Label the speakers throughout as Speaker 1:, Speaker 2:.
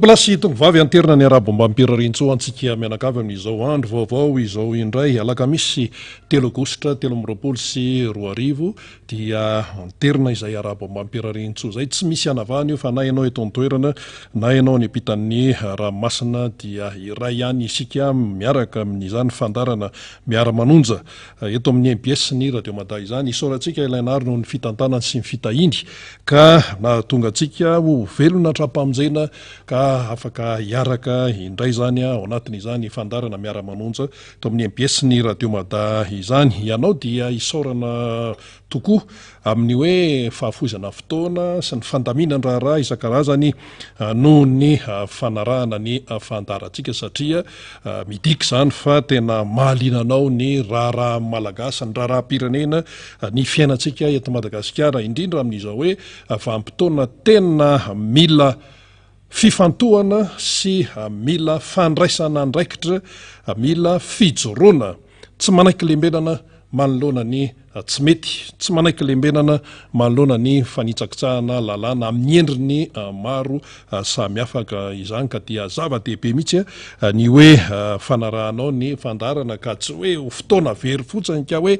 Speaker 1: plasy tongovavy anterina ny arabo ambirarintso antsika mianakavy amin'izao andro vaovao izao indray alakamisy 3 aogositra 2024 dia anterina izay arabo ambirarintso zay tsy misy anavahany io fa na ianao eto antoerana na ianao ny ampitan'ny ranomasina dia iray ihany isika miaraka amin'izany fandarana miara-manonja eto amin'ny MBS ny radio Mada izany isaorantsika ilainary noho ny fitantanany sy ny fitahiny ka na tonga antsika ho velona trapamonjena ka afaka iaraka indray zany ao anatin'izany fandarana miara-manonja to amin'ny MBS ny radio Mada izany ianao dia isaorana tokoa amin'ny hoe fahafozana fotoana sy ny fandaminan-draharaha isan-karazany noho ny fanarahana ny fandarantsika satria midika zany fa tena mahalinanao ny raharaha malagasy ny raharaha-pirenena ny fiainantsika eto Madagasikara indrindra amin'izao hoe vanim-potoana tena mila fifantohana sy mila fandraisana andraikitra mila fijoroana tsy manaiky lembenana manoloana ny tsy mety tsy manaiky lembenana manoloana ny fanitsakitsahana lalàna amin'ny endriny maro samihafa ka izany ka dia zava-dehibe mihitsy ny hoe fanarahanao ny fandarana ka tsy hoe ho fotoana very fotsiny ka hoe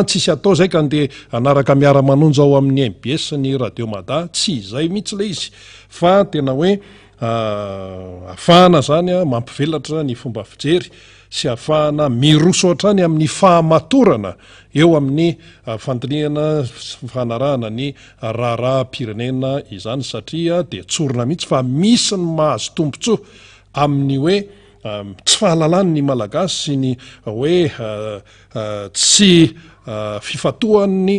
Speaker 1: tsisy atao zay ka andeha anaraka miara-manonja ao amin'ny MBS ny radio Mada tsy izay mihitsy le izy fa tena hoe ahafahana zany mampivelatra ny fomba fijery sy ahafahana miroso hatrany amin'ny fahamatorana eo amin'ny fandiniana fanarahana ny raharaha-pirenena izany satria dia tsorona mihitsy fa misy ny mahazo tombontsoa amin'ny hoe tsy fahalalany ny malagasy sy ny hoe tsy fifatohan'ny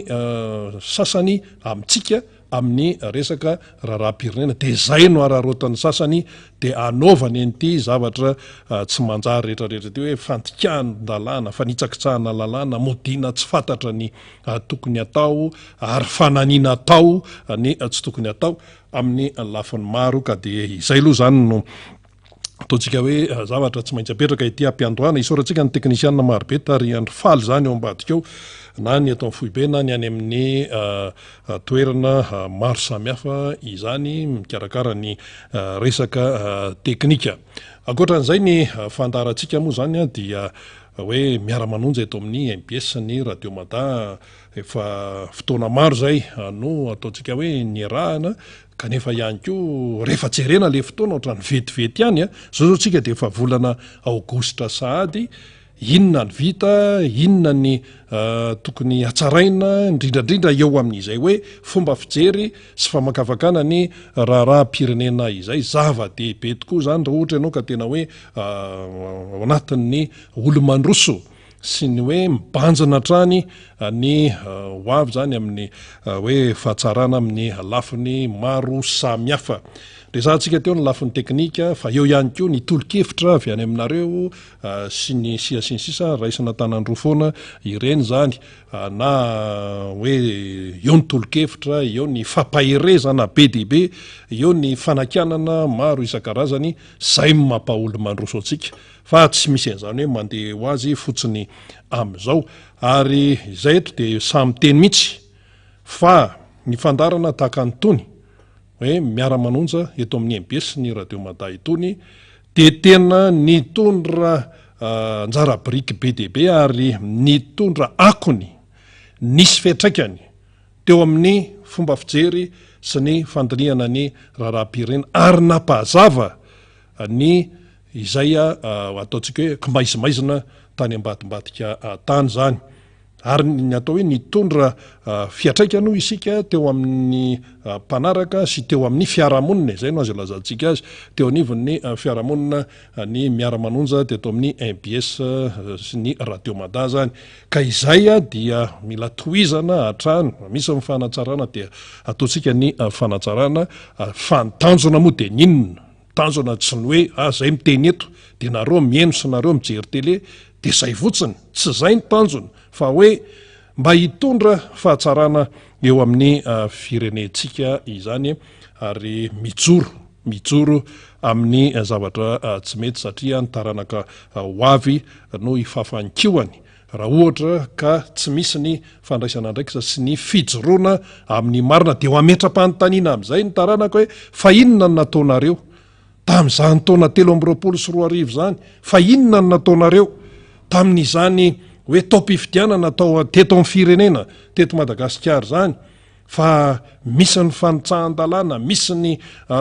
Speaker 1: sasany amintsika amin'ny resaka raharaha-pirenena dia zay no ararotan'ny sasany dia anaovany an'ity zavatra tsy manjary rehetrarehetra ty hoe fantikahana-dalàna fanitsakitsahana lalàna modina tsy fantatra ny tokony atao ary fananiana atao ny tsy tokony atao amin'ny lafiny maro ka dia izay aloha zany no ataontsika hoe zavatra tsy maintsy apetraka ity ampiandohana isaorantsika ny teknisianina marobe tary andro faly zany eo ambadika eo na ny eto amin'ny foibe na ny any amin'ny toerana maro samihafa izany mikarakara ny resaka teknika ankoatran'izay ny fandarantsika moa zany dia hoe miara-manonja eto amin'ny MBS ny radio Mada efa fotoana maro zay no ataontsika hoe ny rahana kanefa ihany koa rehefa jerena le fotoana ohatrany vetivety ihany zao tsika dia efa volana aogositra sahady inona ny vita inona ny tokony hatsaraina indrindrandrindra eo amin'izay hoe fomba fijery sy famakafakana ny raharaha-pirenena izay zava-dehibe tokoa zany raha ohatra ianao ka tena hoe anatin'ny olo-mandroso sy ny hoe mibanjana trany ny hoavy zany amin'ny hoe fahatsarana amin'ny lafiny maro samihafa resantsika teo ny lafin'ny teknika fa eo ihany koa ny tolo-kevitra avy any aminareo sy ny sy ny sisa raisina tanandroa foana ireny zany na hoe eo ny tolo-kevitra eo ny fampaherezana be dehibe eo ny fanakianana maro isan-karazany zay mampaolo mandroso antsika fa tsy misy an'izany hoe mandeha ho azy fotsiny amin'izao ary izay eto dia samy teny mihitsy fa ny fandarana tahaka ny tony hoe miara-manonja eto amin'ny MBS ny radio Mada itony dia tena nitondra anjara biriky be dehibe ary nitondra akony nisy fiantraikany teo amin'ny fomba fijery sy ny fandiniana ny raharaha-pirenena ary napahazava ny izay ataontsika hoe kimaizimaizina tany ambadimbadika tany zany ary ny atao hoe nitondra fiatraikano isika teo amin'ny mpanaraka sy teo amin'ny fiarahamonina izay no azy lazantsika azy teo anivon'ny fiarahamonina ny miara-manonja teto amin'ny MBS sy ny radio Mada zany ka izay dia mila tohizana hatrany misy ny fanatsarana dia ataontsika ny fanatsarana fantanjona moa dia ninona tanjona tsy ny hoe zay miteny eto dia nareo mieno sy nareo mijery tele dia zay fotsiny tsy zay ny tanjona fa hoe mba hitondra fahatsarana eo amin'ny firenentsika izany ary mijoro amin'ny zavatra tsy mety satria ny taranaka hoavy no hifafankihoany raha ohatra ka tsy misy ny fandraisana andraikitra sy ny fijoroana amin'ny marina dia ho ametra-panontaniana amin'izay ny taranaka hoe fa inona ny nataonareo tamin'izany taona 320 zany fa inona no nataonareo tamin'izany hoe taom-pifidianana atao teto amin'ny firenena teto Madagasikara zany fa misy ny fanitsahan-dalàna, misy ny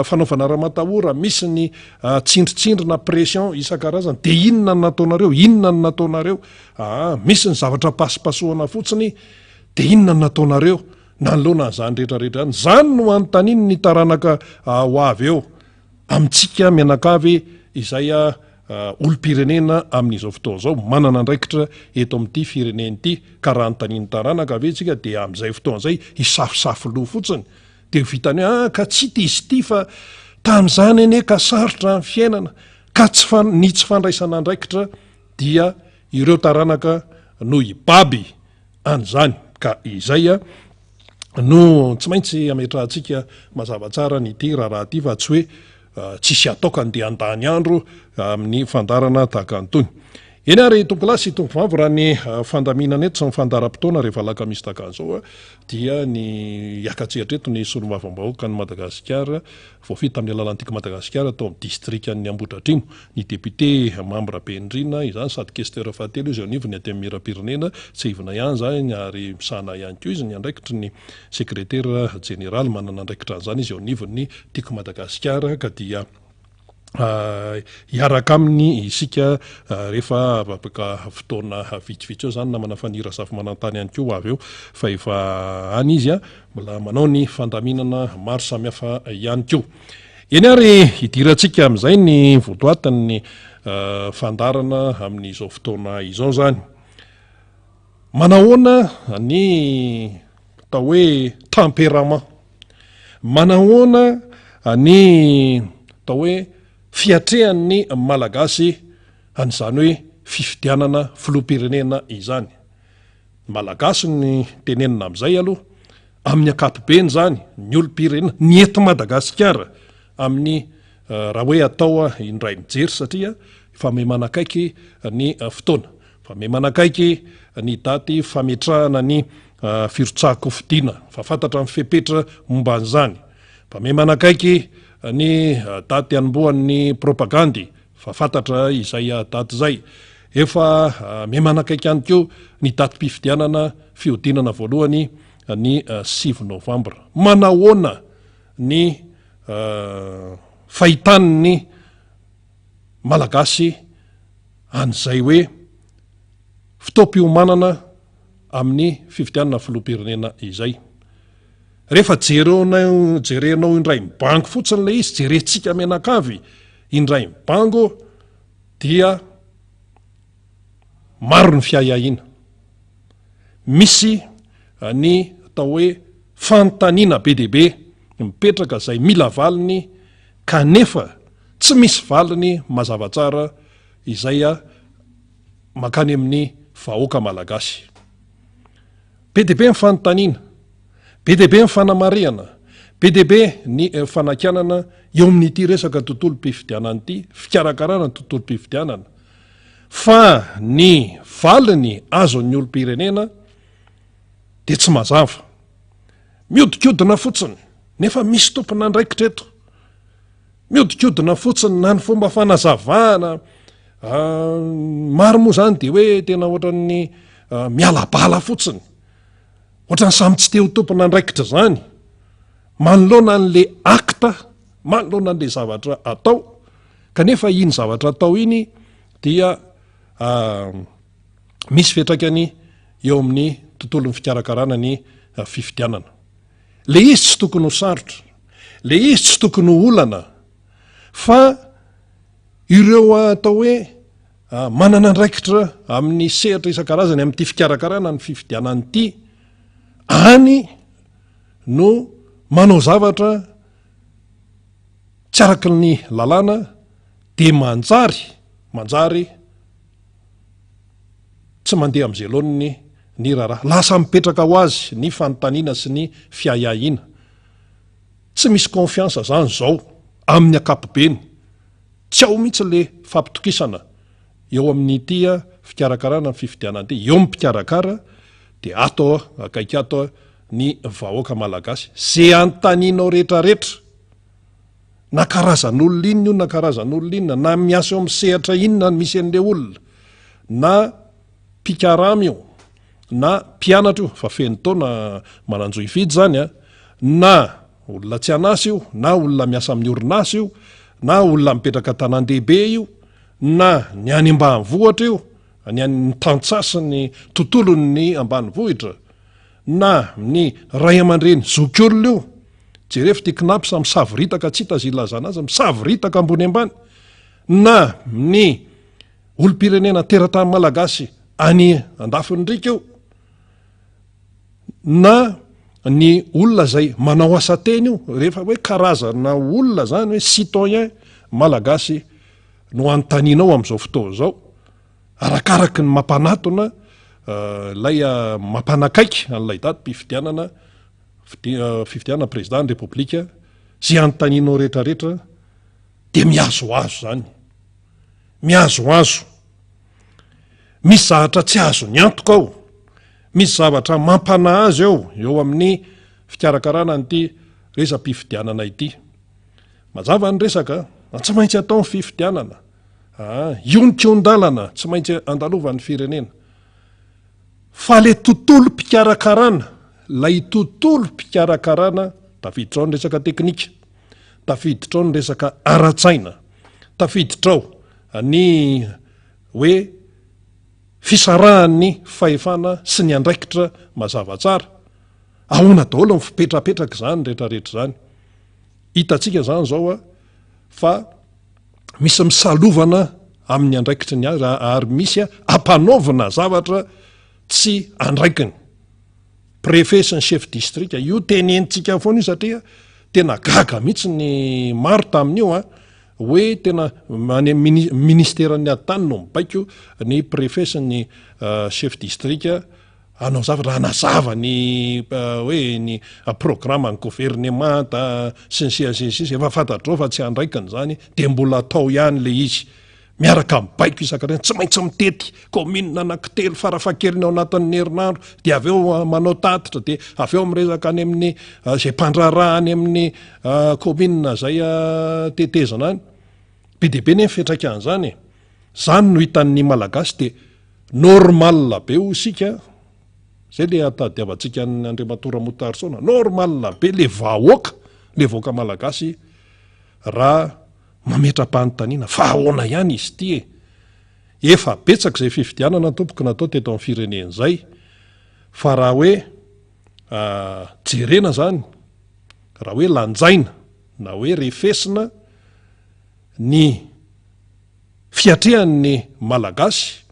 Speaker 1: fanaovana raha-matahora, misy ny tsindritsindrina pression isan-karazany, de inona no nataonareo, inona no nataonareo, misy ny zavatra pasipasohana fotsiny, de inona no nataonareo nanoloana an'izany rehetrarehetra any. Zany no anontaniany ny taranaka ho avy eo amintsika mianakavy izay olo-pirenena amin'izao fotoana zao, manana andraikitra eto amin'ity fireneny ity, ka raha nontaniany taranaka ave tsika de amin'izay fotoana zay isafosafo loha fotsiny, de vitany hoe ka tsy ity izy ity fa tamin'izany anie ka sarotra ny fiainana ka ny tsy fandraisana andraikitra dia ireo taranaka no ibaby an'izany. Ka izay no tsy maintsy ametrahantsika mazava tsara nyity raha ty fa tsy hoe tsisy ataoka andeha andany andro amin'ny fandarana tahaka antony. Eny ary tompolasy tompovavy raha ny fandaminana eto sy ny fandaram-potoana rehefa laka misy tahaka an'izao dia ny hiakatsehatra eto ny solombavambahoaka ny Madagasikara voafita amin'ny alalantika Madagasikara atao amin'ny distrikan'ny Ambohidratrimo, ny député Mambra Bendrina izany sady questeur fahatelo izy anivony aty amin'ny miram-pirenena tsy ivona ihany zany ary misana ihany koa izy ny andraikitry ny secrétaire général manana andraikitra an'izany izy anivony tiako Madagasikara ka dia hiaraka aminy isika rehefa apaka fotoana vitsivitsy eo zany na manafanira safo manantany ihany koa avy eo fa efa any izy mbola manao ny fandaminana maro samihafa ihany koa. Eny ary hidirantsika amin'izay ny votoatin'ny fandarana amin'izao fotoana izao zany. Manahoana ny atao hoe tempérament, manahoana ny atao hoe fiatrehan'ny malagasy an'izany hoe fifidianana filoham-pirenena izany. Malagasy ny tenenina amin'izay aloha amin'ny ankapobeny zany ny olo-pirenena ny eto Madagasikara amin'ny raha hoe atao indray mijery satria fa me manakaiky ny fotoana, fa me manakaiky ny daty fametrahana ny firotsahako fidiana, fa fantatra amin'ny fepetra momba an'izany, fa me manakaiky ny daty anombohan'ny propagandy, fa fantatra izay daty zay, efa me manakaiky ihany koa ny daty mpifidianana fihodinana voalohany ny 6 novambra. Manahoana ny fahitan'ny malagasy an'izay hoe fotoam-piomanana amin'ny fifidianana filoham-pirenena izay. Rehefa jerenao indray mibango fotsiny le izy, jerentsika menakavy indray mibango dia maro ny fiahiahina. Misy ny atao hoe fanontaniana be dia be mipetraka izay mila valiny kanefa tsy misy valiny mazava tsara izay makany amin'ny vahoaka malagasy. Be dia be ny fanontaniana, be dia be ny fanamariana, be dia be ny fanakanana eo amin'ity resaka tontolo-pifidianana ity, fikarakarana ny tontolo-pifidianana, fa ny valiny azon'ny olo-pirenena dia tsy mazava, miodikodina fotsiny, nefa misy tompona andraikitra eto, miodikodina fotsiny na ny fomba fanazavana, maro moa zany dia hoe tena ohatran'ny mialabala fotsiny, ohatran'ny samy tsy te ho tompona andraikitra zany, manoloana n'le akta, manoloana n'le zavatra atao, kanefa iny zavatra atao iny dia misy fetrakany eo amin'ny tontolon'ny fikarakarana ny fifidianana. Le izy tsy tokony ho sarotra, le izy tsy tokony ho olana, fa ireo atao hoe manana andraikitra amin'ny sehatra isan-karazany amin'ity fikarakarana ny fifidianana ity, any no manao zavatra tsy araky ny lalàna dia manjary tsy mandeha amin'izay loany ny raharaha, lasa mipetraka ho azy ny fanontaniana sy ny fiahiahina. Tsy misy confiance zany zao amin'ny ankapobeny, tsy ao mihitsy le fampitokisana eo amin'ity fikarakarana ny fifidianana ity, eo mipikarakara dia ato akaiky ato ny vahoaka malagasy, zay anontanianao rehetrarehetra na karazan'olona inona io na karazan'olona inona na miasa eo amin'ny sehatra inona ny misy an'le olona na pikaramy io na mpianatra io fa feno taona mananjo ividy zany a na olona tsy anasy io na olona miasa amin'ny orinasa io na olona mipetraka tanan-dehibe io na ny any ambanivohitra io ny any tantsasiny tontolony ambanivohitra na ny ray aman-dreny zokiolona io jerefy ty knapsa misaviritaka tsy hita zy ilazana azy misaviritaka ambony ambany na ny olom-pirenena teratany malagasy any andafindrika io na ny olona zay manao asa teny io rehefa hoe karazana olona zany hoe citoyen malagasy no anontaninao am'izao fotoa zao arakaraky ny mampanatona lay mampanakaiky an'lay daty mpifidianana fifidianana président ny repoblika zay anontaninao rehetrarehetra de miazoazo zany miazoazo misy zavatra tsy azo ny antoka ao misy zavatra mampana azy eo amin'ny fikarakarana nyty resa-pifidianana ity mazava ny resaka tsy maintsy atao ny fifidianana io ny kiondalana tsy maintsy andalovan'ny firenena fa le tontolo mpikarakarana lay tontolo mpikarakarana tafiditra ao ny resaka teknika tafiditra ao ny resaka ara-tsaina tafiditra ao ny hoe fisarahan'ny fahefana sy ny andraikitra mazava tsara ahoana daholo ny fipetrapetraka zany rehetrarehetra zany hitatsika zany zao a fa misy misalovana amin'ny andraikitry ny azy ary misy ampanaovina zavatra tsy andraikiny préfet sy ny chef district io tenentsika foana io satria tena gaga mihitsy ny maro tamin'io hoe tena any ministeran'ny ady-tany no mibaiko ny préfet sy ny chef district anao zavatra anazava ny hoe ny programme ny gouvernemanta sy ny siasisisy efa fantatrao fa tsy andraikiny zany de mbola atao ihany le izy miaraka mibaiko isan-karena tsy maintsy mitety commune anankitelo farafakeliny ao anatin'ny herinandro de avy eo manao tatitra de avy eo miresaka any amin'ny zay mpandraraha any amin'ny commune zay tetezana any be deabe ne mifetraka an'zany zany no hitan'ny malagasy de normal be ho sika zay le atadiavantsika ny Andriamatora Motarsona normal be le vahoaka le vahoaka malagasy raha mametra-panontaniana fa ahoana ihany izy ty efa betsaka zay fifidianana tompoky natao teto amin'ny firenena zay fa raha hoe jerena zany raha hoe lanjaina na hoe refesina ny fiatrehan'ny malagasy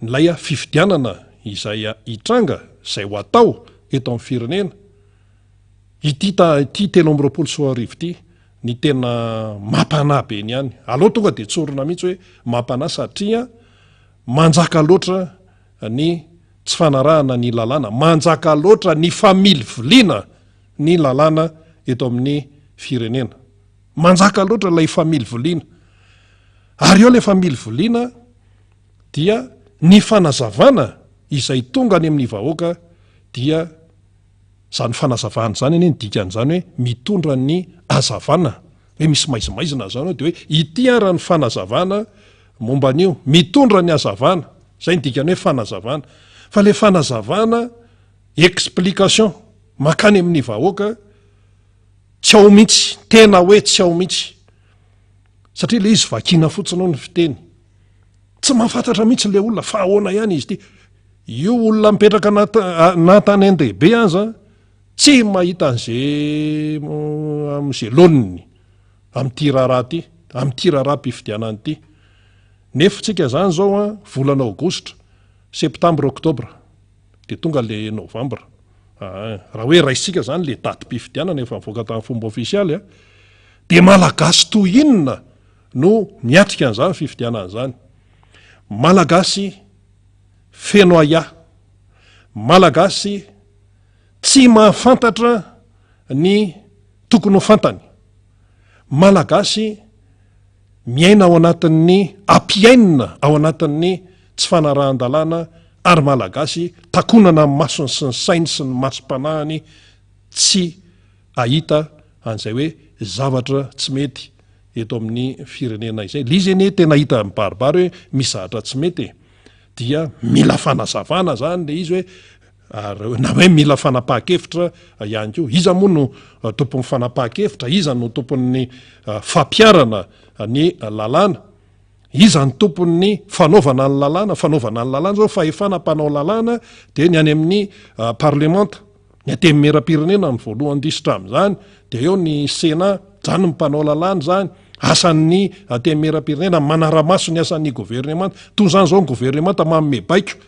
Speaker 1: nylay fifidianana izay hitranga zay ho atao eto amin'ny firenena ity 13 ty ny tena mampana be ny hany aloha tonga de tsorona mihitsy hoe mampana satria manjaka loatra ny tsy fanarahana ny lalàna manjaka loatra ny family viliana ny lalàna eto amin'ny firenena manjaka loatra lay family viliana ary eo le family viliana dia ny fanazavana izay tonga any amin'ny vahoaka dia zany fanazavana zany eny dikan'zany hoe mitondra ny azavana hoe misy maizimaizina zany hoe de hoe ity ara ny fanazavana momba an'io mitondra ny azavana zay ny dikany hoe fanazavana fa le fanazavana explication makany amin'ny vahoaka tsy ao mihitsy tena hoe tsy ao mihitsy satria le izy vakina fotsiny ao ny fiteny tsy mahafantatra mihitsy le olona fa ahoana ihany izy ty io olona mipetraka natany an-dehibe aza tsy mahita an'zay am'zay loniny am'ty raharaha ty am'ty raharaha mpifidianany ty nefitsika zany zao volana aogositra septambra oktobra de tonga le novambra raha hoe raisika zany le daty mpifidianana efa mivoaka tamin'ny fomba ofisialy de malagasy to inona no miatrika an'zany fifidianan'zany malagasy feno aya malagasy tsy mahafantatra ny tokony ho fantany malagasy miaina ao anatin'ny ampiainina ao anatin'ny tsy fanarahan-dalàna ary malagasy takonana ny masony sy ny sainy sy ny masom-panahany tsy ahita an'izay hoe zavatra tsy mety eto amin'ny firenena izay. L izy eny tena hita mibaribary hoe misy zavatra tsy mety dia mila fanazavana zany le izy hoe na hoe mila fanapaha-kevitra ihany ko. Iza moa no tompon'ny fanapaha-kevitra, iza no tompon'ny fampiarana ny lalàna, iza ny tompon'ny fanaovana ny lalàna. Fanaovana ny lalàna zao fahefana mpanao lalàna de ny any amin'ny parlemanta, ny atemy mera-pirenena ny voalohany disitra am'zany, de eo ny sena zany ny mpanao lalàna zany. Asan'ny atemy mera-pirenena manara-maso ny asan'ny gouvernemanta. Toy zany zao ny gouvernemanta manome baiko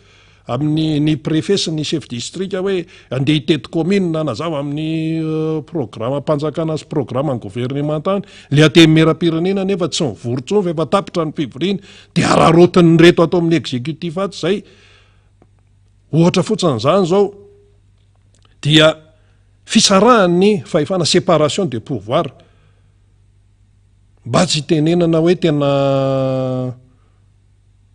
Speaker 1: amin'ny préfet sy ny chef district hoe andeha hitety commune na nazava amin'ny programme mpanjakana sy programme ny gouvernemanta any. Le atemy mera-pirenena nefa tsy mivorontsony efa tapitra ny fivoriana de ararotiny reto atao amin'ny exécutif ato zay. Ohatra fotsiny zany zao dia fisarahan'ny fahefana séparation de pouvoir. Mba tsy tenenana hoe tena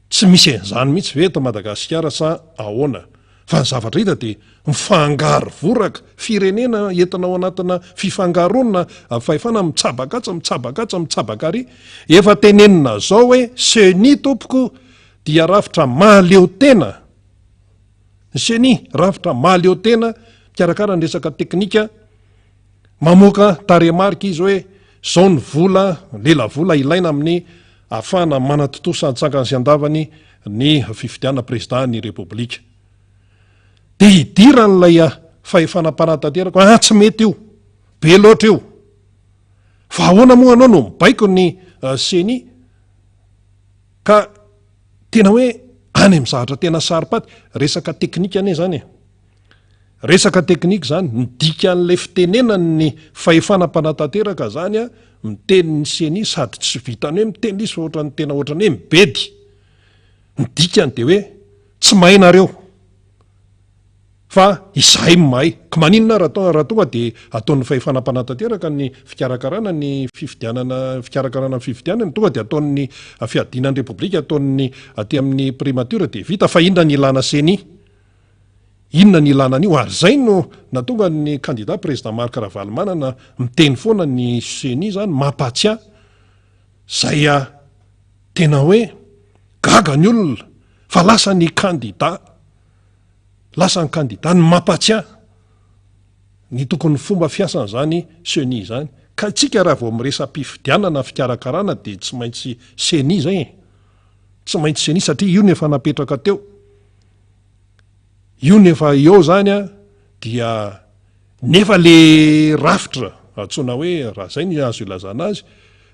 Speaker 1: tsy misy an'izany mihitsy ve eto Madagasikara sa ahoana. Fa ny zavatra hita dia mifangaro voraka firenena entina ao anatina fifangaronana fahefana mitsabakatsa ary. Efa tenenina zao hoe seni tompoko dia rafitra mahaleo tena. Seni rafitra mahaleo tena mikarakara ny resaka teknika, mamoaka taremarika izy hoe zao ny vola, lela vola ilaina amin'ny ahafahana manatotosa antsangany sy andavany ny fifidianana président ny repoblika. De hidiran'ilay fahefana mpanantanteraka tsy mety io, be loatra io. Fa ahoana moa anao no mibaiko ny seni ka tena hoe any amin'ny zavatra tena saropaty, resaka teknika ane zany. Resaka teknika zany midika an'ilay fitenenany ny fahefana mpanantanteraka zany miteny ny seni sady tsy vitany hoe miteny izy fa ohatrany tena ohatrany hoe mibedy. Midikany de hoe tsy mahay nareo fa izahay mahay. Ka maninona raha tonga de ataon'ny fahefana mpanantanteraka ny fikarakarana ny fikarakarana fifidianana tonga de ataon'ny fiadinan'ny repoblika, ataon'ny aty amin'ny primature de vita. Fa inona ny ilana seni? Inona ny ilana an'io? Ary zay no natonga ny candidat président Marc Ravalomanana miteny foana ny seni zany mampatsiahy zay tena hoe gaga ny olona fa lasa ny candidat ny mampatsiahy ny tokony fomba fiasan'zany seni zany. Ka tsika raha vao miresam-pifidianana fikarakarana de tsy maintsy seni zay, tsy maintsy seni satria io nefa napetraka teo. Io nefa eo zany dia nefa le rafitra atsona hoe raha zay ny azo ilazana azy,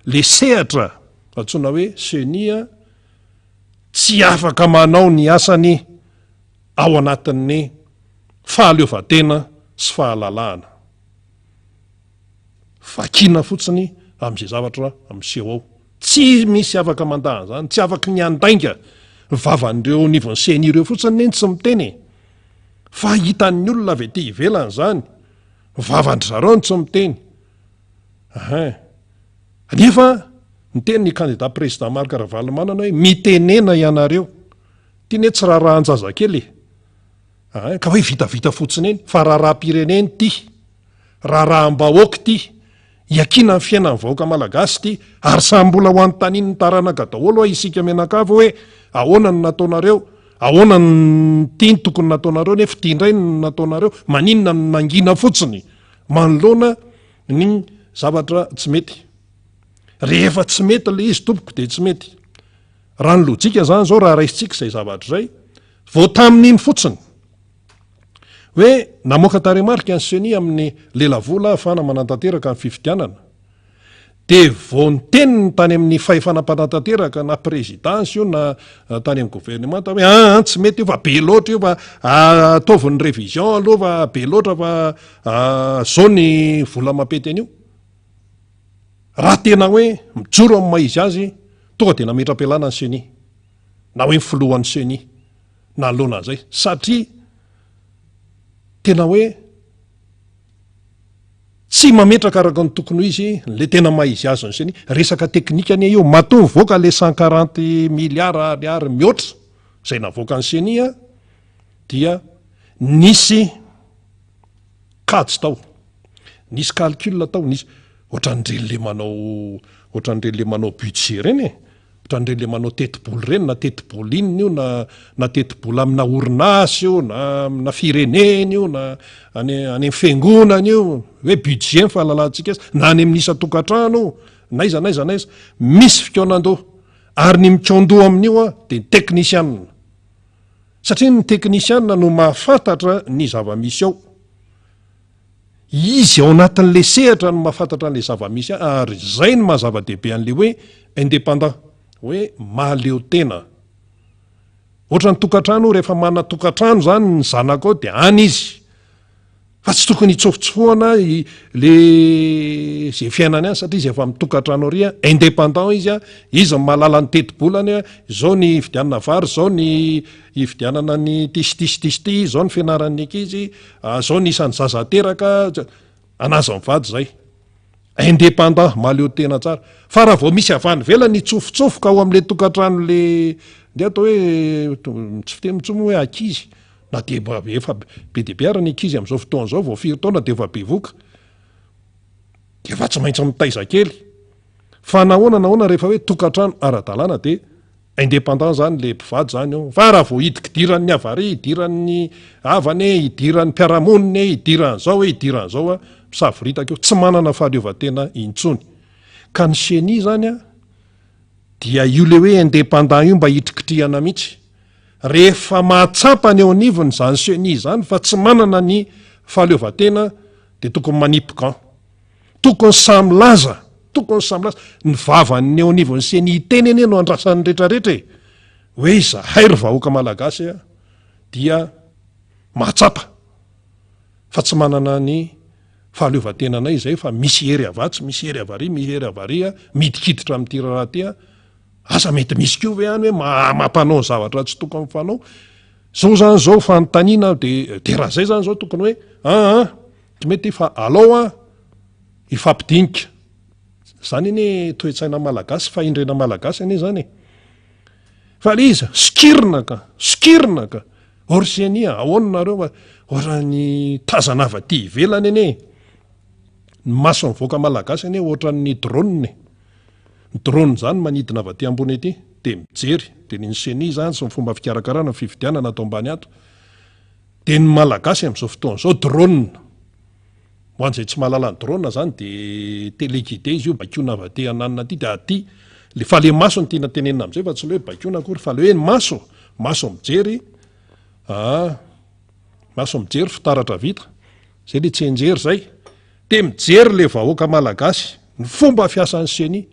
Speaker 1: le sehatra atsona hoe seni tsy afaka manao ny asany ao anatin'ny fahaleovatena sy fahalalahana. Vakina fotsiny amin'izay zavatra miseho ao. Tsy misy afaka mandahana zany, tsy afaka ny andainga vavan'ireo nivon'ny seni ireo fotsiny neny tsy miteny. Fa hitan'ny olona avy ety ivelany zany, vavandry zareo tsy miteny. Nefa niteny ny candidat président Marc Ravalomanana hoe mitenena ianareo, tiany hoe tsy raharahan-jazakely ka hoe vitavita fotsiny eny fa raharaha-pireneny ty, raharaham-bahoaka ty, iakina ny fiainan'ny vahoaka malagasy ty, ary samy mbola ho anontanin'ny taranaka daholo isika menakavo hoe ahoana no nataonareo, ahoana ny tiany tokony nataonareo nefa tia indray no nataonareo, maninona no nangina fotsiny manoloana ny zavatra tsy mety. Rehefa tsy mety le izy tompoko de tsy mety. Raha ny lojika zany zao raha raisitsika izay zavatra zay, vao tamin'iny fotsiny hoe namoaka taremarika ny seni amin'ny lelavola ahafahana manantanteraka ny fifidianana, de vao niteniny tany amin'ny fahefana mpanantanteraka na présidence io na tany amin'ny gouvernemanta hoe tsy mety io fa be loatra io fa ataoviny révision aloha fa be loatra fa zao ny vola mampety an'io. Raha tena hoe mijoro amin'ny maizy azy tonga de nametra-pialana ny seni na hoe filohan'ny seni na aloana an'izay, satria tena hoe tsy mametraka araka ny tokony izy le tena maizy azy ny seni. Resaka teknika ny io matoa voaka le 140 milliards ariary mihoatra zay navoaka ny seni dia nisy kajy tao, nisy calcul tao, nisy ohatran'ireny le manao budget reny ohatran'ireny le manao teti-bolo reny na teti-bolo inona io na teti-bolo amina orinasy io na fireneny io na any fiangonana io hoe budget ny fahalalantsika azy na any amin'ny isa-tokantrano naiza misy fikaonandoha ary ny mikaondoha amin'io a de teknisianina satria ny teknisianina no mahafantatra ny zava-misy ao izy ao anatin'le sehatra no mahafantatra an'le zava-misy ary zay ny mahazava-dehibe an'le hoe indépendant hoe mahaleo tena ohatra ny tokantrano rehefa mana tokantrano zany ny zanaka ao de any izy fa tsy tokony hitsofotsofoana le zay fiainany any satria izy efa mitokantrano ria indépendant izy a izy mahalala ny teti-bolany zao ny fidianana vary zao ny fidianana ny tisitisti zao ny fianaran'ny ankizy zao ny isan'ny zaza teraka anaza mivady zay indépendant mahaleo tena tsara fa raha vao misy avany velany hitsofotsofoka ao am'le tokantrano le nde atao hoe tsy fiteny mitsomo hoe akizy na de efa be de be ary ny ankizy am'izao fotoana zao vao 4 taona de efa bevoka de efa tsy maintsy mitaiza kely fa nahoana rehefa hoe tokantrano ara-dalàna de indépendant zany le mpivady zany io fa raha vao hidikidiran'ny avary hidiran'ny avany hidiran'ny mpiaramoniny hidiran'zao hidiran'zao a misafiritaka io tsy manana fahaleovan-tena intsony ka ny seni zany a dia io le hoe indépendant io mba hitrikitrihana mihitsy rehefa mahatsapany eo anivony zany seni zany fa tsy manana ny fahaleovan-tena de tokony manipokan tokony samylaza ny vavany eo anivony seni hiteny eny no andrasan'ny rehetrarehetra hoe zahay ry vahoaka malagasy a dia mahatsapa fa tsy manana ny fahaleovan-tena anay zay fa misy hery avatsy misy hery avary a midikiditra amin'ity raha ty a asa mety misy ko ve any hoe mampanao ny zavatra tsy tokony fanao zao zany zao fanontaniana de raha zay zany zao tokony hoe tsy mety fa alao a ifampidinika zany eny toetsaina malagasy fa indrena malagasy ane zany fa le izy skirina ka orsenia ahoanareo fa ohatra ny tazana avaty ivelany ene ny maso mivoaka malagasy ane ohatra ny drone zany manidina avaty ambony ety de mijery de ny seni zany sy ny fomba fikarakarana fividianana atao ambany ato de ny malagasy am'izao fotoana zao drone ho an'izay tsy mahalala ny drone zany de téléguidé izy io bakiona avaty ananina aty de aty fa le maso ny tiana tenenina am'izay fa tsy le hoe bakiona akory fa le hoe maso mijery fitaratra vita zay le tsy enjery zay de mijery le vahoaka malagasy ny fomba fiasan'ny seni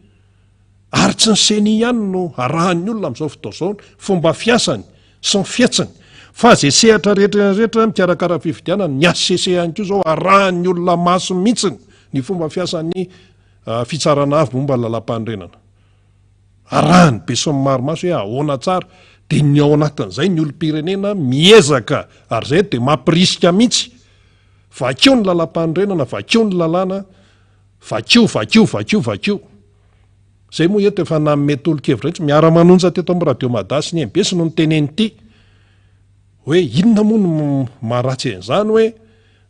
Speaker 1: ary tsy ny seni ihany no arahan'ny olona am'izao fotoana zao fomba fiasany sy ny fiatsany fa zay sehatra rehetrarehetra mikarakara fividianana ny ACC ko zao arahan'ny olona maso mihitsiny ny fomba fiasan'ny fitsarana avy momba lalam-panorenana arahany be sy maromaso hoe ahoana tsara de ny ao anatin'izay ny olom-pirenena miezaka ary zay de mampirisika mihitsy vakio ny lalam-panorenana vakio ny lalàna vakio zay moa eto efa namme tolo-kevitra itsy miara-manonja teto amin'ny radio madasy ny embesy no ny teneny ity hoe inona moa no maharatsy an'izany hoe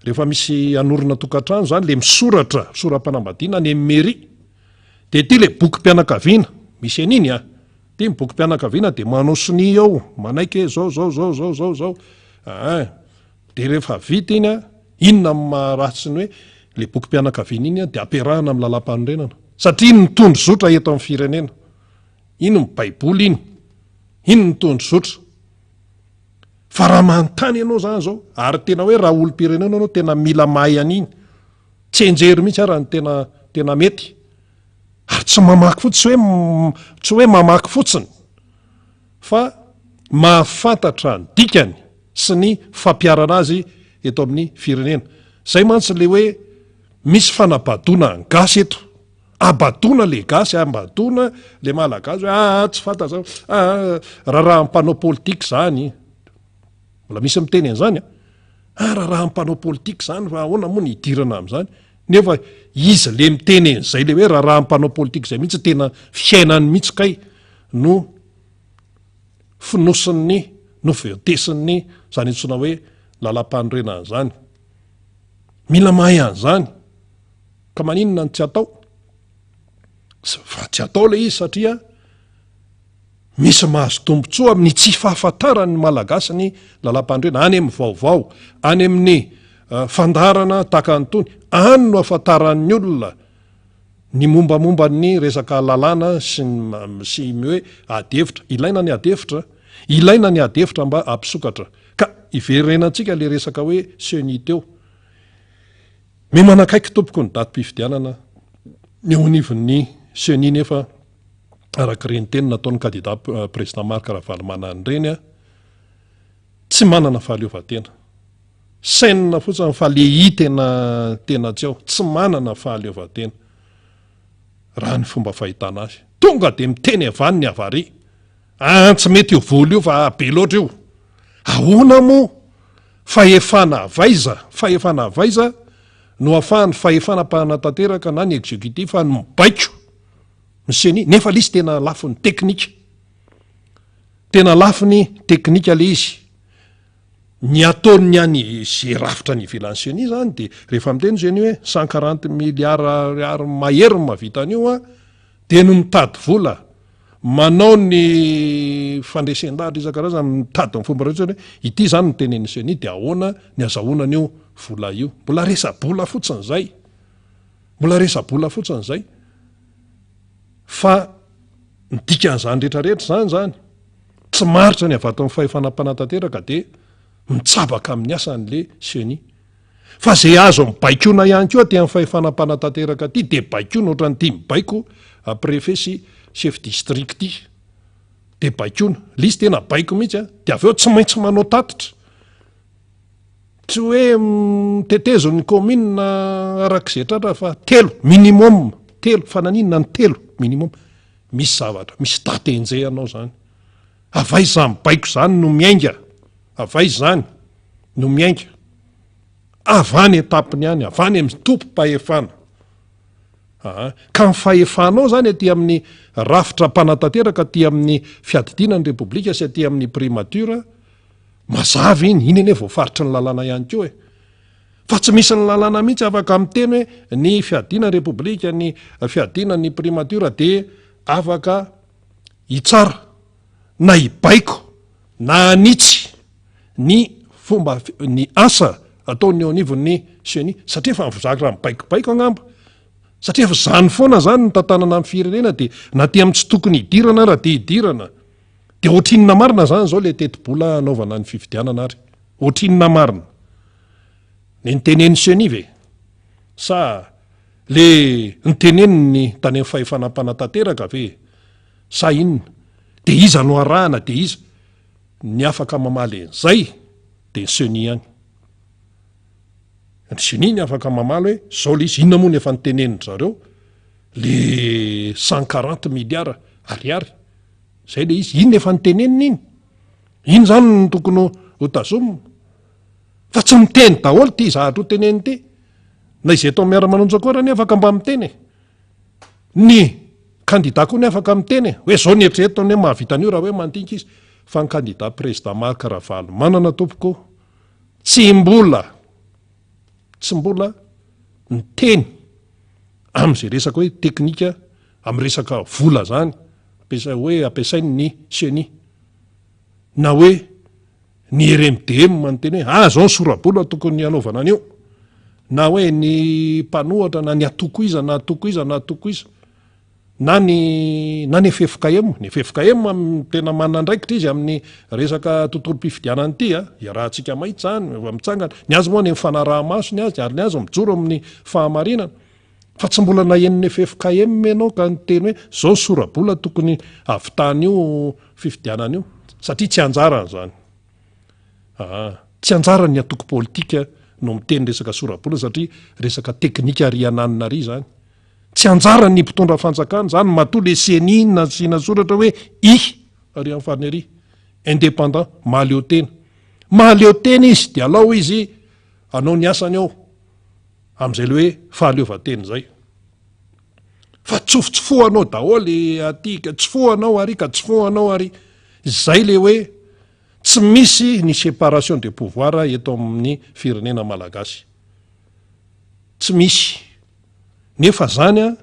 Speaker 1: rehefa misy anorina tokantrano zany le misoratra soram-panambadiana any amin'ny mairie de ty le boky-pianakaviana misy aniny ty ny boky-pianakaviana de manao sini ao manaiky zao de rehefa vita iny inona maharatsy ny hoe le boky-pianakaviana iny de ampiarahana amin'ny lalam-panorenana satria ny tondro zotra eto amin'ny firenena ino ny baiboly ino ny tondro zotra fa raha manontany ianao zany zao ary tena hoe raha olom-pirenena anao tena mila mahay an'iny tsy enjery mihitsy ara ny tena mety ary tsy hoe mamaky fotsiny fa mahafantatra ny dikany sy ny fampiarana azy eto amin'ny firenena zay mantsy le hoe misy fanabadona gasy eto abadona le gasy abadona le malagasy hoe tsy fantatra raha mpanao politika zany mbola misy miteny an'izany raha mpanao politika zany fa ahoana moa ny hidirana am'izany nefa izy le miteny en'izay le hoe raha mpanao politika zay mihitsy tena fiainany mihitsy kay no finosiny no veotesiny zany antsona hoe lalam-panorenana zany mila mahay an'izany ka maninona ny tsy atao fa tsy atao le izy satria misy mahazo tombontsoa amin'ny tsy fahafantarany malagasy ny lalam-pandrena any amin'ny vaovao any amin'ny fandarana taka anytony any no afantaran'ny olona ny mombamomba ny resaka lalàna sy hoe adevitra ilaina ny adevitra mba ampisokatra ka iverenantsika le resaka hoe seni teo me manakaiky tompoko ny datim-pifidianana neonivon'ny seni nefa araka reny teny nataon'ny candidat président Marc Ravalomanana reny a tsy manana fahaleovan-tena sainina fotsiny fa le tena tsy ao tsy manana fahaleovan-tena raha ny fomba fahitana azy tonga de miteny avany ny avary tsy mety io voly io fa be loatra io ahoana moa fahefana avaiza no ahafahany fahefana mpanantanteraka na ny exécutif no mibaiko miseny nefa le izy tena lafiny teknika le izy ny ataony any zay rafitra ny ivelan'ny seni zany de rehefa miteny zeny hoe 140 milliards mahery mavitany io a de no mitady vola manao ny fandresen-dahatra isan-karazany mitady ny fomba rehetra hoe ity zany ny tenen'ny seni de ahoana ny azahoanan'io vola io mbola resa-bola fotsiny zay fa ny dikan'izany rehetrarehetra zany tsy maritra ny avato amin'ny fahefanam-panantanteraka de mitsabaka amin'ny asan'le seni fa zay azo mibaikona ihany koa ty amin'ny fahefanam-panantanteraka ty de baikona ohatrany ty mibaiko préfet sy chef district de baikona le izy tena baiko mihitsy a de aveo tsy maintsy manao tatitra tsy hoe mitetezon'ny commune arak'izay tratra fa minimum fananinona ny telo minimum misy zavatra misy daty enjehanao zany avaiza zany baiko zany no miainga avany etapiny any avany amin'ny tompo-pahefana ka ny fahefanao zany aty amin'ny rafitra mpanantanteraka aty amin'ny fiadidinany repoblika sy aty amin'ny primature mazava iny ene voafaritry ny lalàna ihany koa fa tsy misy ny lalàna mihitsy afaka miteny hoe ny fiadinany repoblika ny fiadinany primature de afaka hitsara na hibaiko na anitsy ny fomba ny asa ataony eo anivon'ny seni satria fa mivozaka raha mibaikobaiko angamba satria fa zany foana zany ny tantanana amin'ny firenena de na ty amin'ny tsy tokony hidirana raha de hidirana de ohatrinona marina zany zao le teti-bola anaovana ny fifidianana ary ohatrinona marina nitenen'ny seni ve sa le niteneniny tany amin'ny fahefanam-panantanteraka ve sa inona de iza no arahana de iza ny afaka mamaly an'izay de ny seni any ny seni ny afaka mamaly hoe zao le izy inona moa ny efa niteneniny zareo le 140 milliards ariary zay le izy inona efa niteneniny iny zany ny tokony hotazomina fa tsy miteny daholo ty zahatra ho teneny ty na izay atao miara-manonja koa raha ny afaka mba miteny ny candidat koa ny afaka miteny hoe zao ny eritreretony hoe mahavitany io raha hoe mandinika izy fa ny candidat président Marc Ravalomanana tompoko tsy mbola miteny am'izay resaka hoe teknika amin'ny resaka vola zany ampiasainy ny seni na hoe ny RMDM manonteny hoe zao ny sorabola tokony anaovana an'io na hoe ny mpanohatra na ny atoko iza na ny FFKM ny FFKM tena manandraikitra izy amin'ny resaka tontolo-pifidianany ty iarahantsika mahitsy zany mitsangana ny azy moa ny mifanaraha-maso ny azy ary ny azy mijoro amin'ny fahamarinana fa tsy mbola naheniny FFKM anao ka nyteny hoe zao ny sorabola tokony avitany io fifidianana io satria tsy anjarany zany tsy anjarany ny atoko politika no miteny resaka sorabola satria resaka teknika riananina ry zany tsy anjarany ny mpitondra fanjakana zany matoa le senina sy nasoratra hoe ary amin'ny farany ary indépendant mahaleo tena izy de alao izy anao ny asany ao am'izay le hoe fahaleovan-teny zay fa tsofofoanao daholy atika tsofoanao ary zay le hoe tsy misy ny séparation de pouvoir eto amin'ny firenena malagasy tsy misy nefa zany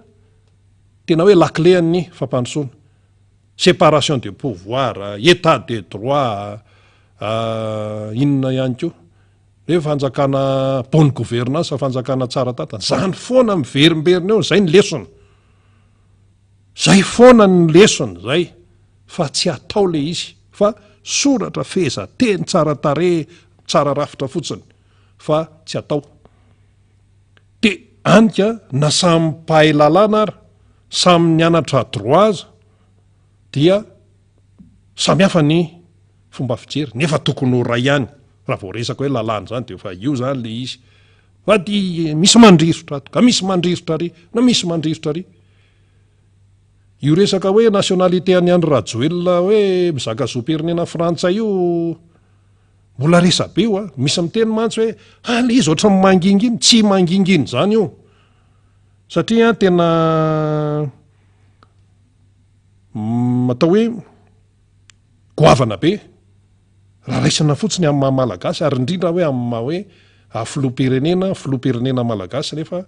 Speaker 1: tena hoe laklean'ny fampandrosoana séparation de pouvoir, état de droit, inona ihany koa hoe fanjakana bonne gouvernance, fanjakana tsara tatana, zany foana miverimberina eo, zay ny lesona, zay foana ny lesona zay, fa tsy atao le izy, fa soratra feza teny tsara tare, tsara rafitra fotsiny, fa tsy atao. De anika na samy mpahay lalàna ary samy nianatra droit aza dia samy hafa ny fomba fijery, nefa tokony ho ray ihany raha vao resaka hoe lalàna zany de fa io zany le izy. Fa di misy mandrisotra ato, ka misy mandrisotra ry, na misy mandrisotra ry. Io resaka hoe nationalité any Andry Rajoelina hoe mizaka zoam-pirenena frantsay io mbola resabe io a, misy miteny mantsy hoe le izy ohatran'ny manginginy, tsy manginginy zany io. Satria tena atao hoe goavana be raha raisina fotsiny amin'ny maha-malagasy, ary indrindra hoe amin'ny maha hoe filoham-pirenena malagasy, nefa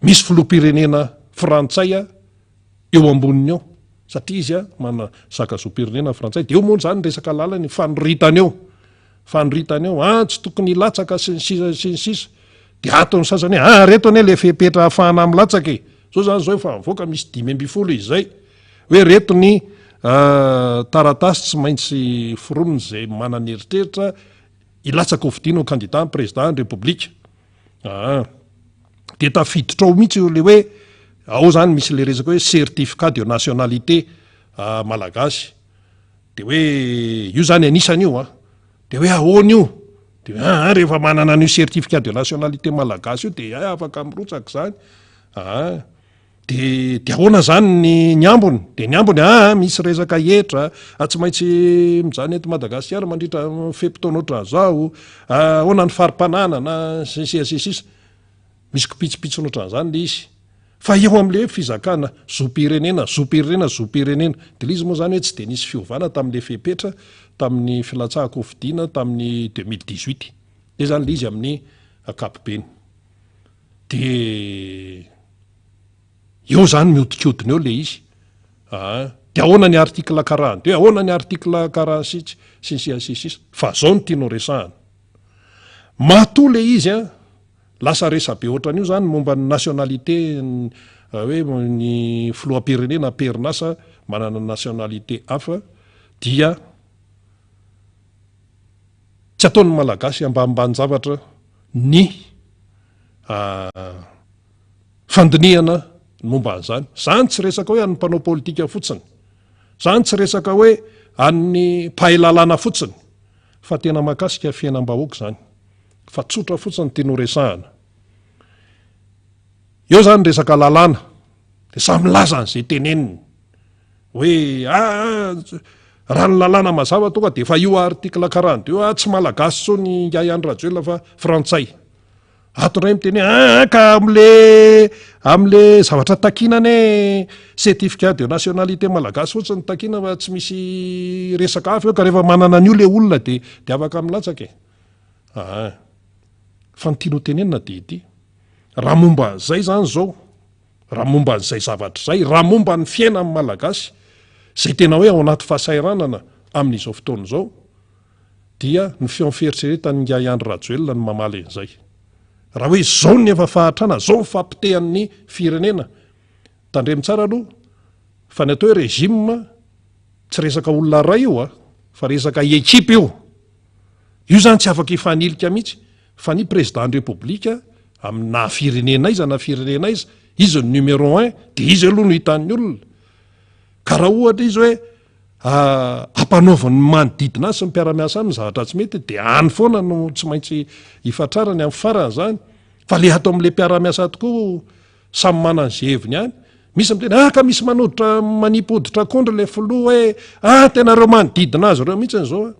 Speaker 1: misy filoham-pirenena frantsay eo amboniny eo, satria izy mana zaka zoam-pirenena frantsay, de eo moa zany resaka lalany fanoritana eo, tsy tokony latsaka sy ny sisa de atony sasany hoe reto ane le fepetra hafahana amin'ny latsaka e, zao zany zao efa mivoaka misy 5 izy zay, hoe reto ny taratasy tsy maintsy foroniny zay manana eritreritra ilatsaka hovidiana ho candidat président ny république. De tafiditra ao mihitsy le hoe ao zany misy le resaka hoe certificat de nationalité malagasy, de hoe io zany anisany io de hoe ahoana io, de rehefa manana an'io certificat de nationalité malagasy io de afaka mirotsaka zany. De ahoana zany ny ambony, de ny ambony misy resaka hetra, tsy maintsy mijany eto Madagasikara mandritra fepitaona ohatran'izao, ahoana ny farim-pananana sisa misy kopitsopitsony ohatran'izany le izy. Fa eo amin'le fizakana zoam-pirenena de izy moa zany hoe tsy de nisy fiovana tamin'le fepetra tamin'ny filatsahako hovidiana tamin'ny 2018, de zany le izy amin'ny akapobeny. De eo zany miodikodina eo le izy. De ahoana ny article 42, ahoana ny article 46 sisa, fa zao no tianao resahana. Matoa le izy lasa resabe ohatran'io zany momba ny nationalité, hoe ny filoham-pirenena perinasa manana nationalité hafa, dia tsy ataon'ny malagasy ambanimbany zavatra ny fandiniana momba an'izany. Zany tsy resaka hoe an'ny mpanao politika fotsiny, zany tsy resaka hoe an'ny mpahay lalàna fotsiny, fa tena mahakasika fiainam-bahoaka zany, fa tsotra fotsiny tiano resahana. Eo zany resaka lalàna, de samy laza an'izay teneniny hoe raha ny lalàna mazava tonga de fa io article 42 tsy malagasy so ny Yahya Andry Rajoelina fa frantsay. Atondray miteny ka am'le zavatra takinane certificat de nationalité malagasy fotsiny takina fa tsy misy resaka hafa eo, ka rehefa manana an'io le olona de afaka milatsaka e. Fa ny tiano tenenina de ity, raha momba an'izay zany zao, raha momba an'izay zavatra zay, raha momba ny fiaina amin'ny malagasy zay tena hoe ao anaty fahasairanana amin'izao fotoana zao, dia ny feon'ny fieritreretan'ny Yahya Andry Rajoelina ny mamaly an'izay. Raha hoe zao ny efa fahatrana, zao ny fampitehan'ny firenena, tandremy tsara aloha fa ny atao hoe régime tsy resaka olona ray io fa resaka ekipa io zany tsy afaka ifanilika mihitsy, fa ny président de république na firenena iza izy ny numéro 1 de izy aloha no hitan'ny olona. Ka raha ohatra izy hoe ampanaovan'ny manodidina azy sy ny mpiara-miasa aminy zavatra tsy mety, de any foana no tsy maintsy ifatrarany amin'ny farany zany. Fa le atao amin'le mpiara-miasa tokoa samy manana izay heviny any, misy miteny ka misy manoditra manipoditra akondro le filoha hoe tena reo manodidina azy reo mihitsy zao.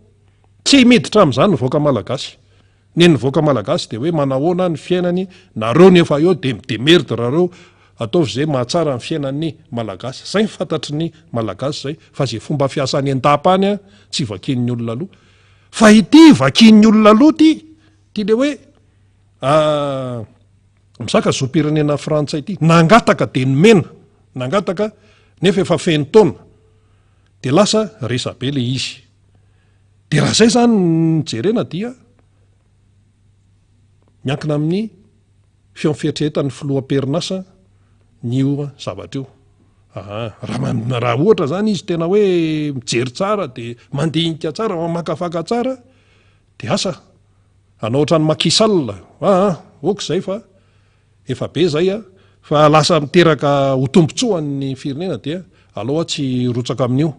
Speaker 1: Tsy miditra amin'izany ny voaka malagasy. Ny voaka malagasy de hoe manahoana ny fiainany, nareo nefa eo de midemerde raha reo ataovy zay mahatsara ny fiainan'ny malagasy. Zay ny fantatry ny malagasy zay, fa zay fomba fiasany an-tapany tsy vakin'ny olona aloha. Fa ity vakin'ny olona aloha ty le hoe misaka zoam-pirenena frantsay ity nangataka de nomena nangataka nefa efa feno taona de lasa resabe le izy. De raha zay zany nyjerena dia miankina amin'ny fiofieritreretan'ny filoam-perinasa ny zavatra io. Raha ohatra zany izy tena hoe mijery tsara de mandinika tsara, makafaka tsara de asa anao ohatrany makisal okzay fa efa be zay fa lasa miteraka ho tombontsoan'ny firenena dia aloha tsy rotsaka amin'io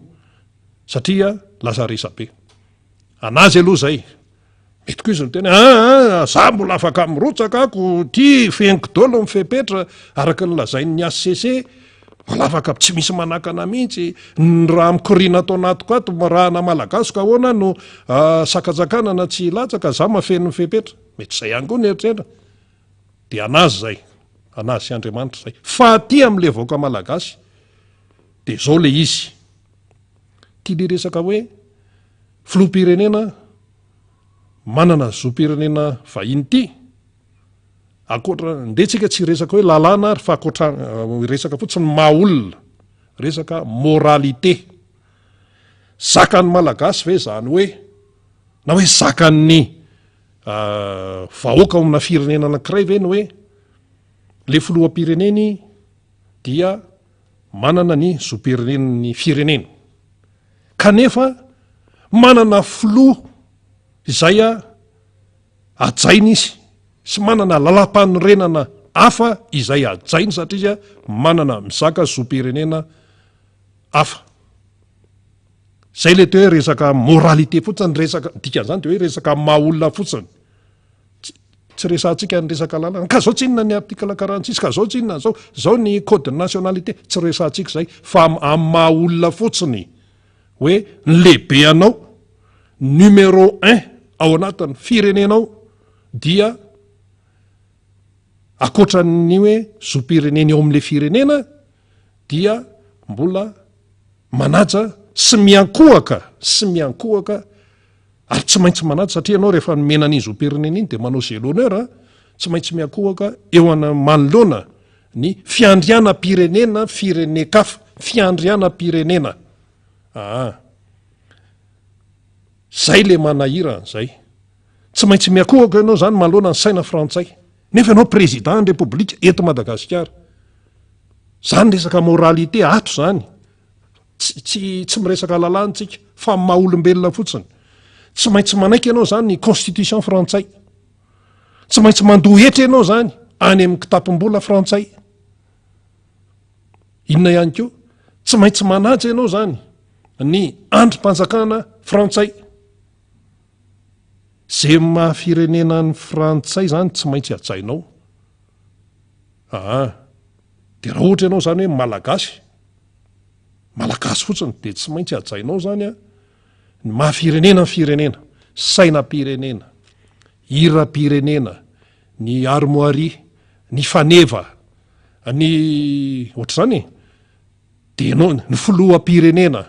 Speaker 1: satria lasa resabe. Anazy aloha zay mety koa izy ny tena za mbola afaka mirotsaka ako ty feniko dolo mifepetra araka ny lazain'ny ACC mbola afaka tsy misy manakana mihitsy raha mikorina atao anatiko ato rahana malagasy ka ahoana no sakatsakanana tsy latsaka za mafeno mifepetra mety zay ihany koa ny eritreritra de anazy zay anazy sy Andriamanitra zay fa aty amin'le vahoaka malagasy de zao le izy tia le resaka hoe filoham-pirenena manana zoam-pirenena vahiny ity akoatra ndetsika tsy resaka hoe lalàna ary fa akoatra resaka fotsiny maha olona resaka moralité zakan'ny malagasy ve zany hoe na hoe zakan'ny vahoaka amina firenena anankiray ve ny hoe le filoham-pireneny dia manana ny zoam-pirenen'ny firenena kanefa manana filoha izay ajaina izy sy manana lalam-panorenana hafa izay ajainy satria manana mizaka zoam-pirenena hafa. Zay le toe resaka moralité fotsiny resaka dikan'izany de hoe resaka maha olona fotsiny tsy resantsika ny resaka lalàna ka zao tsinona ny artikla 46 ka zao tsinona zao ny code de nationalité tsy resantsika zay fa amin'ny maha olona fotsiny hoe ny lehibe anao numéro 1 ao anatin'ny firenenao dia akoatran'ny hoe zoam-pirenena eo amin'le firenena dia mbola manaja sy miankohaka ary tsy maintsy manaja satria anao rehefa nomena an'iny zoam-pirenena iny de manao zélonneur tsy maintsy miankohaka eo manoloana ny fiandriana-pirenena firenekafa fiandriana-pirenena zay le manahirana zay tsy maintsy miankohaka ianao zany manoloana ny saina frantsay nefa ianao président ny république eto Madagasikara zany resaka moralité ato zany tsy miresaka lalàntsika fa maha olombelona fotsiny tsy maintsy manaiky ianao zany ny constitution frantsay tsy maintsy mandohetra ianao zany any amin'ny kitapom-bola frantsay inona ihany koa tsy maintsy manaja ianao zany ny androm-panjakana frantsay zay mahafirenenan'ny frantsay zany tsy maintsy ajainao de raha ohatra ianao zany hoe malagasy fotsiny de tsy maintsy ajainao zany ny mahafirenena ny firenena sainam-pirenena hiram-pirenena ny armoirie ny faneva ny ohatra zany de ianao ny filoham-pirenena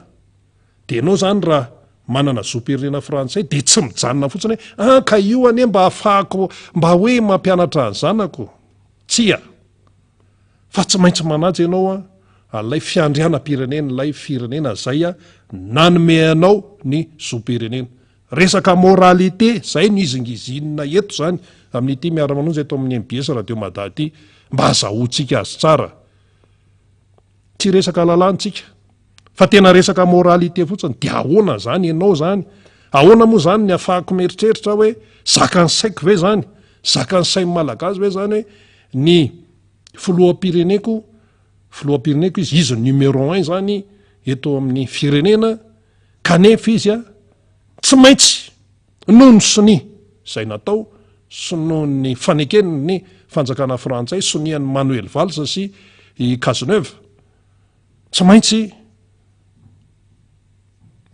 Speaker 1: de ianao zany raha manana zoam-pirenena frantsay de tsy mijanona fotsiny hoe ka io anie mba ahafahako mba hoe mampianatra ny zanako tsia fa tsy maintsy manaja ianao alay fiandriana-pirenena lay firenena zay nanome anao ny zoam-pirenena resaka moralité zay no izingizinina eto zany amin'ity miara-manonjy eto amin'ny MBS radio Madady mba azahoantsika azy tsara tsy resaka lalàntsika fa tena resaka moralité fotsiny de ahoana zany ianao zany ahoana moa zany ny afahako mieritreritra hoe zakan'ny saiko ve zany zakan'ny sainy malagasy ve zany hoe ny filoham-pireneko izy numéro 1 zany eto amin'ny firenena kanefa izy tsy maintsy noho ny sony zay natao sy noho ny fanekeny ny fanjakana frantsay sonian'ny Manuel Valls sy i Cazeneuve tsy maintsy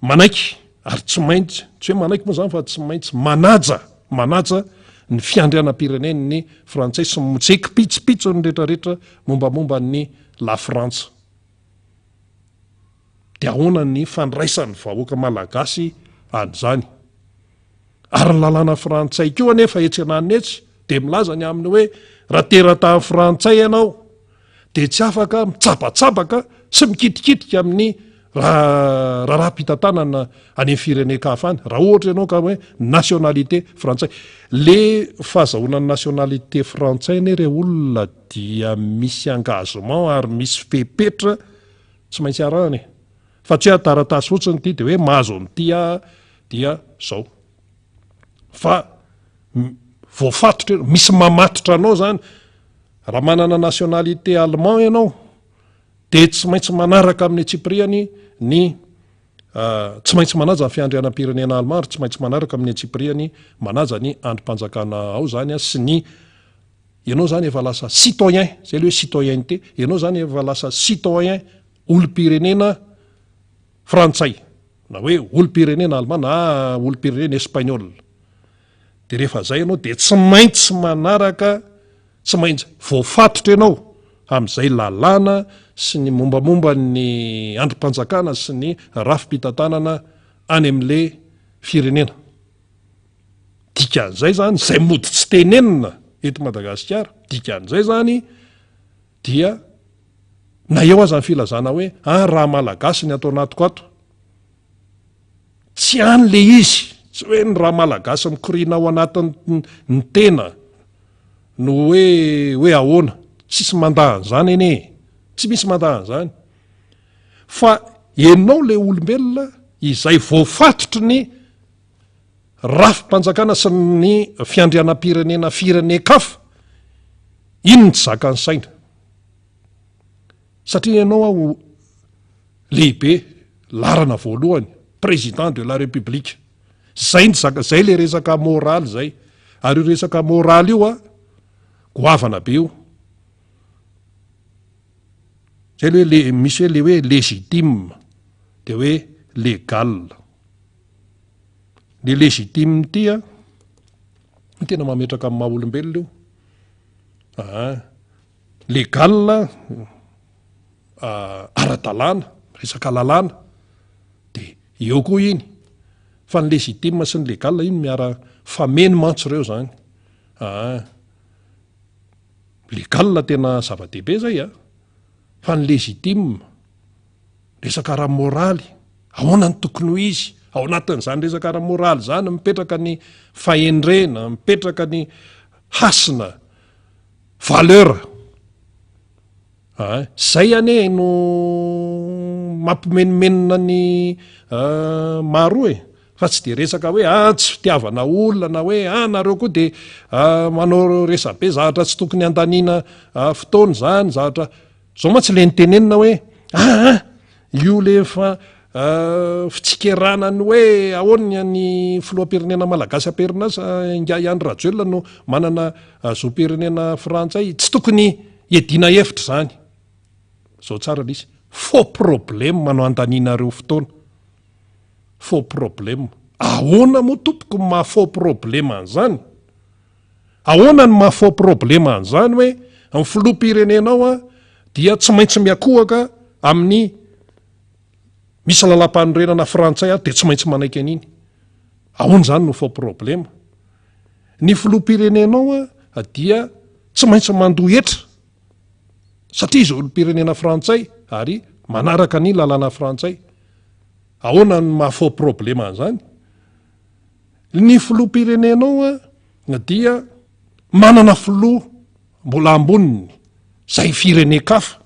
Speaker 1: manaiky ary tsy hoe manaiky moa zany fa tsy maintsy manaja ny fiandrianam-pireneny ny frantsay sy motseky pitsopitso ny rehetrarehetra mombamomba ny la Frantsa de ahoana ny fandraisan'ny vahoaka malagasy an'izany ary ny lalàna frantsay koa anefa etsenanetsy de milaza ny aminy hoe raha teratahan'ny frantsay ianao dia tsy afaka mitsapatsapaka sy mikitikitika amin'ny raharaham-pitantanana any amin'ny firenen-kafa any raha ohatra ianao ka hoe nationalité frantsay. Le fahazahonany nationalité frantsay ane re olona dia misy engagement ary misy fepetra tsy maintsy arahany fa tsy hataratasy fotsiny ty de hoe mahazo an'tya dia zao fa voafatotra misy mamatotra anao zany raha manana nationalité allemand ianao de tsy maintsy manaraka amin'ny tsipriany ny tsy maintsy manaja ny fiandrianam-pirenena allemand ary tsy maintsy manaraka amin'ny tsipriany manaja ny androm-panjakana ao zany a sy ny ianao zany efa lasa citoyen zay le hoe citoyenneté ianao zany efa lasa citoyen olo-pirenena frantsay na hoe olo-pirenena allemand na olo-pirenena espagnol de rehefa zay ianao de tsy maintsy manaraka tsy maintsy voafatotra ianao amin'izay lalàna sy ny mombamomba ny androm-panjakana sy ny rafi-pitantanana any amin'le firenena dikan'izay zany zay mody tsy tenenina eto Madagasikara dikan'izay zany dia na eo aza ny filazana hoe raha malagasy ny atao anatiko ato tsy any le izy tsy hoe ny raha malagasy mikorina ao anatin'ny ny tena no hoe ahoana tsisy mandahan'izany ene tsy misy mandahan'izany fa ianao le olombelona izay voafatotry ny rafi-panjakana sy ny fiandrianam-pirenena firenen-kafa iny tsy zakany saina satria ianao ao lehibe larana voalohany président de la république zay zay le resaka moraly zay ary io resaka moraly io a goavana be io zay le hoe misy hoe le hoe légitime de hoe légal le légitime tya ny tena mametraka amin'ny maha olombelona io légal ara-dalàna resaka lalàna de eo koa iny fa ny légitime sy ny légal iny miara fameno mantsy reo zany légal tena zava-dehibe zay fa ny légitime resaka raha moraly ahoana ny tokony ho izy ao anatin'izany resaka raha moraly zany mipetraka ny fahendrena mipetraka ny hasina valeur zay ane no mampimenomenina ny maro fa tsy de resaka hoe tsy fitiavana olona na hoe nareo koa de manao resabe zahatra tsy tokony andaniana fotoana zany zahatra zao ma tsy le nitenenina hoe io le fa fitsikeranany hoe ahoanya ny filoam-pirenena malagasy am-perinasa inga Andry Rajoelina no manana zoam-pirenena frantsay tsy tokony edina hevitra zany zao tsara lisy faux problème manao andanianareo fotoana faux problème ahoana moa tompoko maha faux problème an'izany ahoana ny maha faux problème an'izany hoe amin'ny filoam-pirenenao dia tsy maintsy miakohaka amin'ny misy lalam-panorenana frantsay de tsy maintsy manaiky an'iny ahoana zany no faux problème ny filoam-pirenenao dia tsy maintsy mandohetra satria izy olo-pirenena frantsay ary manaraka ny lalàna frantsay ahoana ny maha faux problème an'izany ny filoam-pirenenao dia manana filoha mbola amboniny zay firenen-kafa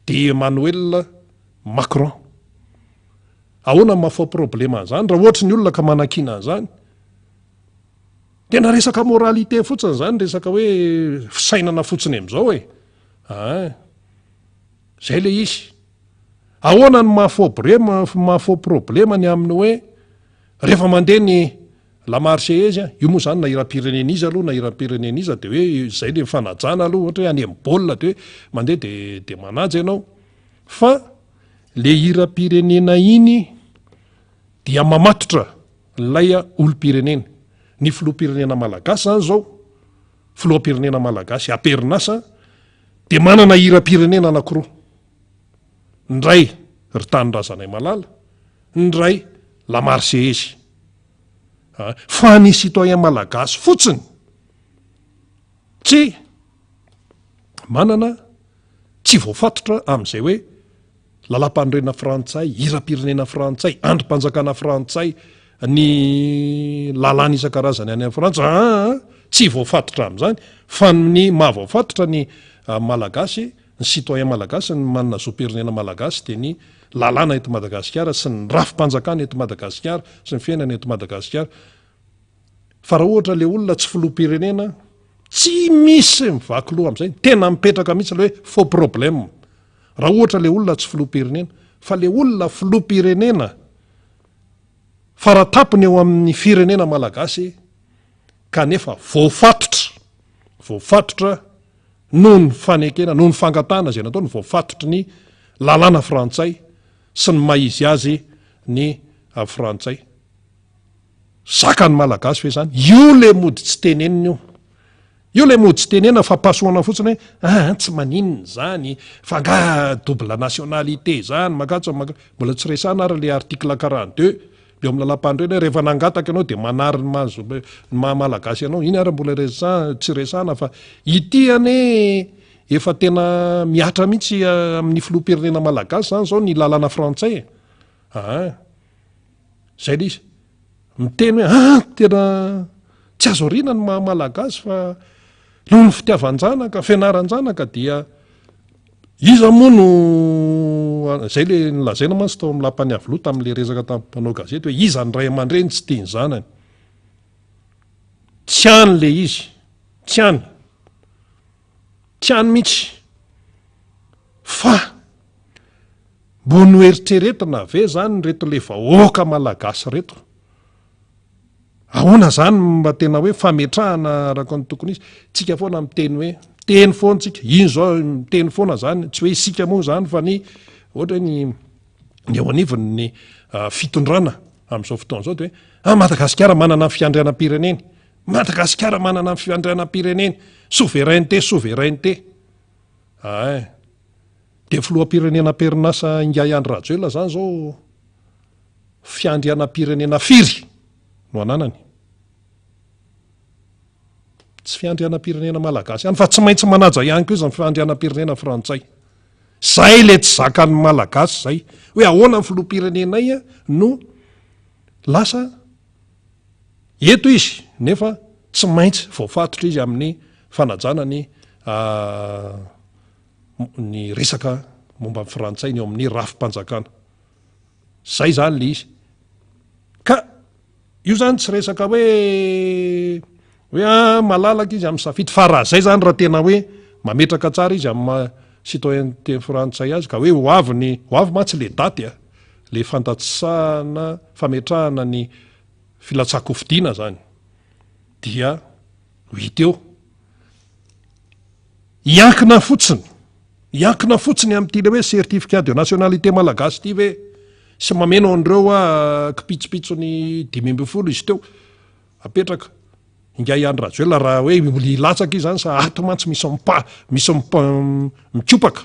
Speaker 1: de Emmanuel Macron ahoana ny maha faux problème an'izany raha ohatra ny olona ka manakina an'izany tena resaka moralité fotsiny zany resaka hoe fisainana fotsiny am'izao zay le izy ahoana ny maha faux problème ny amin'ny hoe rehefa mandeha ny la marseillaise io moa zany na hiram-pireneniza aloha na hiram-pireneniza de hoe zay le fanajana aloha ohatra hoe any amin'ny baolina de hoe mandeha de manaja ianao fa le hiram-pirenena iny dia mamatotra lay olo-pirenena ny filoha-pirenena malagasy zany zao filoha-pirenena malagasy aperinasa de manana hiram-pirenena anankiroa ndray rytany razanay malala ndray la marseillaise fa ny citoyen malagasy fotsiny tsy tsy voafatotra amin'izay hoe lalam-panorenana frantsay, hira-pirenena frantsay, androm-panjakana frantsay, ny lalàna isan-karazany any amin'ny frantsa tsy voafatotra amin'izany fa ny mahavoafatotra ny malagasy, ny citoyen malagasy, ny manana zo-pirenena malagasy dia ny lalàna eto Madagasikara sy ny rafim-panjakana eto Madagasikara sy ny fiainana eto Madagasikara. Fa raha ohatra le olona tsy filoham-pirenena, tsy misy mivaky loha amin'izay, tena mipetraka mihitsy le hoe faux problème. Raha ohatra le olona tsy filoham-pirenena, fa le olona filoham-pirenena faratapony eo amin'ny firenena malagasy kanefa voafatotra noho ny fanekena, noho ny fangatana zay natao ny voafatotry ny lalàna frantsay sy ny maizy azy ny frantsay. Zakany malagasy fe zany, io le mody tsy tenenina io le mody tsy tenena fa pasoana fotsiny hoe tsy maninona zany fa nga double nationalité zany mbola tsy resana ary le article 42 eo amin'ny lalam-pandroena rehefa nangataka ianao dia manary ny malagasy ianao, iny ary mbola tsy resana fa ity ane efa tena miatra mihitsy amin'ny filoham-pirenena malagasy zany zao ny lalàna frantsay. Zay le izy miteny hoe tena tsy azo oriana ny malagasy fa noho ny fitiavan-janaka, fianaran-janaka dia iza moa no zay le nilazaina mantsy tao amin'ny lampany avy loha tamin'le resaka tamin'ny mpanao gazety hoe iza ny ray aman-dreny tsy tiany zanany. Tsy any le izy, tsy any mihitsy fa mbo noeritreretina ve zany reto le vahoaka malagasy reto, ahoana zany mba tena hoe fametrahana araka ny tokony izy. Tsika foana miteny hoe teny foana tsika, ino zao miteny foana zany, tsy hoe isika moa zany fa ny ohatra ny eo anivony ny fitondrana amin'izao fotoana izao dia hoe Madagasikara manana ny fiandrianam-pireneny, Madagasikara manana ny fiandrianam-pireneny, souveraineté. Dia filoham-pirenena Perinasa Ingay Andry Rajoelina zany zao fiandrianam-pirenena firy no ananany, tsy fiandrianam-pirenena malagasy ihany fa tsy maintsy manaja ihany koa izany fiandrianam-pirenena frantsay. Zay le tsy zakan'ny malagasy zay hoe ahoana ny filoham-pirenenay no lasa eto izy nefa tsy maintsy voafatotra izy amin'ny fanajana ny resaka momba ny frantsay ny eo amin'ny rafim-panjakana. Zay zany le izy. Ka io zany tsy resaka hoe malalaka izy amin'ny safidy, fa raha zay zany raha tena hoe mametraka tsara izy amin'ny citoyenneté frantsay azy ka hoe ho avy mantsy le daty le fantatsana fametrahana ny filatsako fidiana zany dia ho hita eo iankina fotsiny amin'ity le hoe certificat de nationalité malagasy ity ve sy mameno an'ireo kipitsopitsony 5 izy teo apetraka Ingay Andry Rajoelina raha hoe ilatsaka izy zany sa ato mantsy misy mikopaka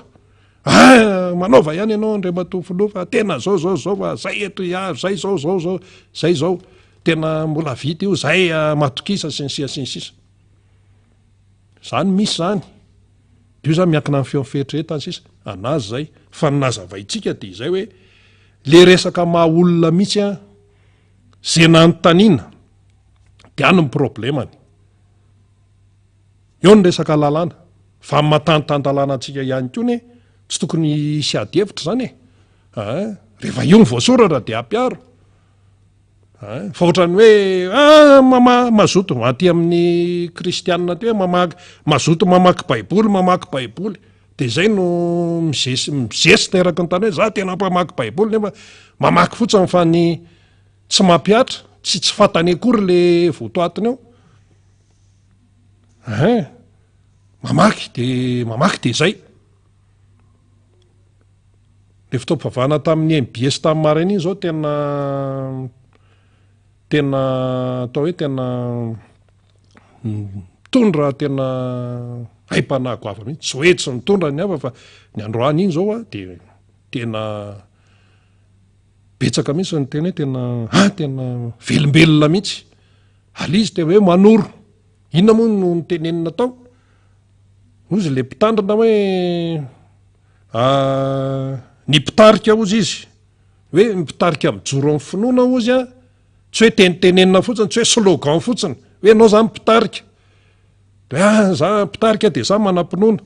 Speaker 1: manaova ihany ianao Andriamatoa filoha fa tena zao fa zay eto zay zao tena mbola vita io zay matokisa sy ny sisa zany misy zany io zany miankina amin'ny feon'ny fieritreretana sisa anazy zay fa nazavaintsika dia izay hoe le resaka maha olona mihitsy zay nanontaniana dia any ny problemany eo ny resaka lalàna fa matantantalàna antsika ihany koa ne tsy tokony hisy ady hevitra zany rehefa io ny voasoratra dia ampiaro fa ohatrany hoe mazoto aty amin'ny kristianina ty hoe mazoto mamaky baiboly dia zay no mizesy teraka ny tany hoe za tena mpamaky baiboly nefa mamaky fotsiny fa ny tsy mampiatra tsy fantany akory le votoatiny eo mamaky dia zay le fitaom-pivavahana tamin'ny MBS tamin'ny maraina iny zao tena atao hoe tena mitondra tena haim-panahy ava mihitsy, tsy hoe tsy mitondra ny hafa fa ny androany iny zao dia tena betsaka mihitsy ny tena hoe tena velombelona mihitsy alizy tena hoe manoro inona moa no nitenenina tao ozy le mpitandrina hoe ny mpitarika ozy izy hoe mipitarika mijoro amin'ny finoana ozy a tsy hoe tenitenenina fotsiny tsy hoe slogan fotsiny hoe anao za mipitarika za mpitarika de za manam-pinoana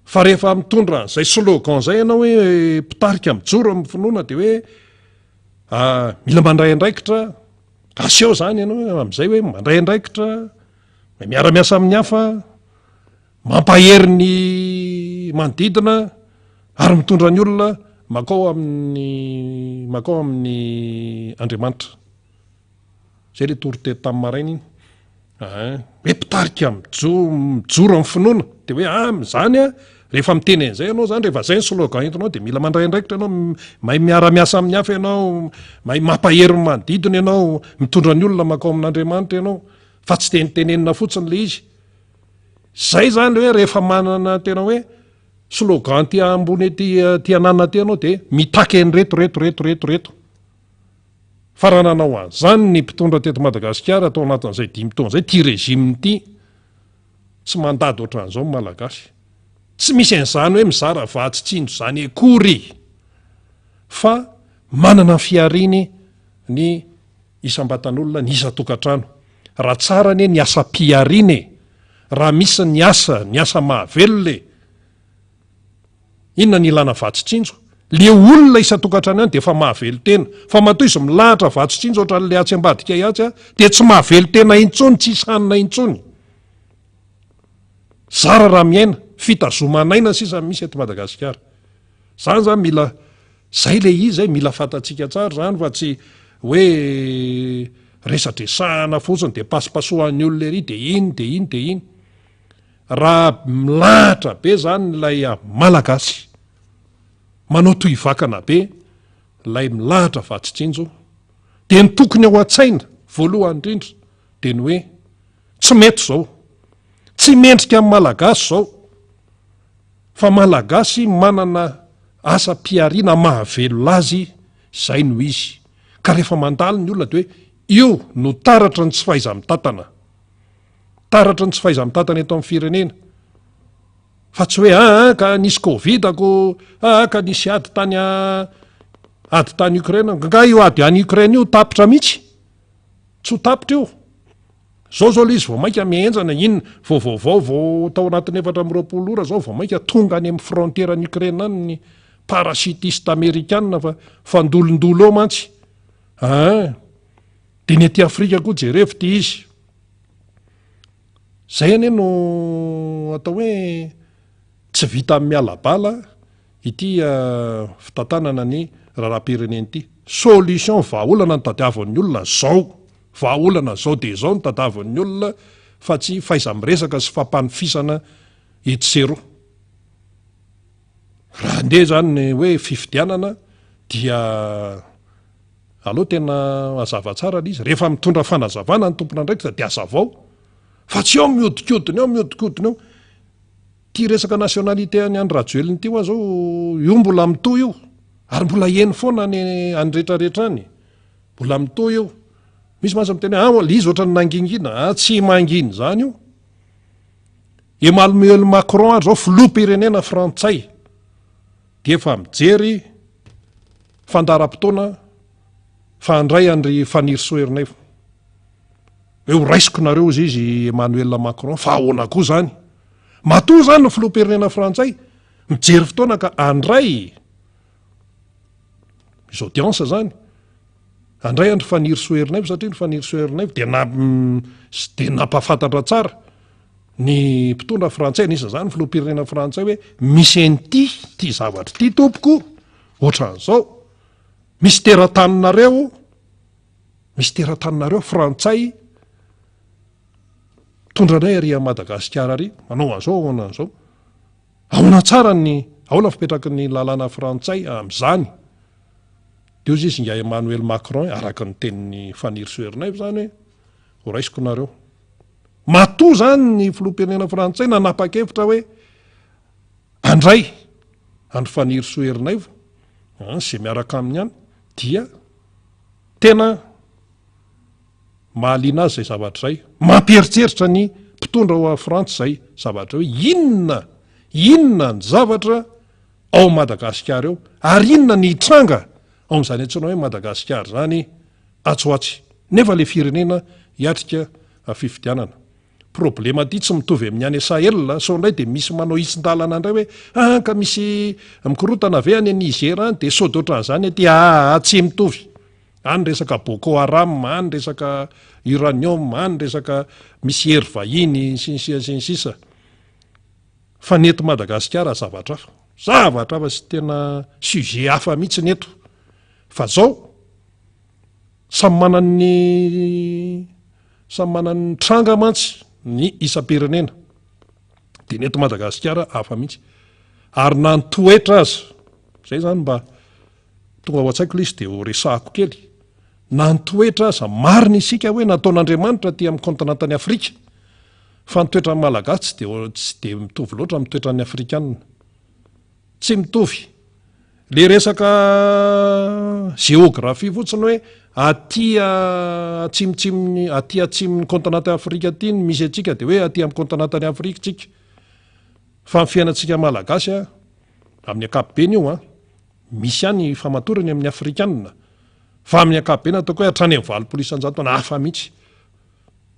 Speaker 1: fa rehefa mitondra n'izay slogan zay ianao hoe mpitarika mijoro amin'ny finoana de hoe mila mandray andraikitra aseho zany ianao am'izay hoe mandray andraikitra miara-miasa amin'ny hafa mampahery ny manodidina ary mitondra ny olona makao amin'ny Andriamanitra zay le toritety tamin'ny maraina iny hoe mpitarika mijoro amin'ny finoana de hoe zany a rehefa miteny an'izay ianao zany rehefa zay ny slogan entinao de mila mandray andraikitra ianao mahay miara-miasa amin'ny hafa ianao mahay mampahery ny manodidina ianao mitondra ny olona makao amin'Andriamanitra ianao fa tsy tenitenenina fotsiny le izy zay zany le hoe rehefa manana tena hoe slogan ty ambony ty anana ty ianao de mitaky reto fa raha nanao an'izany ny mpitondra teto Madagasikara atao anatin'izay 5 taona zay ty régime ty tsy mandady ohatran'izao ny malagasy tsy misy an'izany hoe mizara vatsitsindro zany akory fa manana fiariny ny isam-batan'olona ny isa-tokantrano raha tsara ne ny asa-piariny raha misy ny asa mahavelole inona ny ilana vatsitsindro le olona isa-tokantrano ihany de efa mahavelo tena fa matoa izy milahatra vatsitsindro ohatran'le atsy ambadika iatsy a de tsy mahavelo tena intsony tsy isanina intsony zara raha miaina fitazomanaina sisa misy eto Madagasikara zany zany mila zay le izy mila fantatsika tsara zany fa tsy hoe resadresahana fotsiny de pasipasohan'ny olona ery de iny raha milahatra be zany lay malagasy manao tohivakana be lay milahatra vatsitsinjo de ny tokony ao an-tsaina voalohany indrindra de ny hoe tsy mety zao tsy mendrika amin'ny malagasy zao fa malagasy manana asa-piariana mahavelo lazy zay no izy ka rehefa mandalo ny olona de hoe io no taratra ny tsy fahaiza-mitantana eto amin'ny firenena fa tsy hoe ka nisy covidako ka nisy ady tany Ukraine nga io ady any Ukraine io tapitra mihitsy tsy ho tapitra io zao le izy vao mainka mienjana inona vao tao anatin'ny 4 ora zao vao mainka tonga any amin'ny frontière-ny Ukraine any ny parasitiste américaine fa fandolondolo eo mantsy de ny ety Afrika koa jerevy izy zay ane no atao hoe tsy vita amin'ny mialabala ity fitantanana ny raharam-pireneny ity solution vahaolana ny tadiavan'ny olona zao de zao ny tadiavan'ny olona fa tsy faiza-miresaka sy fampanofisana etsero raha nde zany ny hoe fifidianana dia aloha tena azava tsara izy rehefa mitondra fanazavana ny tompona ndraikitra de azavao fa tsy eo miodikodiny eo ty resaka nationalité any Rajoeliny ty hoa zao io mbola mitoa io ary mbola eny foana any rehetrarehetra any mbola mitoa io misy mansa miteny le izy ohatrany nangingina tsy manginy zany io Emmanuel Macron ary zao filoham-pirenena frantsay de efa mijery fandaram-potoana fa andray andry Fanir Soernef hoe ho raisiko nareo izy Emmanuel Macron fa ahoana koa zany matoa zany no filoham-pirenena frantsay mijery fotoana ka andray izy audience zany andray andry Fanir Soernef satria ny Fanir Soernef de napafantatra tsara ny mpitondra frantsay nisy zany filoham-pirenena frantsay hoe misy an'ity ty zavatra ty tompoko ohatran'izao misy tera-taninareo frantsay tondranay ary a Madagasikara ary manao an'izao ahoana tsara ny ahoana fipetraky ny lalàna frantsay am'izany de io izy nga Emmanuel Macron araka ny tenin'ny Fanir Soernef zany hoe ho raisiko nareo matoa zany ny filoham-pirenena frantsay nanapa-kevitra hoe andray andry Fanir Soernef zay miaraka aminy any dia tena mahaliana azy zay zavatra zay mampieritreritra ny mpitondra ao a Frantsa zay zavatra hoe inona ny zavatra ao Madagasikara eo, ary inona ny tranga ao n'izany antsoina hoe Madagasikara zany atsoatsy, nefa le firenena hiatrika fifidianana. Problema ty tsy mitovy amin'ny any Sahel, so indray de misy manao itsin-dalana indray hoe ka misy mikorotana ave any Niger any de sao d'ohatran'izany aty tsy mitovy. Any resaka Boko Haram, any resaka uranium, any resaka misy hery vahiny sy ny sisa. Fa neto Madagasikara zavatra hafa sy tena sujet hafa mihitsy neto. Fa zao samy manany tranga mantsy ny isam-pirenena. De neto Madagasikara hafa mihitsy. Ary na nitoetra aza, zay zany mba tonga ao an-tsaiko izy de ho resahako kely. Na nitoetra aza marina isika hoe nataon'Andriamanitra ty amin'ny kontinantany Afrika. Fa ny toetra malagasy tsy de mitovy loatra amin'ny toetran'ny Afrikanina. Tsy mitovy. Le resaka géographie fotsiny hoe aty atsiminy kontinantany Afrika ty misy atsika de hoe aty amin'ny kontinantany Afrika tsika. Fa ny fiainantsika malagasy amin'ny ankapobeny io misy any famatorany amin'ny Afrikanina. Fa amin'ny ankapobeny ataoko hoe hatrany amin'ny 80% hafa mihitsy.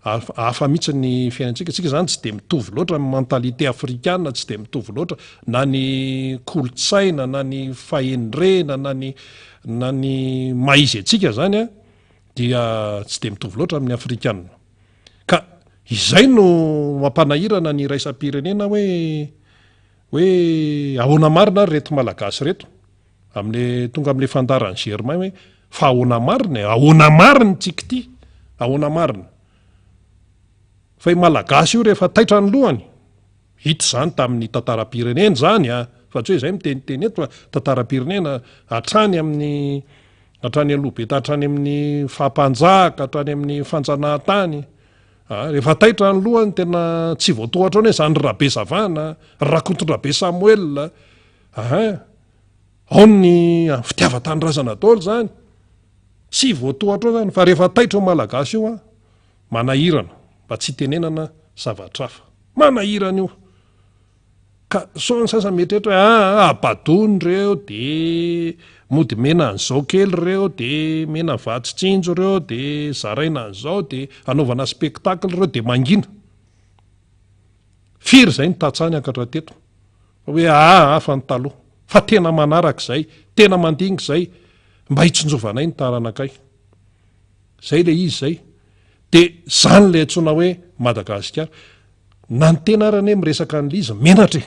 Speaker 1: Hafa mihitsy ny fiainantsika. Tsika zany tsy de mitovy loatra amin'ny mentalité afrikana, tsy de mitovy loatra na ny kolotsaina, na ny fahendrena, na ny maizy atsika zany dia tsy de mitovy loatra amin'ny afrikanina. Ka izay no mampanahirana ny raisam-pirenena hoe ahoana marina ary reto malagasy reto amin'le tonga amin'le fandaran'ny Germain hoe fa ahoana marina tsika ty, ahoana marina. Fa i malagasy io rehefa taitra ny lohany, hita zany tamin'ny tantaram-pirenena zany fa tsy hoe izay miteniteny eto tantaram-pirenena hatrany alohabeta, hatrany amin'ny fampanjaka, hatrany amin'ny fanjanahantany. Rehefa taitra ny lohany tena tsy voatohatra hoe zany Rabe Zavana, Rakotondrabe Samuel, ao ny fitiavan-tany Razanadolo zany, tsy voatohatra zany. Fa rehefa taitra malagasy io manahirana mba tsy tenenana zavatra hafa, manahirana io. Ka so ny sasany mieritreritra hoe Abadony reo, de mody mena an'izao kely reo, de mena vatsitsinjo reo, de zaraina an'izao, de anaovana spectacle reo, de mangina. Firy zay ny tatsany ankatrateto hoe hafa ny taloha, fa tena manaraka zay, tena mandinga zay, mba hitsonjovanay ny taranakay. Zay le izy zay. De zany le antsoina hoe Madagasikara. Na ny tena arany miresaka an'liza menatra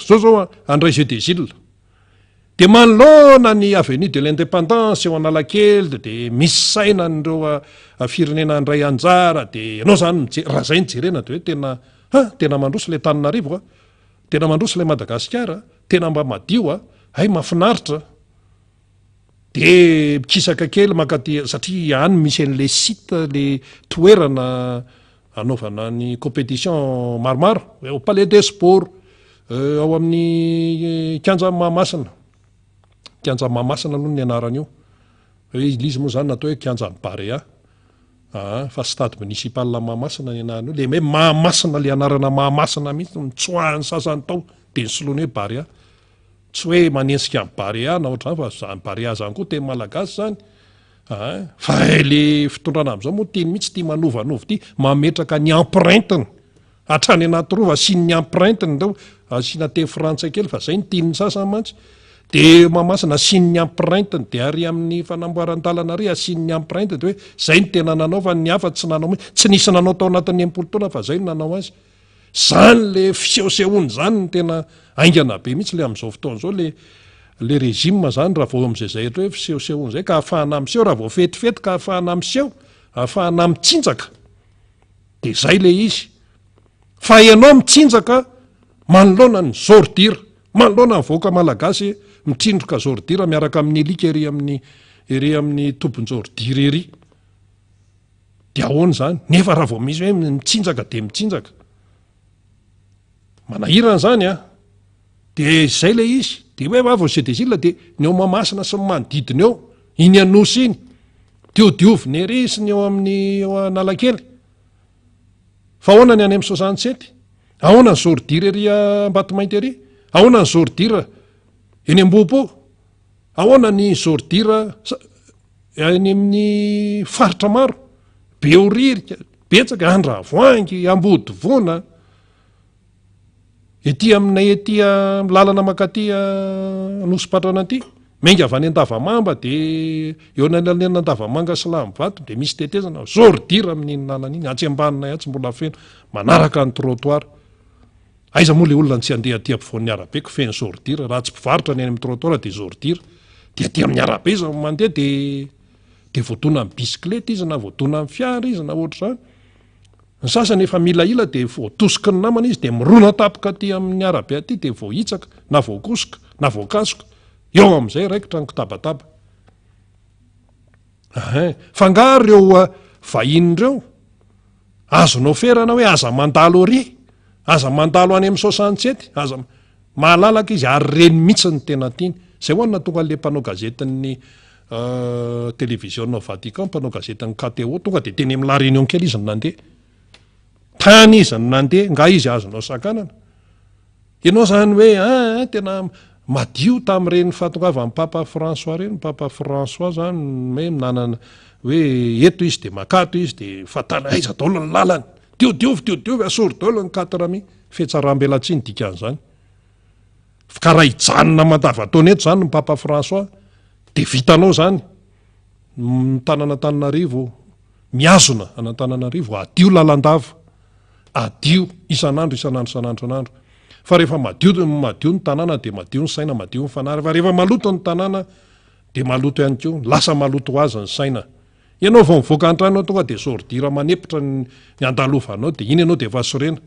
Speaker 1: zao André Gédésil de manoloana ny avenue de l'indépendance eo Analakely, de misy saina nireo firenena andray anjara, de ianao zany raha zay nijerena de hoe tena mandroso le Tananarivo, tena mandroso le Madagasikara, tena mba madio mahafinaritra. De mikisaka kely makaty satria any misy an'le site, le toerana anaovana ny compétition maromaro au Palais des Sports, ao amin'ny Kianja Mahamasina aloha ny anarany io. Izy moa zany natao hoe Kianja Barea, fa stade municipal Mahamasina ny anarany io. Le hoe Mahamasina, le anarana Mahamasina mihitsy mitsoahany sasany tao de ny soloany hoe Barea. Tsy hoe manensika amin'ny Barea na ohatr'izany fa zany Barea zany koa teny malagasy zany. Fa le fitondrana amin'izao moa teny mihitsy ty manovanova ty, mametraka ny empreinte-ny hatrany anaty rova, asiany empreinte-ny dao, asiana teny frantsay kely fa zay ny tian'ny sasany mantsy. De Mahamasina asiany empreinte-ny, de ary amin'ny fanamboaran-dalana ary asiany empreinte, de hoe zay ny tena nanao fa ny hafa tsy nanao, tsy nisy nanao tao anatin'ny 80 taona fa zay ny nanao azy. Zany le fisehosehoany zany ny tena aingana be mihitsy le amin'izao fotoana zao le régime zany, raha vao amin'izay hoe fisehosehoany zay ka ahafahana miseho, raha vao fetifety ka ahafahana miseho, ahafahana mitsinjaka, de zay le izy. Fa ianao mitsinjaka manoloana ny zordira, manoloana ny voaka malagasy mitrindroka zordira miaraka amin'ny elika ery amin'ny tombon-jordira ery. De ahoana zany? Nefa raha vao misy hoe mitsinjaka de mitsinjaka, manahirana zany de zay le izy. De hoe vao Gédésil de ny eo Mahamasina sy ny manodidina eo, iny Anosy iny, dioviny ery sy ny eo eo Analakely. Fa ahoana ny any amin'ny 67? Ahoana ny zordira ery Ambatomainty ery? ahoana ny zordira eny ambopo ahoana ny zordira any amin'ny faritra maro beoririka betsaka andravoangy ambody vona ety aminay etya lalana makatia nosy-patrana aty menga avy any Andavamamba de eo nalalena Andavamanga sy Lahambato de misy tetezana zordira amin'iny lalana iny atsy ambanina tsy mbola feno manaraka ny trottoir aiza moa le olona tsy andeha aty ampovoan'ny arabe ko feno zordira raha tsy mpivarotra ny any amin'ny trottoir de zordira de aty amin'ny arabe izy mandeha de voadona amin'ny bisikleta izy na voadona amin'ny fiara izy na ohatra zany ny sasany efa milaila de voatosiky ny namana izy de mirona tapaka aty amin'ny arabe aty de voahitsaka na voakosoka na voakasoka eo amin'izay raikitra ny kitabataba fangaro ireo vahiny ireo azonao ferana hoe aza mandalo ary aza mandalo any amin'ny 67 aza mahalalaka izy ary reny mihitsy ny tena tiany zay hoanina tonga le mpanao gazetin'ny télévision Vatican mpanao gazetin'ny KTO tonga de teny amin'ny la réunion kely izy ny nandeha tany izy ny nandeha nga izy azonao sakanana ianao zany hoe tena madio tamin'ireny fahatongavan'ny Papa François reny Papa François zany hoe nanana hoe eto izy de makato izy de fatana aiza daholo ny lalany diodiovy asory daholo ny 4 mi fetsaram-belatsiny dikan'izany ka raha hijanona mandavataona eto zany ny Papa François de vitanao zany tananantananarivo miazona anantananarivo adio lalandava adio isanandro fa rehefa madio ny tanàna de madio ny saina madio ny fanary fa rehefa maloto ny tanàna de maloto ihany ko lasa maloto ho azy ny saina ianao vao mivoaka an-tranao tonga de zordira manepitra ny andalovanao de iny ianao de efa sorena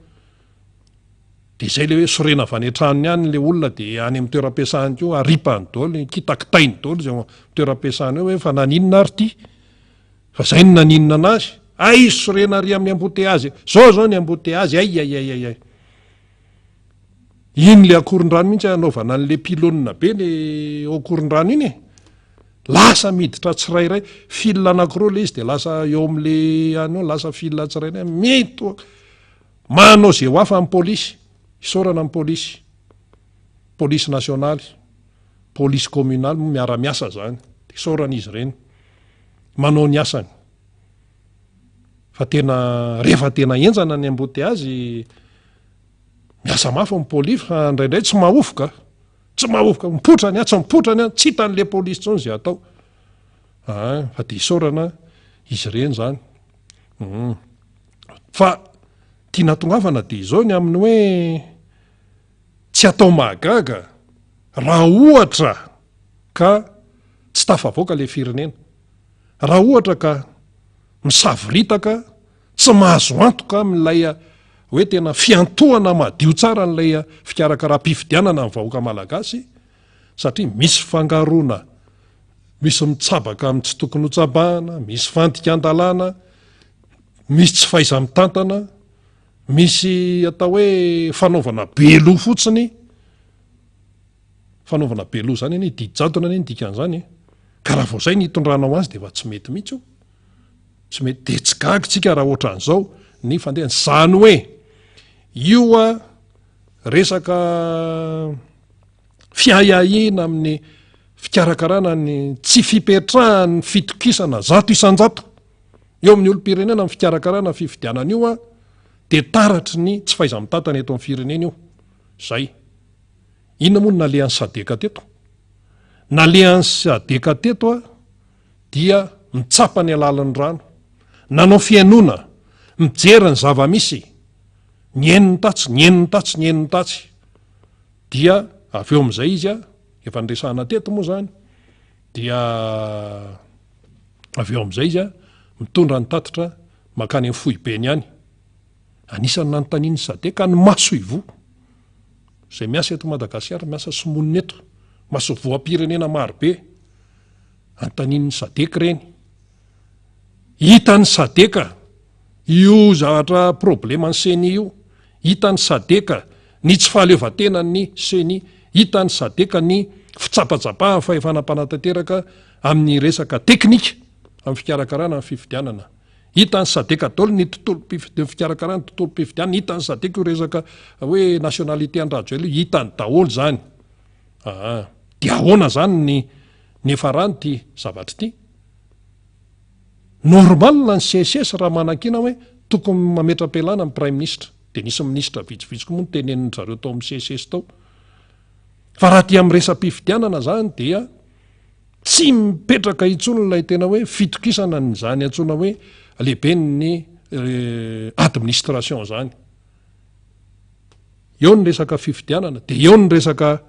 Speaker 1: de zay le hoe sorena avy any an-tranony any le olona de any amin'ny toeram-piasahany ko aripany daholo kitakitainy daholo zay toeram-piasahany eo hoe fa naninona ary ty fa zay ny naninona anazy ay sorena ary amin'ny amboteazy zao ny amboteazy ay iny le akoron-drano mihitsy anaovana an'le pilonina be le akoron-drano iny lasa miditra tsirairay fil anankiroa le izy de lasa eo amin'le any lasa fil tsirairay mety manao zay ho afa amin'ny polisy isorana amin'ny polisy nasionaly polisy communaly miara-miasa zany de isorana izy ireny manao ny asany fa tena rehefa tena enjana ny amboteazy miasa mafy amin'ny polisy fa indraindray tsy mahofoka mipotrany tsy hitan'le polisy tsony zay atao fa de isorana izy ireny zany fa tiana tongavana de izao ny amin'ny hoe tsy atao mahagaga raha ohatra ka tsy tafavoaka le firenena raha ohatra ka misavoritaka tsy mahazo antoka amin'ilay hoe tena fiantohana madio tsara n'ilay fikarakaraham-pifidianana ny vahoaka malagasy satria misy fangarona misy mitsabaka amin'ny tsy tokony ho tsabahana misy fandikan-dalàna misy tsy fahaiza-mitantana misy atao hoe fanaovana beloha fotsiny fanaovana beloha zany eny didijadona eny dikan'izany ka raha vao zay ny hitondranao azy de efa tsy mety mihitsy io tsy mety de tsy gagitsika raha ohatran'izao ny fandehany zany hoe io resaka fiahiahina amin'ny fikarakarana ny tsy fipetrahany fitokisana 100 eo amin'ny olom-pirenena amin'ny fikarakarana fifidianana io de taratry ny tsy fahaiza-mitantana eto amin'ny firenena io zay inona moa nalean'ny sadeka teto nalean'ny sadeka teto dia mitsapa ny alalan'ny rano nanao fiainona mijery ny zava-misy ny eniny tatsy dia avy eo amin'izay izy efa nresahana teto moa zany dia avy eo amin'izay izy mitondra ny tatitra makany amin'ny fohibeny ihany anisany nanontaniany sadeka ny maso ivo zay miasa eto Madagasikara miasa somonina eto maso voam-pirenena marobe anontaniany sadeka reny hitany sadeka io zavatra problema ny seni io hitany sadeka ny tsy fahaleovan-tenany seni hitany sadeka ny fitsapatsapahany fahefanam-panatanteraka amin'ny resaka teknika amin'ny fikarakarana amin'ny fifidianana hitany sadeka daholo ny fikarakarana tontolo-pifidianana, hitany sadeka io resaka hoe nationalité andrajo elo hitany daholo zany. Dia ahoana zany ny efarany ty zavatra ty? Normal ny CSS raha manakina hoe tokony mametra-pialana amin'ny prime ministre, de nisy ministra vitsivitsy moa nyteneniny zareo tao amin'ny CSS tao. Fa raha ty amin'ny resam-pifidianana zany dia tsy mipetraka intsony ilay tena hoe fitokisana zany antsona hoe lehibe ny administration zany. Eo ny resaka fifidianana, de eo ny resaka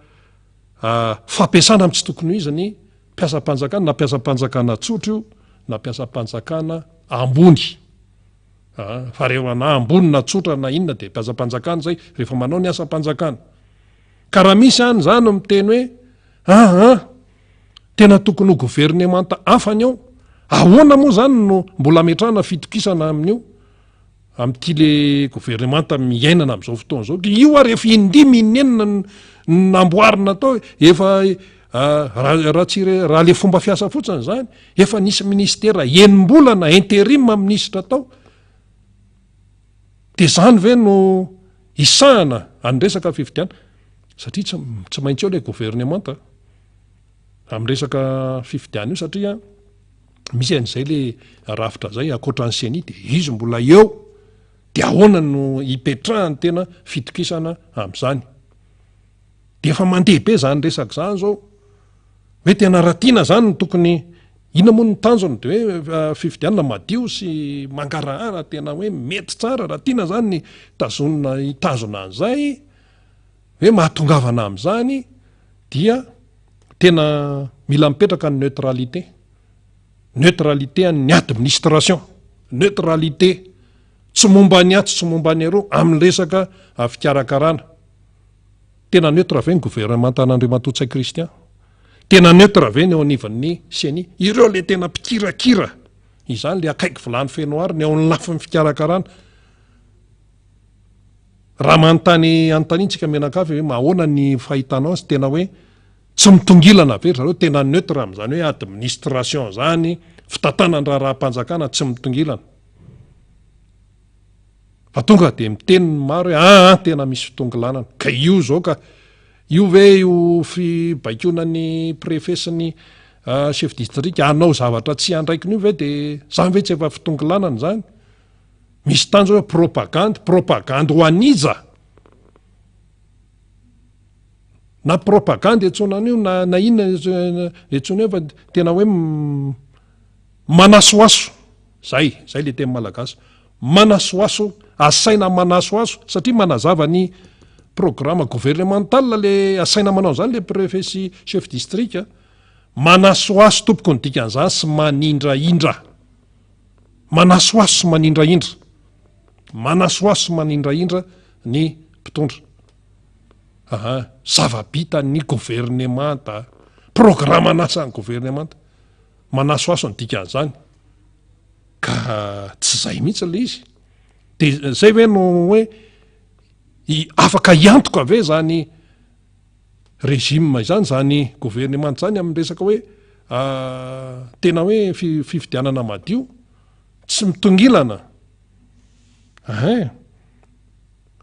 Speaker 1: fampiasana amin'ny tsy tokony izy ny mpiasam-panjakana, na mpiasam-panjakana tsotra io na mpiasam-panjakana ambony. Fa rehefa na ambony na tsotra na inona de mpiasam-panjakana zay rehefa manao ny asam-panjakana. Ka raha misy any zany miteny hoe tena tokony ho gouvernemanta afany ao, ahoana moa zany no mbola metrana fitokisana amin'io amin'ity le gouvernemanta miainana amin'izao fotoana zao? Io rehefa indimy inenina namboarina tao efa raha le fomba fiasa fotsiny zany, efa nisy ministera enim-bolana intérim ministra tao, de zany ve no isahana any resaka fifidiana? Satria tsy maintsy eo le gouvernemanta amin'ny resaka fifidiana io, satria misy an'izay le rafitra zay akoatran'ny CENI, de izy mbola eo. De ahoana no hipetrahany tena fitokisana amin'izany? De efa mandeha be zany resaka zany zao, hoe tena raha tiana zany no tokony ina moa ny tanjony, de hoe fifidianana madio sy mangarahara tena hoe mety tsara, raha tiana zany ny hitazona an'izay hoe mahatongavana amin'izany, dia tena mila mipetraka ny neutralité amin'ny administration, neutralité tsy momba ny atsy tsy momba ny aro amin'ny resaka fikarakarana. Tena neutre ve ny gouvernement an'Andriamatoa Christian? Tena neutre ve ny eo anivon'ny CENI? Ireo le tena mpikirakira izany le akaiky vilany fenoary ny ao amin'ny lafin'ny fikarakarana. Raha antanitsika menakavy hoe mahoana ny fahitanao azy, tena hoe tsy mitongilana ve zareo? Tena neutre amin'izany hoe administration zany, fitantanan-draha-panjakana tsy mitongilana. Fa tonga de miteny maro hoe tena misy fitongilanana. Ka io zao ka io ve io fibaikionan'ny préfet sy ny chef district anao zavatra tsy andraikin'io ve de zany ve tsy efa fitongilanana zany? Misy tany zao propagande ho aniza, na propagande etsonan'io na inona etsona io, fa tena hoe manasoaso zay le teny malagasy, manasoaso, asaina manasoaso, satria manazava ny programme gouvernemental le asaina manao zany le préfet sy chef district, manasoaso tompoko ny dikan'izany sy manindraindra, manasoaso sy manindraindra, manasoaso sy manindraindra ny mpitondra. Zava-bita ny gouvernemanta, programme anasan'ny gouvernemanta, manasoaso ny dikan'izany. Ka tsy zay mihitsy le izy. De zay ve no hoe afaka hiantoka ve zany régime izany, zany gouvernement zany amin'ny resaka hoe tena hoe fifidianana madio, tsy mitongilana?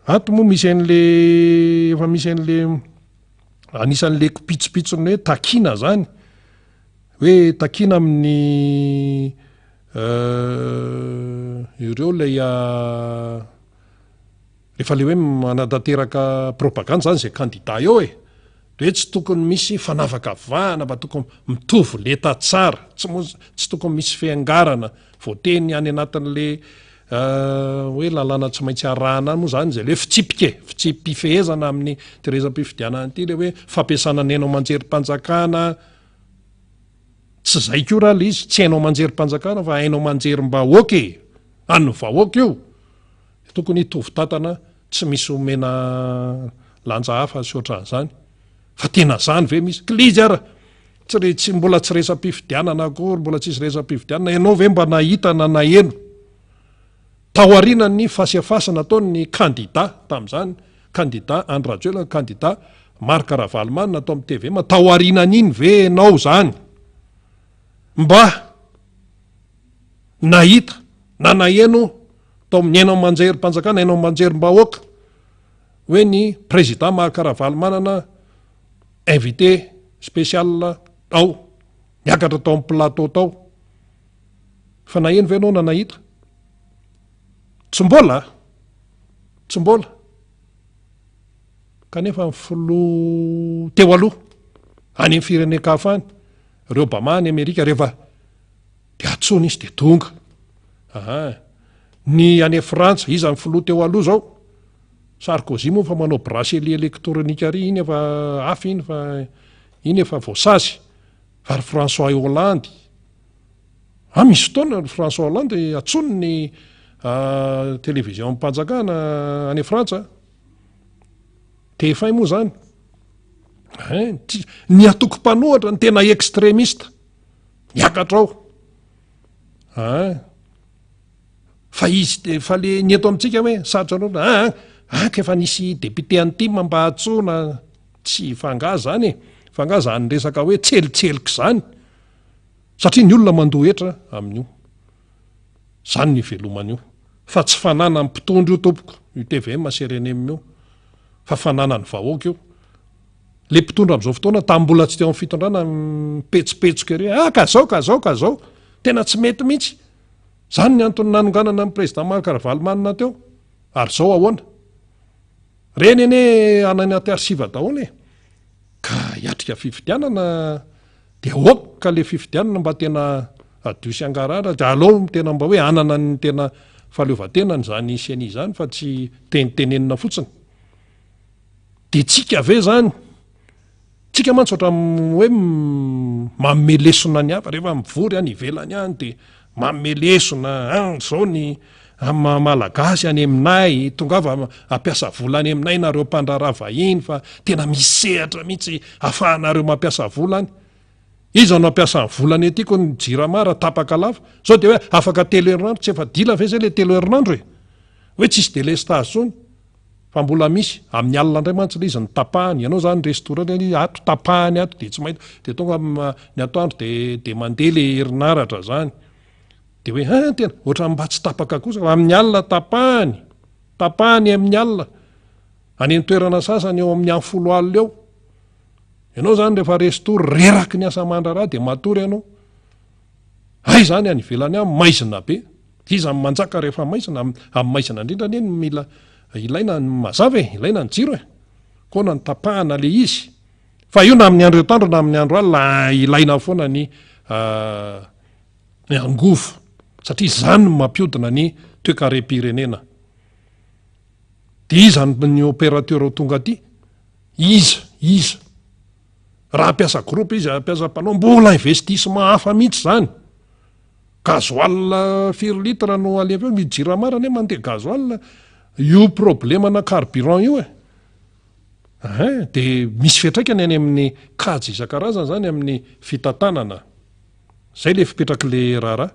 Speaker 1: Ato moa misy an'le efa misy an'le anisan'le pitsopitsony hoe takina zany, hoe takina amin'ny ireo lay rehefa le hoe manatanteraka propagande zany zay candidat eo de hoe tsy tokony misy fanavakavahana, fa tokony mitovy leta tsara, tsy tokony misy fiangarana voateny any anatin'le hoe lalàna tsy maintsy arahana moa zany zay le fitsipifehezana amin'ny terezam-pifidianana ity, le hoe fampiasana ny hainao manjerim-panjakana. Tsy zay ko raha le izy, tsy hainao manjerim-panjakana fa hainao manjerim-bahoaka, an'ny vahoaka io tokony hitovy tantana, tsy misy omena lanja hafa sy ohatran'izany. Fa tena zany ve misy klizy ara? Tsy mbola tsy resam-pifidianana akory, mbola tsisy resam-pifidianana, ianao ve mba nahita na naheno tao aoriana ny fasiafasana ataony candidat tamin'izany, candidat Andry Rajoelina, candidat Marc Ravalomanina atao amin'ny TV, tao aorianan'iny ve enao zany mba nahita nanaeno tao amin'ny ainao manjery-mpanjakana ainao manjerim-bahoaka hoe ny président mahakaravaly manana invité spécial ao niakatra tao amin'ny plateau tao fa naheno ve anao nanahita tsy mbola kanefa filoha teo aloha any amin'ny firenen-kahafany reo Obama ny Amerika rehefa de atsony izy de tonga ny any Frantsa iza ny filoha teo aloha zao Sarkozy moa fa manao bracelet électronique ary iny efa afy iny fa iny efa voasazy fa ry François Hollande misy fotoana ry François Hollande atsony ny télévision mpanjakana any Frantsa TF1 moa zany ny atoko-panohatra ny tena extrémiste niakatra ao fa izy fa le ny eto amintsika hoe sarotra anao efa nisy député antime mba atsona tsy fangaza zany fangaza any resaka hoe tselitselika zany satria ny olona mandoa hetra amin'io zany ny veloman'io fa tsy fanana ny mpitondro io tompoko io TVM serenen'io fa fanana ny vahoaka io le mpitondro am'izao fotoana tambola tsy teo amin'ny fitondrana mipetsipetsoka ery ka zao tena tsy mety mihitsy zany ny antony nanonganana amin'ny président mahakaravaly manina teo ary zao ahoana reny ene ananaty arsiva daholo ka hiatrika fifidianana de oka le fifidianana mba tena adio sy angarara de alao tena mba hoe anana ny tena fahaleovantenany zany CNI zany fa tsy tenitenenina fotsiny de tsika ve zany tsika mantsy oatra hoe mamelesona ny hafa rehefa mivory any ivelany any de mamelesona zao ny malagasy any aminay tongava ampiasa vola any aminay nareo mpandrara vahiny fa tena misehatra mihitsy ahafahanareo mampiasa vola any iza no ampiasa ny volany etiako ny jiramara tapaka lafa zao de hoe afaka telo herinandro tsy efa dila ve zay le telo herinandro hoe tsisy délestage zony fa mbola misy amin'ny alina indray mantsy le izy ny tapahany ianao zany restaurant ato tapahany ato de tsy mahita de tonga ny atoandro de mandeha le herinaratra zany de hoe tena ohatra mba tsy tapaka kosa amin'ny alina tapahany amin'ny alina any ny toerana sasany eo amin'ny folo alina eo ianao zany rehefa restory reraky ny asa mandraraha de matory ianao zany any ivelany maizina be iza manjaka rehefa maizina amin'ny maizina indrindra eny mila ilaina ny mazava ilaina ny jiro kona ny tapahana le izy fa io na amin'ny andro etandro na amin'ny andro alina ilaina foana ny angovo satria zany no mampiodina ny toe-karem-pirenena de iza ny opérateur tonga aty iza raha ampiasa groupe izy ampiasa mpanao mbola investissement hafa mihitsy zany gazoal 4 litre no aleveo mijiramara ne mandeha gazoal io problemana carburant io de misy fiatraikany any amin'ny kajy isan-karazany zany amin'ny fitantanana zay le fipetraky le raharaha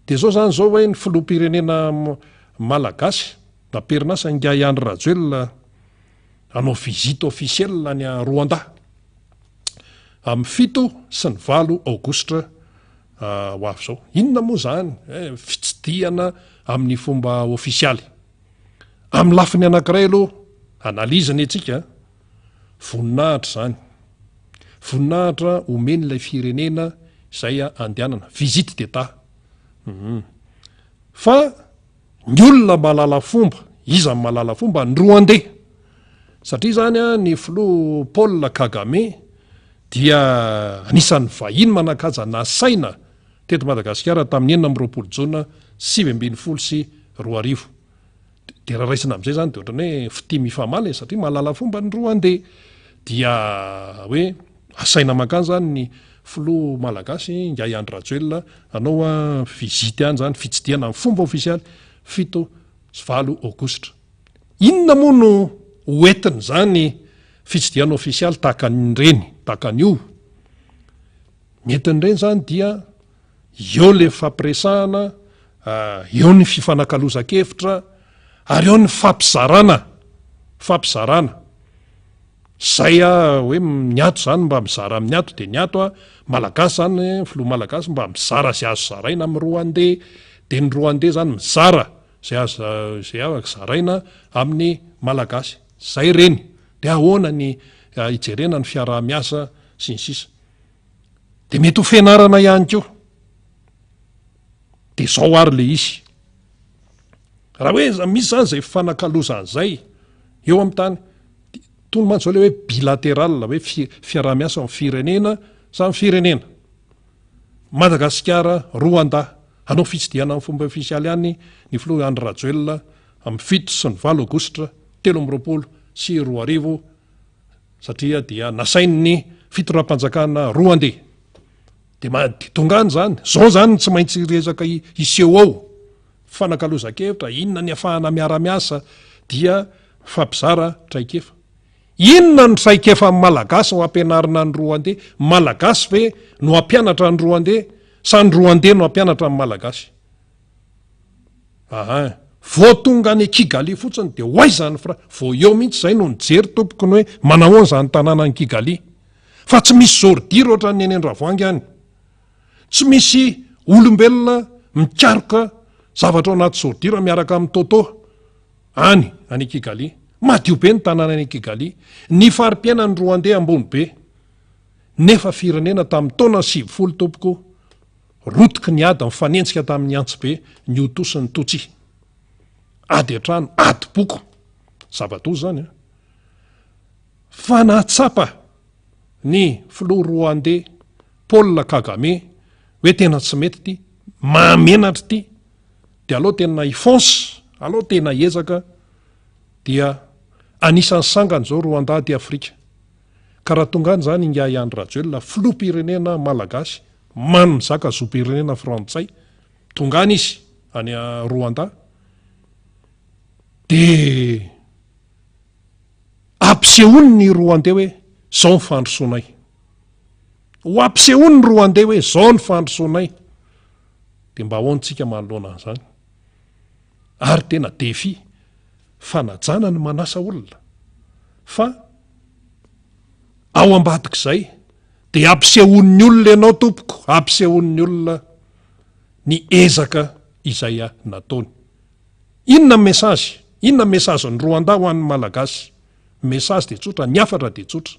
Speaker 1: de zao zany zao hoe ny filoham-pirenena malagasy naperinasa Ngaiandry Rajoelina anao visite officielle any Rwanda amin'ny 7 sy ny 8 aogositra ho avy zao inona moa zany fitsidiana amin'ny fomba ofisialy amin'ny lafiny anankiray aloha analizany atsika voninahitra zany voninahitra omeny ilay firenena izay andehanana visite d'état fa ny olona malala fomba iza malala fomba ny Rwandais satria zany ny filoha Paul Kagame dia anisan'ny vahiny manakaja nasaina teto Madagasikara tamin'ny 9 Jona 2024 de raha raisina amin'izay zany de ohatrany hoe fity mifamaly satria malala fomba ny Rwandais dia hoe asaina makany zany ny filoha malagasy Ngaiandry Rajoelina anao visite any zany fitsidiana amin'ny fomba ofisialy 7 sy 8 aogositra inona moa no hoentiny zany fitsidiana ofisialy tahakan'ireny tahakan'io metin'ireny zany dia eo le fampiresahana eo ny fifanakaloza-kevitra ary eo ny fampizarana zay hoe miato zany mba mizara amin'ny ato de ny ato malagasy zany filoha malagasy mba mizara sy azo zaraina amin'ny Rwandais de ny Rwandais zany mizara zay afaka zaraina amin'ny malagasy zay reny de ahoana ny ijerena ny fiaraha-miasa sy ny sisa de mety ho fianarana ihany ko de zao ary le izy raha hoe misy zany zay fanakalozan'zay eo amin'ny tany tolomantsy zao le hoe bilateral hoe fiaraha-miasa amin'ny firenena samy firenena Madagasikara Rwanda hanao fitsidiana amin'ny fomba ofisialy ihany ny filoha Andry Rajoelina amin'ny 7 sy ny 8 Aogositra 2024 satria dia nasainy ny fitoram-panjakana Rwandais de tongany zany zao zany tsy maintsy resaka iseho ao fanakalozan-kevitra inona ny afahana miara-miasa dia fampizara traikefa inona ny traikefa amin'ny malagasy ho ampianarina ny Rwandais malagasy ve no ampianatra ny Rwandais sa ny Rwandais no ampianatra amin'ny malagasy vao tonga any Kigali fotsiny de hoaizany vao eo mihitsy zay no nijery tompoko ny hoe manahoana zany tanàna ny Kigali fa tsy misy zordiro ohatran ny eny Andravoahangy any tsy misy olombelona mikaroka zavatra ao anaty zordiro miaraka amin'ny Toto any Kigali madio be ny tanàna any Kigali ny fari-piaina ny Rwandais ambony be nefa firenena tamin'ny taona 70 tompoko rotiky ny ady mifanenjika tamin'ny Antsibe ny Hutu sy ny Tutsi ady atrano ady boko zavatozy zany fa nahatsapa ny filoha Rwandais Paul Kagame hoe tena tsy mety ty mahamenatra ty de aloha tena ifonse aloha tena ezaka dia anisan'ny sangany zao Rwanda ty Afrika ka raha tongany zany inga Andry Rajoelina filoham-pirenena malagasy mizaka zoam-pirenena frantsay tongany izy any Rwanda de ampisehoany ny Rwandais hoe zao ny fandrosoanay ho ampisehoany ny Rwandais hoe zao ny fandrosoanay de mba ahoantsika manoloana an'izany ary tena défi fanajana ny manasa olona fa ao ambadik'izay de ampisehoan'ny olona ianao tompoko ampisehoan'ny olona ny ezaka izay nataony inona message ny Rwanda ho an'ny malagasy message de tsotra ny afatra de tsotra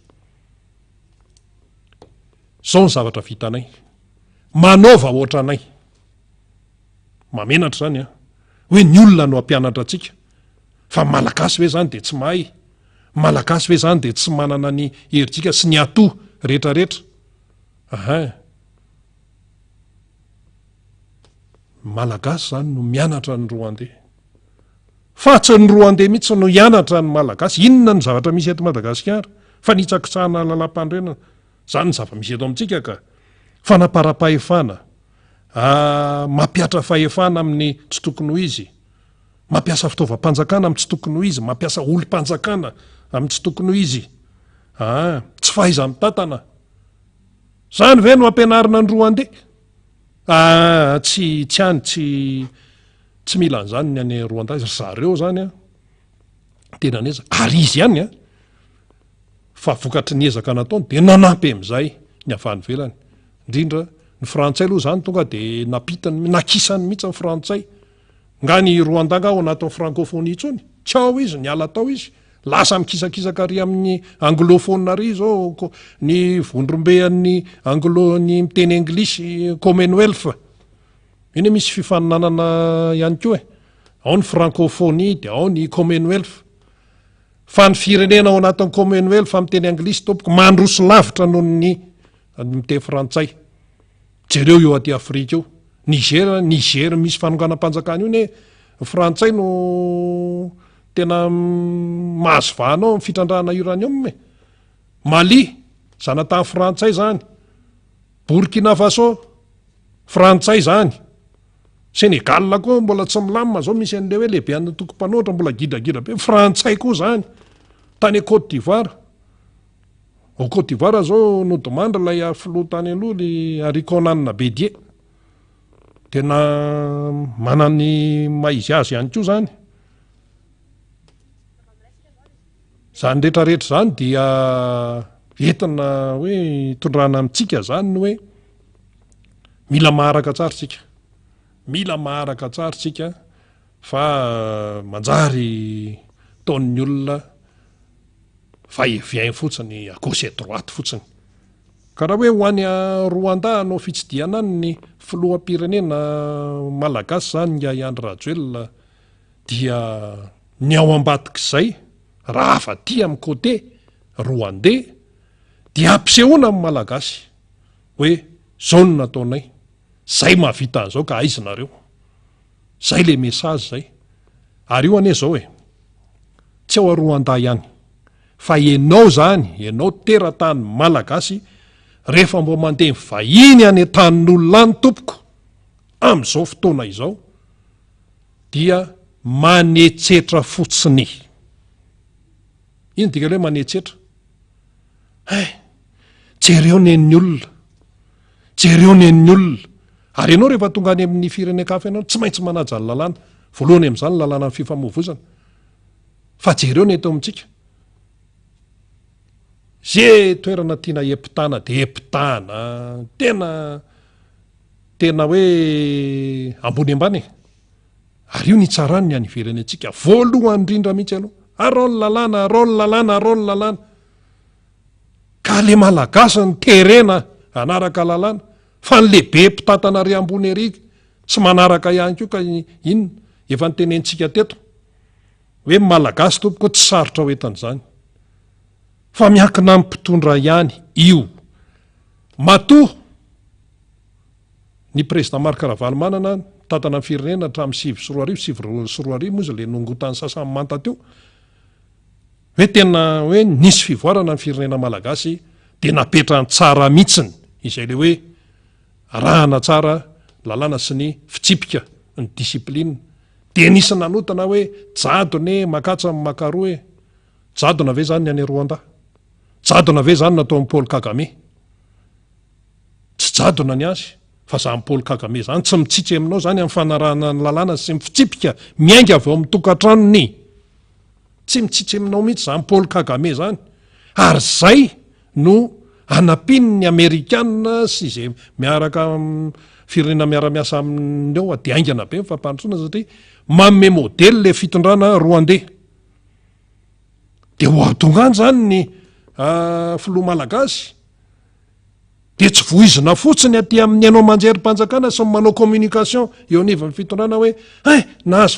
Speaker 1: zao ny zavatra vitanay manaova ohatranay mamenatra zany hoe ny olona no ampianatra atsika fa malagasy hoe zany de tsy mahay malagasy hoe zany de tsy manana ny heritsika sy ny ato rehetrarehetra malagasy zany no mianatra ny Rwandais fa tsy ny Rwandais mihitsy no hianatra ny malagasy inona ny zavatra misy eto Madagasikara fa nitsakitsahana lalam-pandrenana zany ny zava-misy eto amintsika ka fanapara-pahefana mampiatra fahefana amin'ny tsy tokony ho izy mampiasa fitaovam-panjakana amin'ny tsy tokony ho izy mampiasa olom-panjakana amin'ny tsy tokony ho izy tsy fahaiza mitantana zany ve no ampianarina ny Rwandais tsy mila an'izany ny any Rwanda zareo zany tena neza ary izy ihany fa vokatry ny ezaka nataony de nanampy amin'izay ny avany velany indrindra ny frantsay aloha zany tonga de napitany nakisany mihitsy ny frantsay nga ny Rwanda nga ao anatin'ny francophonie tsony tsy ao izy ny ala tao izy lasa mikisakisaka ary amin'ny anglophone ary zao ny vondrombean'ny ny miteny anglisy Commonwealth iny misy fifaninanana ihany koa ao ny francophonie de ao ny Commonwealth fa ny firenena ao anatin'ny Commonwealth miteny anglisy tompoko mandroso lavitra noho ny miteny frantsay jereo eo aty Afrika eo Niger misy fanonganam-panjakana io ne frantsay no tena mahazo vahanao amin'ny fitrandrahana uranium Mali zanatany frantsay zany Burkina Faso frantsay zany Sénégal koa mbola tsy milamina zao misy an'le hoe lehibe an'ny tokom-panoatra mbola gidragidra be frantsay koa zany tany Côte d'Ivoire au Côte d'Ivoire zao no demande lay filoha tany aloha le Arikonan Bédier tena manany maizy azy ihany koa zany rehetrarehetra zany dia entina hoe tondrana amintsika zany no hoe mila maharaka tsara sika mila maharaka tsara tsika fa manjary taon'ny olona fa evien fotsiny à gauche et droite fotsiny ka raha hoe ho any Rwanda anao fitsidiana any ny filoham-pirenena malagasy zany ny Andry Rajoelina dia ny ao ambadik'izay raha afa ty amin'ny côté rwandais dia ampisehoana amin'ny malagasy hoe zao no nataonay zay mahavita an'izao ka aiza nareo zay le message zay ary io anie zao tsy ao a Rwanda ihany fa ianao zany ianao teratany malagasy rehefa mbo mandeha vahiny any tanin'olona any tompoko amin'izao fotoana izao dia manetsetra fotsiny ino dika le hoe manetsetra jereo nen'ny olona jereo nen'ny olona ary ianao rehefa tonga any amin'ny firenekafa ianao tsy maintsy manaja ny lalàna voalohany amin'izany lalàna ny fifamoivozana fa jereo ny eto amintsika ze toerana tiana epitana de epitana tena hoe ambony ambany ary io ny tsarany ny any iverenetsika voalohany indrindra mihitsy aloha arony lalàna arony lalàna arony lalàna ka le malagasy ny terena anaraka lalàna fa ny lehibe mpitatana ry ambony ery tsy manaraka ihany koa ka inona efa nytenentsika teto hoe malagasy tompoko tsy sarotra hoentan'izany fa miankina amin'ny mpitondra ihany io matoa ny président Marc Ravalomanana tatana ny firenena hatramin'ny 2024 moa izy le nongotany sasany manta teo hoe tena hoe nisy fivoarana ny firenena malagasy dia napetrany tsara mihitsiny izay le hoe rahana tsara lalàna sy ny fitsipika ny disipline dia nisy nanotana hoe jadone makatsa amin'ny makaro jadona ve zany ny any Rwanda jadona ve zany natao amin'ny Paul Kagame tsy jadona ny azy fa za amin'ny Paul Kagame zany tsy mitsitsy aminao zany amin'ny fanarahana ny lalàna sy mifitsipika miainga avy ao amin'ny tokantranony tsy mitsitsy aminao mihitsy za amin'ny Paul Kagame zany ary zay no anapiny ny Amerikanina sy izay miaraka firenena miara-miasa amineo dia aingana be mifampandrosoana satria manome modely le fitondrana Rwandais dia ho atongany zany ny filoha malagasy dia tsy voizina fotsiny aty amin'ny ianao manjery mpanjakana sy manao communication eo anivon'ny fitondrana hoe nahazo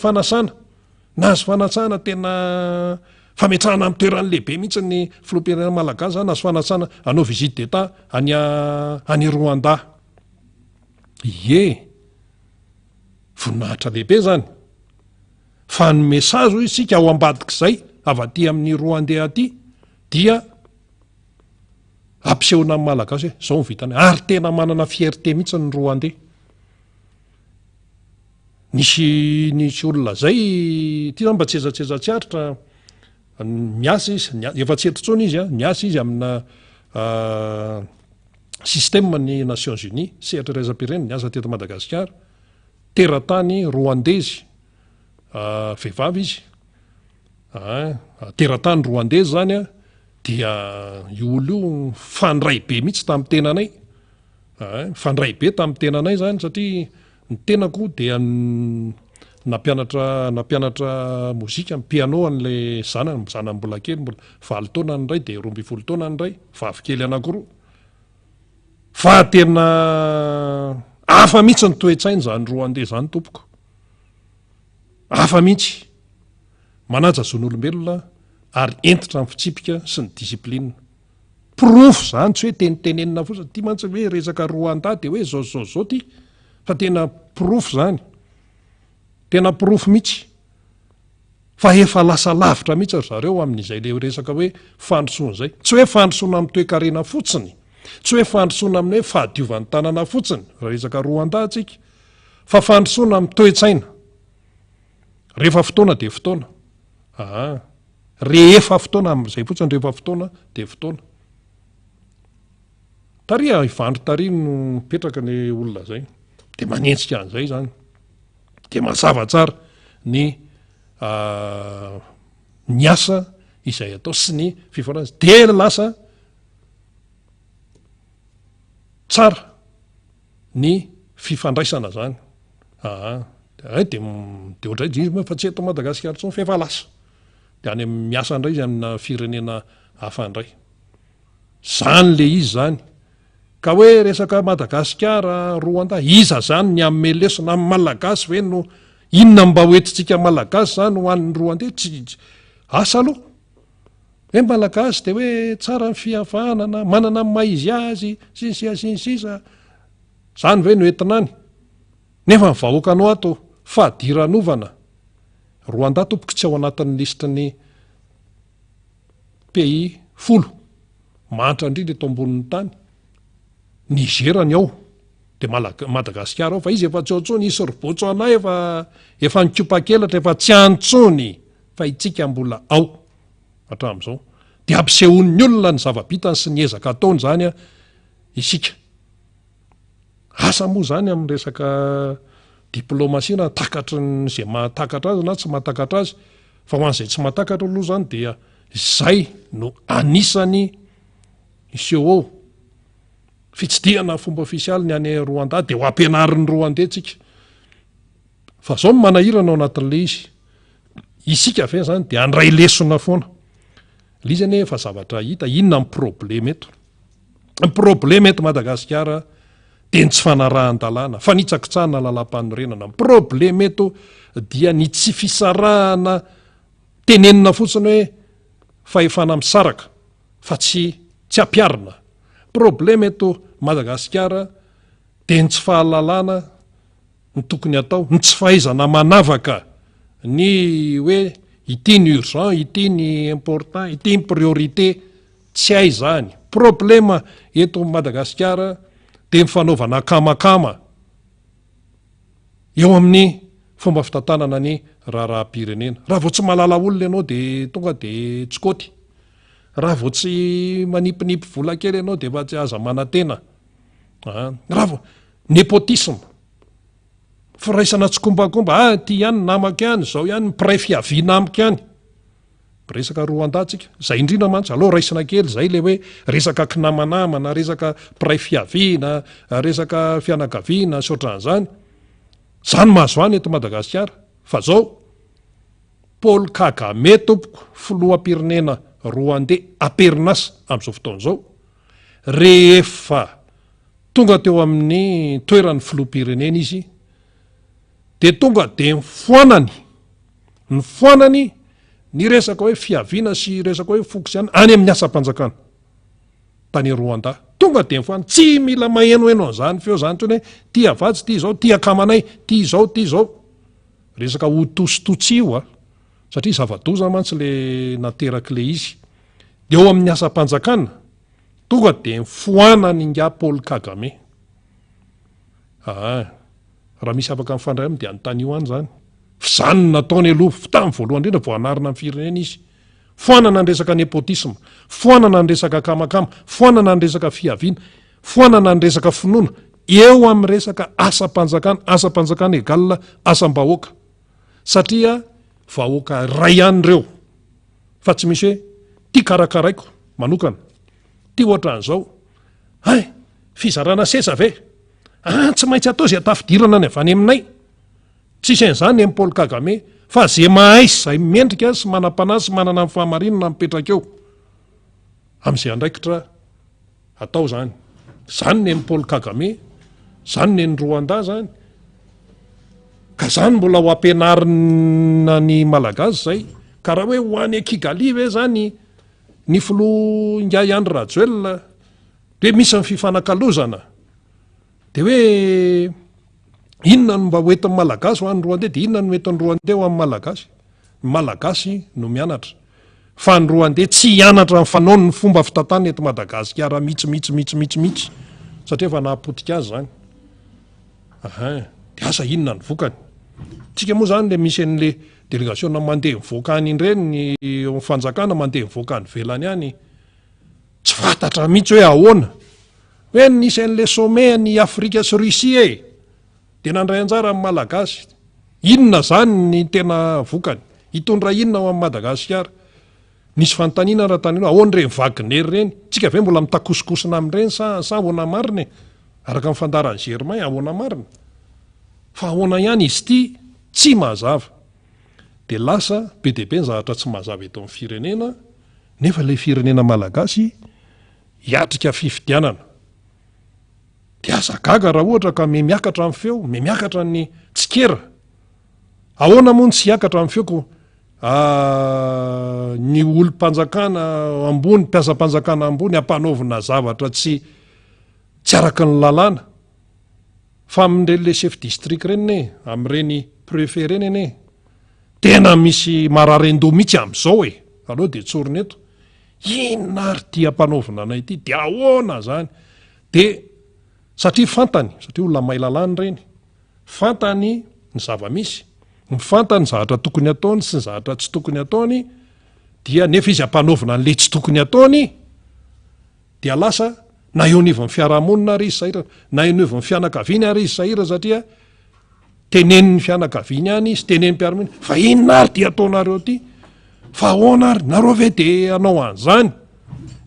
Speaker 1: fanasana tena fametrahana amin'ny toerany lehibe mihitsy ny filoham-pirenena malagasy zany nahazo fanasana anao visite d'état any Rwanda voninahitra lehibe zany fa ny message hoy isika ao ambadik'izay avy aty amin'ny Rwandais aty dia ampisehoana amin'ny malagasy hoe zao ny vitany ary tena manana fierté mihitsy ny Rwandais nisy olona zay ty zany mba tsezatseza-tsiaritra miasa izy efa tsy etrotsony izy miasa izy amina système ny Nations Unies sehatra raisam-pirenena niasa teto Madagasikara teratany Rwandais vehivavy izy teratany Rwandais zany dia io olo io fandray be mihitsy tamin'ny tenanay fandray be tamin'ny tenanay zany satria ny tenako dia nampianatra mozika amin'ny piano an'le zanany mbola kely mbola 9 taona ny ray dia 12 taona ny ray vavikely anankiroa fa tena hafa mihitsy ny toe-tsainy zany Rwandais zany tompoko hafa mihitsy manaja zon'olombelona ary entitra amin'ny fitsipika sy ny disipline proof zany tsy hoe tenitenenina fotsiny ty mantsy hoe resaka Rwanda dia hoe zao ty fa tena proof zany tena proof mihitsy fa efa lasa lavitra mihitsy ry zareo amin'izay le resaka hoe fandrosoana zay tsy hoe fandrosoana amin'ny toe-karena fotsiny tsy hoe fandrosoana amin'ny hoe fahadiovan'ny tanana fotsiny resaka Rwanda tsika fa fandrosoana amin'ny toe-tsaina rehefa fotoana dia fotoana rehefa fotoana amin'izay fotsiny rehefa fotoana dia fotoana taria ivandro taria no mipetraka ny olona zay dia manentsika an'izay zany dia mazava tsara ny asa izay atao sy ny fifarana dia lasa tsara ny fifandraisana zany de ohatray izy fa tsy eto Madagasikara tsony fa efa lasa de any miasa indray izy amina firenena hafa indray zany le izy zany ka hoe resaka Madagasikara Rwanda iza zany ny amelesona amin'ny malagasy ve no inona mba hoentitsika malagasy zany ho an'ny Rwanda tsy asa aloha hoe malagasy de hoe tsara ny fihavanana manana ny maizy azy sinsisa zany ve no entinany nefa ny vahoakanao ato fahadiran'ovana Rwanda tompoka tsy ao anatin'ny listiny pays 10 mantra indrindra eto ambonin'ny tany Niger ny ao de Madagasikara ao fa izy efa tsy aotsony isy Botswana efa nikopa-kelatra efa tsy antsony fa itsika mbola ao hatramin'izao de ampisehon'ny olona ny zava-bitany sy ny ezaka ataony zany isika asa moa zany amin'ny resaka diplomasia na takatry zay mahatakatra azy na tsy mahatakatra azy fa ho an'izay tsy mahatakatra aloha zany dia zay no anisany iseho fitsidihana fomba ofisialy ny any Rwanda de ho ampianarin'ny Rwanda tsika fa zao manahirana ao anatin'le izy isika ve zany de andray lesona foana lizy ane fa zavatra hita inona ny problema eto ny problema eto Madagasikara de ny tsy fanarahan-dalàna fa nitsakitsahana lalam-panorenana ny problema eto dia ny tsy fisarahana tenenina fotsiny hoe fahefana misaraka fa tsy ampiarina problema eto Madagasikara de ny tsy fahalalana ny tokony atao ny tsy fahaizana manavaka ny hoe ity ny urgent ity ny important ity ny priorité tsy hay zany problema eto Madagasikara de ny fanaovana kamakama eo amin'ny fomba fitantanana ny raharaham-pirenena raha vao tsy malala olona ianao de tonga de tsikôty raha vao tsy manipinipy vola kely ianao de efa tsy aza manantena raha vao népotisme firaisana tsokombakomba ty ihany namako ihany zao ihany mpiray fiaviana amiko ihany resaka Rwanda tsika zay indrindra mantsy aloha raisina kely zay le hoe resaka kinamanamana resaka mpiray fiaviana resaka fianakaviana sotran'izany zany mahazo any eto Madagasikara fa zao Paul Kagame tompoko filoham-pirenena Rwandais aperinasa amin'izao fotoan'izao rehefa tonga teo amin'ny toeran'ny filoham-pirenena izy de tonga de ny foanany ny resaka hoe fiaviana sy resaka hoe fokosyany any amin'ny asa-panjakana tany Rwanda tonga de foana tsy mila mahenoheno an'izany feo zany toy hoe ty avatsy ty zao ty akamanay ty zao resaka hotositotsio satria zava-doza mantsy le nateraky le izy de eo amin'ny asa-panjakana tonga de foanany nga Paul Kagame raha misy afaka mifandray de anytany io any zany zany nataony aloha tamin'ny voalohany indrindra voanarina amin'ny firenena izy foanana ny resaka népotisme foanana ny resaka kamakama foanana ny resaka fiaviana foanana ny resaka finoana eo amin'ny resaka asa-panjakana egalina asam-bahoaka satria vahoaka ray an'ireo fa tsy misy hoe ty karakaraiko manokana ty ohatran'izao fizarana sesa ve tsy maintsy atao zay tafidirana ny avy any aminay tsisy an'izany amin'ny Paul Kagame fa zay mahay zay mendrika sy manam-panahy sy manana ny fahamarinana mipetraka eo amin'izay andraikitra atao zany ny amin'ny Paul Kagame zany ny Rwanda zany ka zany mbola ho ampianarina ny malagasy zay ka raha hoe ho any Kigali ve zany ny filoha Ngai Andry Rajoelina de misy ny fifanakalozana de hoe inona no mba hoentin'ny malagasy ho an'ny Rwanda de inona no hoentin'ny Rwanda ho amin'ny malagasy ny malagasy no mianatra fa ny Rwanda tsy hianatra ny fanaony ny fomba fitantanana eto Madagasikara mihitsy satria efa nahapotika azy zany de asa inona ny vokany tsika moa zany le misy an'le délégation mandeha mivoaka any ireny ny fanjakana mandeha mivoaka any velany any tsy fantatra mihitsy hoe ahoana hoe nisy an'le sommet ny Afrika sy Russie de nandray anjara amin'ny malagasy inona zany ny tena vokany hitondra inona ao amin'ny Madagasikara nisy fanontaniana raha tany ahoan'ireny Wagner reny tsika ve mbola mitakosokosona amin'ireny sa ahoana marina araka ny fandaran'ny Germain ahoana marina fa ahoana ihany izy ity tsy mazava de lasa be deaibe ny zavatra tsy mazava eto amin'ny firenena nefa ilay firenena malagasy hiatrika fifidianana de azagaga raha ohatra ka miakatra amin'ny feo miakatra ny tsikera ahoana moa ny tsy hiakatra amin'ny feoko ny olom-panjakana ambony mpiasa-panjakana ambony hampanaovina zavatra tsy araky ny lalàna fa amin'ireny chef district reny amin'ireny préfet reny ene tena misy mararendo mihitsy amin'izao aloha de tsorina eto inona ary tia hampanaovina anay ity de ahoana zany de satria fantany satria olona may lalàny reny fantany ny zava-misy mifantany zavatra tokony ataony sy ny zavatra tsy tokony ataony dia nefa izy hampanaovina an'le tsy tokony ataony dia lasa na eo anivon'ny fiarahamonina ary izy sahirana na eo anivon'ny fianakaviany ary izy sahirana satria tenenin'ny fianakaviany any izy tenen'ny mpiarahamonina fa inona ary dia ataonareo ty fa ahoana ary nareo ve de anao an'izany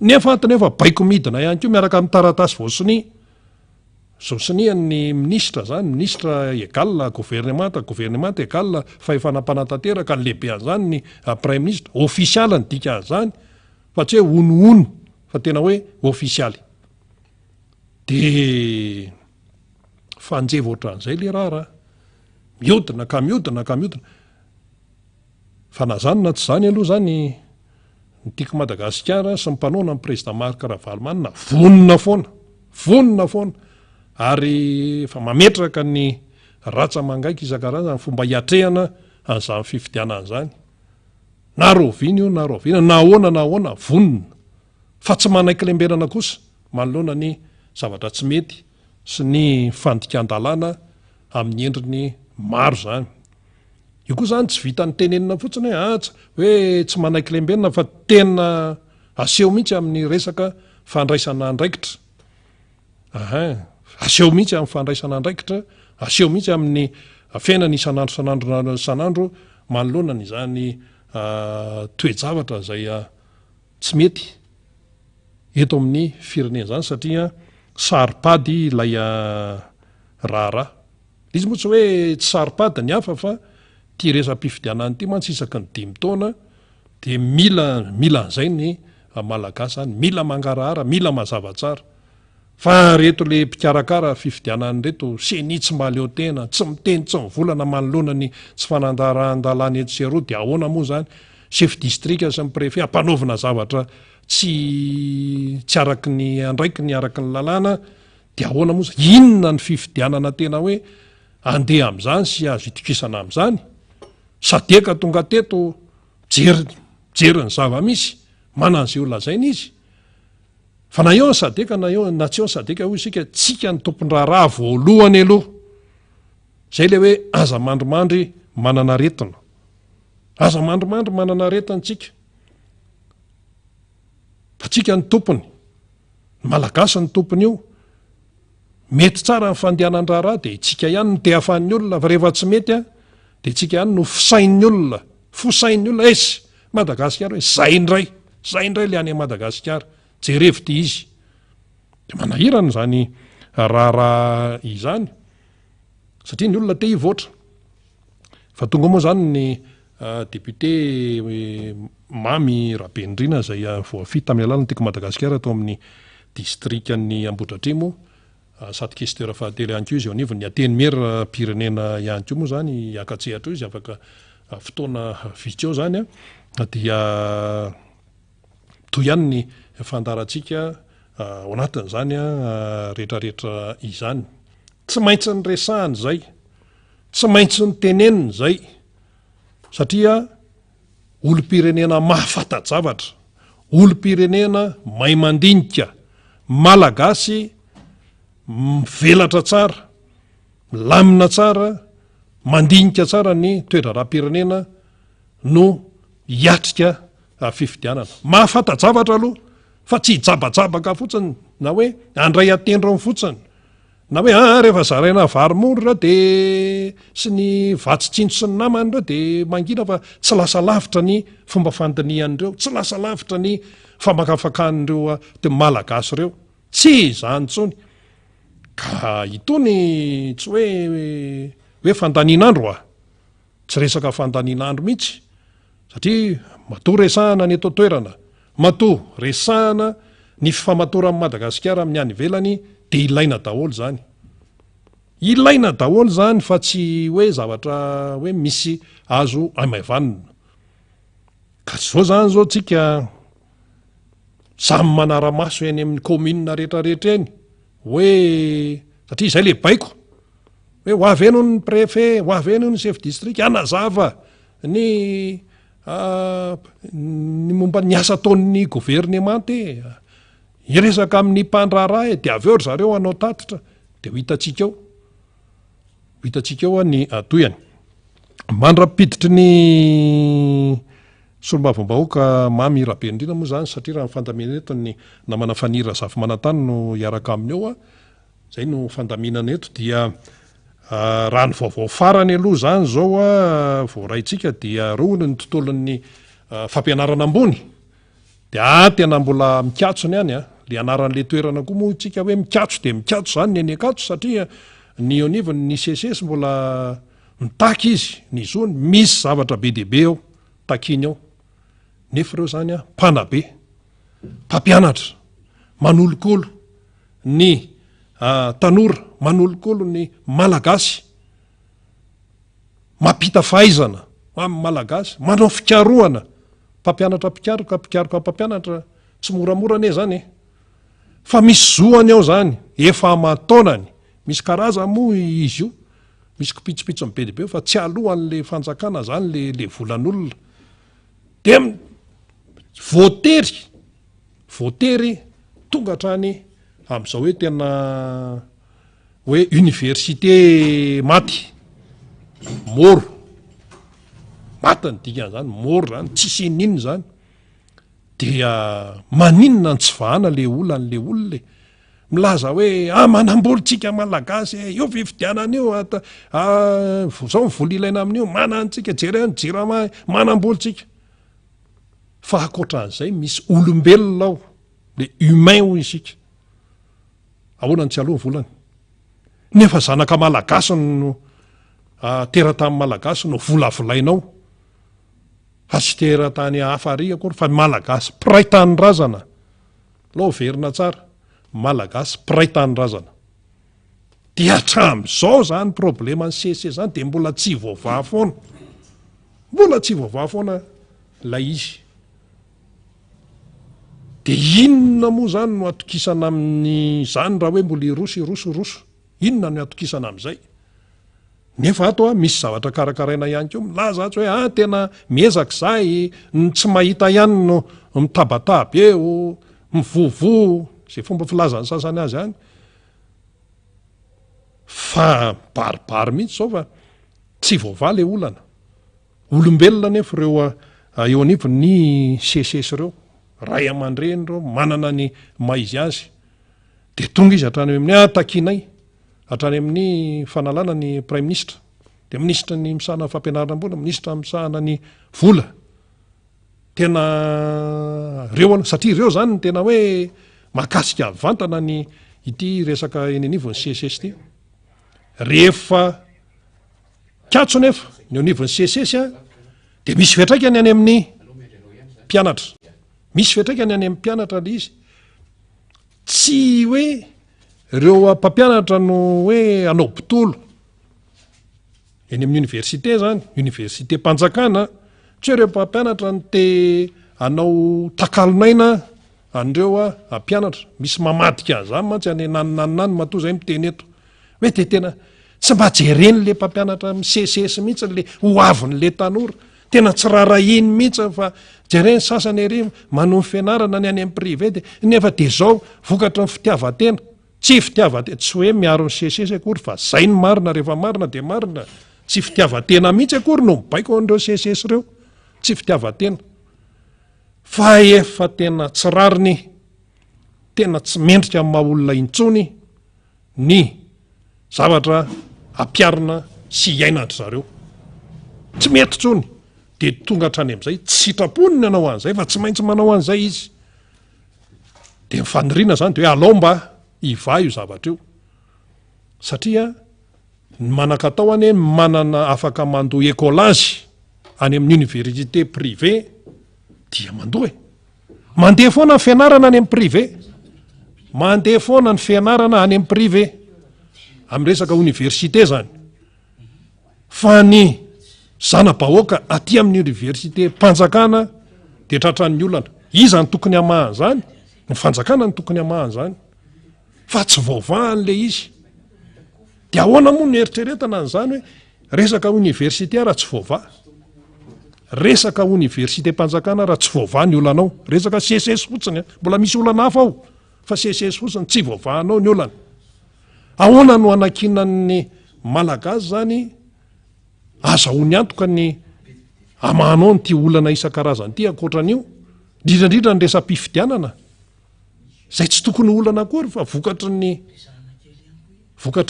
Speaker 1: nefa antony efa baiko midina ihany koa miaraka amin'ny taratasy voasinihan'ny ministra zany ministra égal gouvernement égal fahefanam-panatanteraka ny lehibe an'izany ny premier ministre ofisialy ny dika an'izany fa tsy hoe onono fa tena hoe ofisialy de fanjeva ohatran'izay le raha miodina ka miodina fa na zany na tsy zany aloha zany ny tiako Madagasikara sy ny mpanona ny président Marc Ravalomanina vonona foana ary fa mametraka ny ratsa mangaika isan-karazany ny fomba hiatrehana an'izany fifidianana izany na rovina io na rovina na ahoana vonona fa tsy manaiky lembenana kosa manoloana ny zavatra tsy mety sy ny fandikan-dalàna amin'ny endriny maro zany io koa zany tsy vita ny tenenina fotsiny hoe tsy manaiky lembenana fa tena aseho mihitsy amin'ny resaka fandraisana andraikitra aseho mihitsy amin'ny fandraisana andraikitra aseho mihitsy amin'ny fiainana isanandro manoloana ny zany toejavatra zay tsy mety eto amin'ny firenena zany satria saripady ilay raharaha izy moa tsy hoe tsy saripady ny hafa fa tia resam-pifidianana ity mantsy isaky ny 5 taona de mila an'izay ny malagasy zany mila mangarahara mila mazava tsara fa reto le mpikarakara fifidianany reto seni tsy maleo tena tsy miteny tsy mivolana manoloana ny tsy fanandaran-dalàna eto sy aroa de ahoana moa zany chef district sy ny préfet hampanaovina zavatra tsy araky ny andraiky ny araky ny lalàna de ahoana moa zany inona ny fifidianana tena hoe andeha amin'izany sy azo itokisana amin'izany sadeka tonga teto jery ny zava-misy manan'izay olona zainy izy fa na eo ny sadeka na tsy eo ny sadeka hoy isika tsika ny tompon-draharaha voalohany aloha zay le hoe aza mandrimandry manana aretina aza mandrimandry manana aretina tsika fa tsika ny tompony malagasy ny tompony io mety tsara ny fandehanan-draharaha de tsika ihany ny te hafan'ny olona fa rehefa tsy mety de tsika ihany no fisain'ny olona esy Madagasikara hoe zay indray le any Madagasikara jerevy izy de manahirana zany raharaha izany satria ny olona te hivoatra fa tonga moa zany ny député Mamy Rabendrina zay voafita amin'ny alalany teko Madagasikara atao amin'ny districtny Ambohidratrimo sady questeur fahatelo ihany koa izy eo anivony ny ateny mera pirenena ihany koa moa zany akatsehatra io izy afaka fotoana vitsy eo zany dia toy ihany ny fandarantsika ao anatin'izany rehetrarehetra izany tsy maintsy ny resahany zay tsy maintsy ny teneniny zay satria olom-pirenena mahafatajavatra olom-pirenena may mandinika malagasy mivelatra tsara milamina tsara mandinika tsara ny toedraraha-pirenena no hiatrika fifidianana mahafatajavatra aloha fa tsy hijabajabaka fotsiny na hoe andray atendrony fotsiny na hoe rehefa zaraina varymondrona de sy ny vatsitsindro sy ny namany reo de mangina fa tsy lasa lavitra ny fomba fandinihan'ireo tsy lasa lavitra ny famakafakanin'ireo te malagasy ireo tsy zany tsony ka itony tsy hoe hoe fandaninandro tsy resaka fandaninandro mihitsy satria matoa resahana ny eto toerana matoa resahana ny fifamatoran'ny Madagasikara amin'ny any velany de ilaina daholo zany fa tsy hoe zavatra hoe misy azo amaivanina ka zao zany zao tsika samy manara-maso eny amin'ny commune rehetrarehetra eny hoe satria izay le baiko hoe ho avy eno ny préfet ho avy eno ny chef district anazava ny momba ny asa ataon'ny gouvernement iresaka amin'ny mpandraraha de avy eo ry zareo anao tatitra de ho hitantsika eo ny atoyany mandrapiditry ny solombavambahoaka mamirabe indrindra moa zany satria raha ny fandaminana eto ny namana fanira zafy manantany no iaraka aminy eo zay no fandaminana eto dia raha ny vaovao farany aloha zany zao voaraitsika dia roa ny tontolon'ny fampianarana ambony de tena mbola mikatsony any le anaran'le toerana koa moa tsika hoe mikatso de mikatso zany ny eny akatso satria ny onivony ny sesesy mbola mitaky izy ny zony misy zavatra be deaibe eo takiny ao nefa ireo zany mpanabe mpampianatra manolokolo ny tanora manolokolo ny malagasy mampita fahaizana amin'ny malagasy manao fikaroana mpampianatra mpikaroka mpampianatra tsy moramora ane zany fa misy zoany ao zany efa mataonany misy karaza moa izy io misy kopitsopitso am be deaibe fa tsy alohan'le fanjakana zany le volan'olona de voatery tonga hatrany am'izao hoe tena hoe université maty moro maty ny dikan'zany moro zany tsisy inona zany dia maninona ny tsy vahana le olan'le olole milaza hoe manambolitsika malagasy eo fifidianana io zao mivola ilaina amin'io manantsika jereny jirama manambolitsika fa akoatran'izay misy olombelona ao le humain ho isika ahoanany tsy aloha volany nefa zanaka malagasy no teratany malagasy no volavolainao fa tsy teratany hafa ry akory fa malagasy piraitany razana lao verina tsara malagasy piraitany razana dia hatram'izao zany problema ny sese zany de mbola tsy voavaha foana lay izy de inona moa zany no atokisana amin'ny zany raha hoe mbola iroso inona no atokisana am'izay nefa ato misy zavatra karakaraina ihany keo milaza atsy hoe tena miezaka zay ny tsy mahita ihany no mitabataba eo mivovo zay fomba filazany sasany azy any fa baribary mihitsy zao fa tsy voava le olana olombelona nefa ireo eo anivo ny sesesy ireo ray aman-dreny reo manana ny maizy azy de tonga izy hatrany amin'ny takinay hatrany amin'ny fanalana ny prime ministre de ministra ny misahana fampianarana ambona ministra misahana ny vola tena reo satria ireo zany ny tena hoe mahakasika vantana ny ity resaka eny anivony CSS ty rehefa katso nefa ny anivony CSS de misy fiatraikany any amin'ny mpianatra misy fiatraikany any amin'ny mpianatra le izy tsy hoe ireo mpampianatra no hoe anao bitolo eny amin'ny université zany université mpanjakana tsy hoe ireo mpampianatra ny te anao takalonaina andreo ampianatra misy mamadika zany mantsy any naninany matoa zay miteny eto hoe de tena tsy mba jereny le mpampianatra misesesy mihitsy le hoavin'le tanora tena tsy rarahiny mihitsy fa jereny sasany ery manomy fianarana ny any amin'ny privé de nefa de zao vokatra ny fitiavatena tsy fitiavatena tsy hoe miaro ny CSS akory fa zay ny marina rehefa marina de marina tsy fitiavatena mihitsy akory no mibaiko an'ireo CSS reo tsy fitiavatena fa efa tena tsy rariny tena tsy mendrika amin'ny maha-olona intsony ny zavatra ampiarina sy iainandry zareo tsy mety tsony de tonga hatrany am'izay tsy sitrapony ny anao an'izay fa tsy maintsy manao an'izay izy de mifanirina zany de hoe alao mba iva io zavatra io satria manakatao any manana afaka mandoa écolazy any amin'ny université privé dia mandoa mandeha foana ny fianarana any amin'ny privé mandeha foana ny fianarana any amin'ny privé amin'ny resaka université zany fa ny zana-bahoaka aty amin'ny université mpanjakana de tratran'ny olana iza ny tokony hamahan zany ny fanjakana ny tokony hamahan zany fa tsy vaovahan'le izy de ahoana moa ny eritreretana n'zany hoe resaka université raha tsy vaovà resaka université mpanjakana raha tsy vaovà ny olanao resaka CSS fotsiny mbola misy olana hafa ao fa CSS fotsiny tsy vaovahanao ny olana ahoana no anakinan'ny malagasy zany azahoany antoka ny amahanao ny ty olana isan-karazany ty ankoatran'io indrindrandrindra ny resam-pifidianana zay tsy tokony olana akory fa vokatry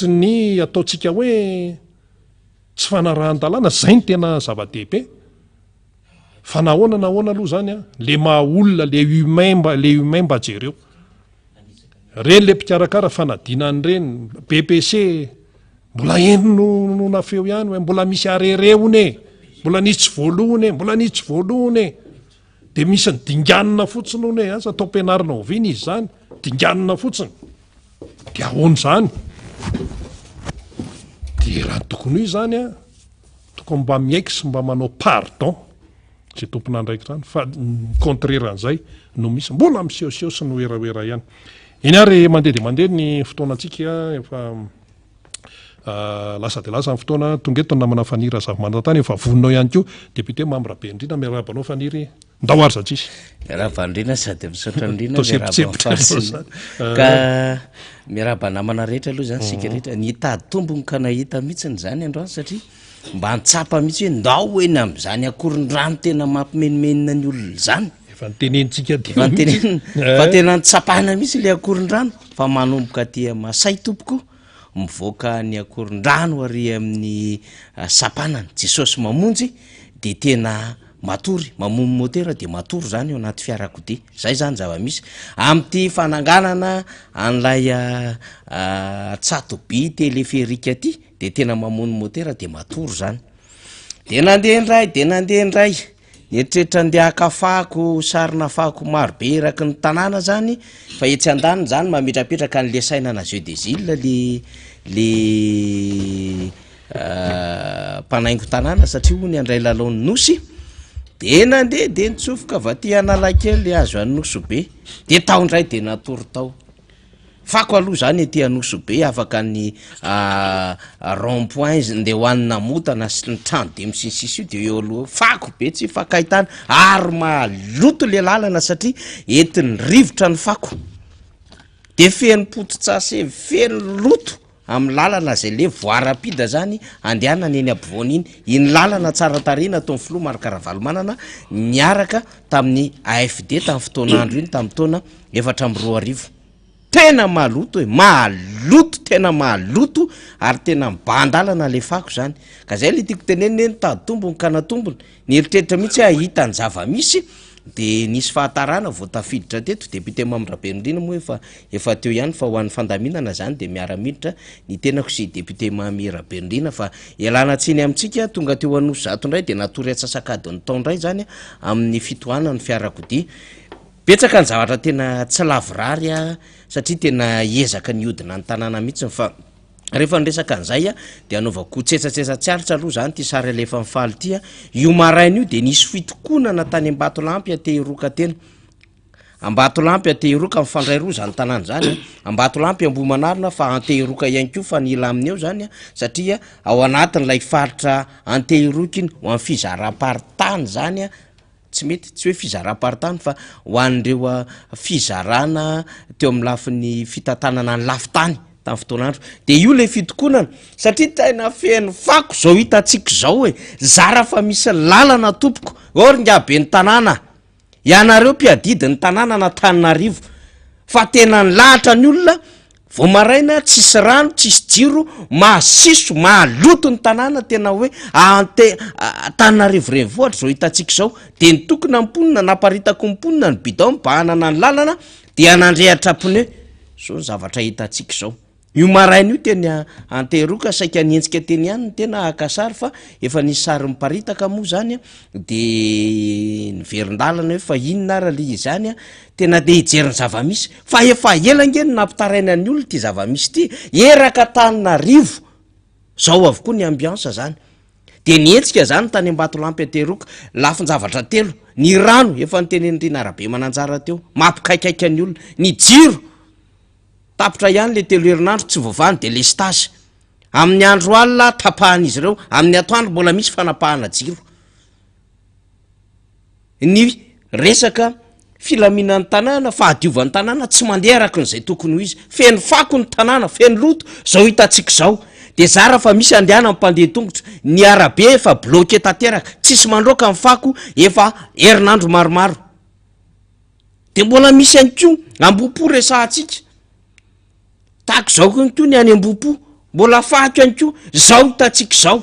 Speaker 1: ny ataotsika hoe tsy fanarahan-dalàna zay ny tena zava-dehibe fa nahoana aloha zany le maha olona le humain mba jereo reny le mpikarakara fanadinany reny BPC mbola eno no nafeo ihany hoe mbola misy arereone mbola nisy tsy voalohany mbola nisy tsy voalohany de misy ny dinganina fotsiny one asa atao mpianarina oviny izy zany dinganina fotsiny de ahoany zany de raha tokony io zany tokony mba miaiky sy mba manao pardon zay tompona andraiky zany fa contraire an'izay no misy mbola misehoseho sy ny oeraoera ihany iny ary mandeha de mandeha ny fotoanantsika efa lasa de lasa ny fotoana tonga eto namana fanira zava-manantany efa voninao ihany koa député Mambrabe Indrina miarabanao faniry ndao ary zatsisy
Speaker 2: miarabandrina sady misaotra ndrina miarabafasina ka miaraba namana rehetra aloha zany sika rehetra nitady tombony ka nahita mihitsiny zany androany satria mba antsapa mihitsy hoe ndao hoeny am'zany akorin-drano tena mampimenimenina ny olona zany
Speaker 1: efa nitenentsika
Speaker 2: fa tena nitsapahana mihitsy le akorin-drano fa manomboka aty Masay tompoko mivoaka ny akorin-drano ary amin'ny sapanany Jesosy mamonjy de tena matory mamomy motera de matory zany eo anaty fiarakodia zay zany zava-misy am'ty fananganana an'lay tsatoby teleférika aty de tena mamony motera de matory zany de nandeha ndray Eritreretra andeha akafako sarina fako maro be eraky ny tanàna zany fa etsy andaniny zany mametrapetraka an'le sainana jeu des îles le mpanaingo tanàna satria ho ny andray lalaon'ny nosy de nandeha de nitsofoka vaty Analakely le azo Anosobe de tao ndray de natory tao fako aloha zany ety Anosobe afaka ny rond point ndeha hoanina motana sy ny trano de misinsisy io de eo aloha fako be tsy fakahitana ary maloto le lalana satria etiny rivotra ny fako de feno pototsase feno loto amin'ny lalana zay le voarapida zany andehanana eny ampovoany iny lalana tsara tarina atao filo Markaravalomanana niaraka tamin'ny AFD tamin'ny fotoanandro iny tamin'ny taona 2024 tena maloto maloto tena maloto ary tena mbandalana le fako zany ka zay le tiako teneniny tady tombony ka natombony ny eritreritra mihitsy ahita ny zava-misy de nisy fahatarana voatafiditra teto député Mambrabe Indrina moa efa teo ihany fa ho an'ny fandaminana zany de miara-miditra ny tenako sy député Mambrabe Indrina fa ialana tsiny amintsika tonga teo Anoso zato ndray de natory atsasakadiny tao ndray zany amin'ny fitohanany fiarakodia betsaka ny zavatra tena tsy lavorary satria tena ezaka ny odina ny tanàna mihitsy fa rehefa nresaka an'izay de anaovako tsetsatsesa-tsiaritra aloha zany ty sary alefa mifaly ty io maraina io de nisy fitokonana tany Ambatolampy Atehiroka tena Ambatolampy Atehiroka mifandray roa zany tanàna zany Ambatolampy Ambohimanarina fa Atehiroka ihany koa fa nila amin'eo zany satria ao anatin'ilay faritra Atehiroka iny ho amin'ny fizaram-paritany zany tsy mety tsy hoe fizaram-paritany fa ho an'ireo fizarana teo amin'ny lafin'ny fitantanana ny lafitany tamin'ny fotoanandro de io le fitokonana satria tena feno fako zao hitantsika zao hoe zara fa misy lalana tompoko oringabe ny tanàna ianareo mpiadidy ny tanàna n'Antananarivo fa tena nilahatra ny olona vao maraina tsisy rano tsisy jiro mahasiso mahaloto ny tanàna tena hoe Antananarivo renivohitra zao hitantsika zao de ny tokony amponina naparitako mponina ny bidao mibahanana ny lalana de anandrehatra pneu zao ny zavatra hitantsika zao io maraina io teny anteroka saika nientsika teny ihany ny tena akasary fa efa nisy sary miparitaka moa zany a de niverin-dalana hoe fa inona ara le izany a tena de hijeriny zavamisy fa efa elangeny nampitaraina ny olona ty zavamisy ty eraka tanina rivo zao avokoa ny ambiansa zany de nientsika zany tany Ambatolampy ateroka lafin-javatra telo ny rano efa nytenen'rina arabe mananjara teo mampikaikaika ny olona ny jiro tapitra ihany le telo herinandro tsy voavany de lestage amin'ny andro alina tapahan'izy ireo amin'ny atoandro mbola misy fanapahana jiro ny resaka filaminan'ny tanàna fahadiovan'ny tanàna tsy mandeha araka n'izay tokony ho izy feno fako ny tanàna feno loto zao hitatsika zao de zara fa misy andeana ampandeha tongotra ny arabe efa bloqué tanteraka tsisy mandroaka amin'ny fako efa herinandro maromaro de mbola misy any ko ambopo resahantsika tahako zao kony ko ny any ambopo mbola fako any ko zao hitatsika zao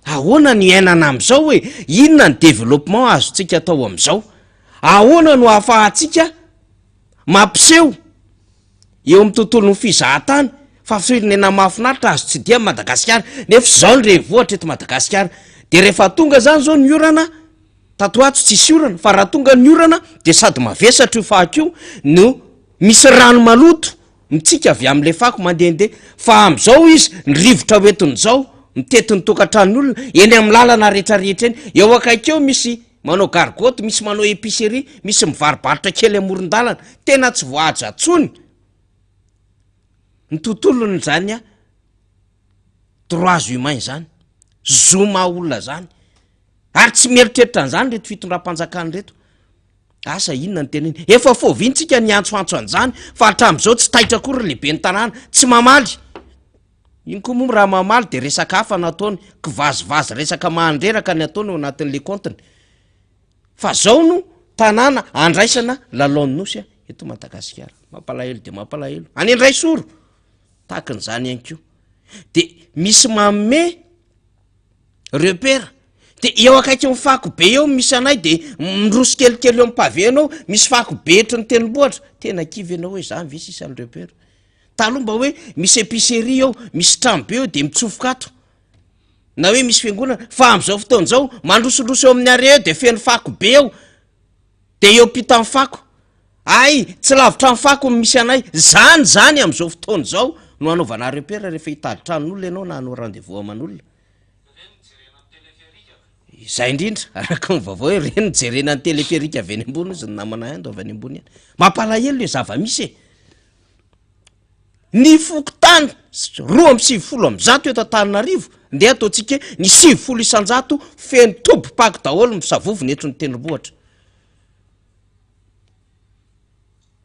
Speaker 2: ahoana ny ainana am'izao hoe inona ny développement azotsika atao am'izao ahoana no ahafahantsika mampiseho eo amin'ny tontolo ny fizahatany fa firenena mahafinaritra azo tsy dia Madagasikara nefa zao ny renivohitra eto Madagasikara de rehefa tonga zany zao ny orana tatoato tsisy orana fa raha tonga ny orana de sady mavesatra io fako no misy rano maloto mitsika avy am'le fako mandehandeha fa am'izao izy ny rivotra hoetiny zao mitetin'ny tokantran'olona eny amin'ny lalana rehetrarehetra eny eo akaikeo misy manao gargote misy manao épicerie misy mivaribaritra kely amoron-dalana tena tsy voahaja tsony ny tontolony zany a droits humains zany zoma olona zany ary tsy mieritreritra an'izany reto fitondram-panjakany reto asa inona ny teneny efa fovintsika ny antsoantso an'izany fa hatram'izao tsy taitra kory lehibe ny tanàna tsy mamaly iny koa moa raha mamaly de resaka hafa nataony kivazivazy resaka mahandreraka ny ataony ao anatin'le kontiny fa zao no tanàna andraisana lalonnosy eto Madagasikara mampalahelo de mampalahelo any andray soro tahakan'izany ihany ko de misy manome repère de eo akaiky ny fako be eo misy anay de miroso kelikely eo ampave anao misy fako be etry ny tenibohatra tena kivy anao hoe zany ve sisany repère taloha mba hoe misy épicerie eo misy trano be eo de mitsofoka ato na hoe misy fiangonana fa am'izao fotoan'izao mandrosondroso eo amin'ny are eo de feno fako be eo de eo pita ny fako ay tsy lavitra ny fako misy anay zany am'izao fotoan'izao no anaovana repère rehefa hitady tranon'olona ianao na hanao rendez-vous aman'olona zay indrindra araka ny vaovao hoe reny jerena ny téléphérique avy any ambony izy ny namana ando avy any ambony any mampalahelo le zava-misy ny fokotany 250 eto Antananarivo ndeha ataontsika ny 50 isanjato feno tobo-pako daholo misavovony eto ny tenibohatra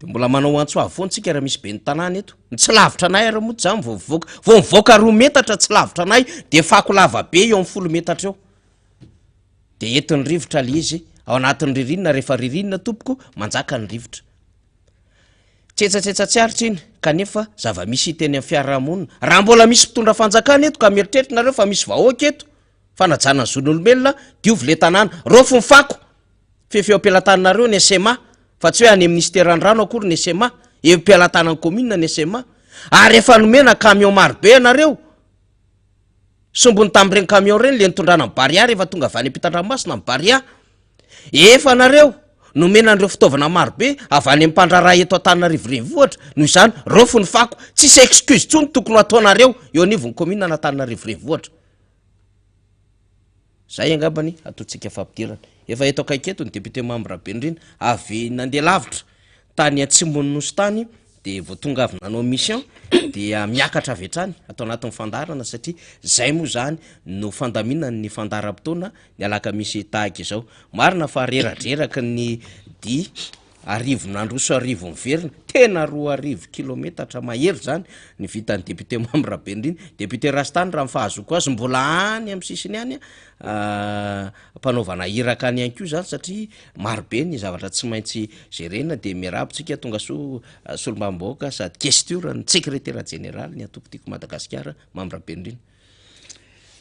Speaker 2: de mbola manao antso avoantsika raha misy be ny tanàna eto ny tsy lavitra anay ara moa zany vo mivoaka 2 metatra tsy lavitra anay de fako lava be eo amin'ny 10 metatra eo de entiny rivotra le izy ao anatin'ny ririnina rehefa ririnina tompoko manjaka ny rivotra tsetsatsetsatsyaritra iny kanefa zava-misy teny amin'ny fiarahamonina raha mbola misy mpitondra fanjakana eto ka mieritreritrnareo fa misy vahoaka eto fanajana ny zon'olombelona diovy le tanàna rofo ny fako fefeo am-pialatanareo ny SMA fa tsy hoe any ministeran-drano akory ny SMA eo am-pialatanany commune ny SMA ary efa nomena camion marobe anareo sombony tam'ireny camion reny le nitondrana ny Baria rehefa tonga avy any ampitan-dranomasina ny Baria efa nareo nomena an'ireo fitaovana marobe avy any am-pandraraha eto Antananarivo renivohitra noho izany rofo ny fako tsisy excuse tsony tokony ataonareo eo anivon'ny commune na Antananarivo renivohitra zay angambany ataontsika fampidirana efa eto akaiketo ny député membre Bendrina avy nandeha lavitra tany Atsimon'ny Nosy tany de vao tonga avy nanao mission dia miakatra avy hatrany atao anatin'ny fandarana satria zay moa zany no fandaminany ny fandaram-potoana ny alaka misy tahaka izao marina fa reradreraka ny di arivo nandroso arivo miverina tena 2 kilometatra mahery zany ny vitan'ny député membre Bendrina député Rastany raha mifahazoko azy mbola any amin'ny sisiny any mpanaovana iraka any ihany koa zany satria marobe ny zavatra tsy maintsy gerena de miarabontsika tonga solombaboaka sady questure ny secrétaire général ny atokotiko Madagasikara membre Bendrina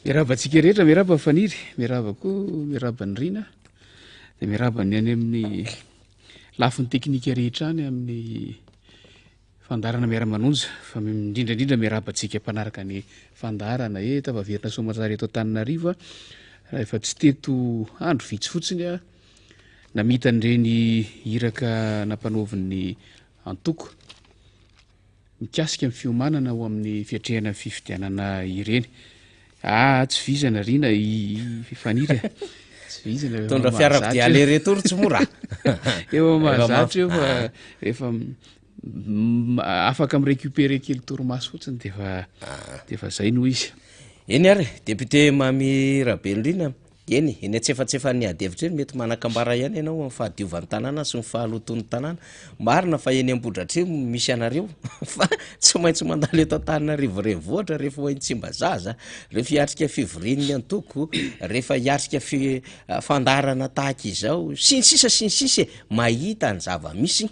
Speaker 3: miarabantsika rehetra miaraba faniry miaraba koa miarabany rina de miarabany any amin'ny lafin'ny teknika rehetra any amin'ny fandarana miara-manonja fa indrindraindrindra miarabantsika mpanaraka ny fandarana tavaverina somatsara eto Antananarivo raha efa tsy teto andro vitsy fotsiny a namita an'ireny iraka nampanaovin'ny antoko mikasika amin'ny fiomanana ho amin'ny fiatrehana fifidianana ireny tsy vizana riana faniry tsy vizana
Speaker 2: tondra fiarako dia aleretoro tsy mora
Speaker 3: eo mahazatra eo fa rehefa afaka mirécupérer kely torimaso fotsiny defa zay no izy
Speaker 2: eny ary député Mamy Rabelondrina eny tsy efa ny adevitra eny mety manakambara ihany ianao amin'ny fahadiovan'ny tanàna sy ny fahaloton'ny tanàna marina fa eny Ambohidratrimo misy anareo fa tsy maintsy mandalo eto Antananarivo renivohitra rehefa hoeny Tsimbazaza rehefa hiatrika fivorian'ny antoko rehefa hiatrika fandarana tahaka izao sy ny sisa mahita ny zava-misy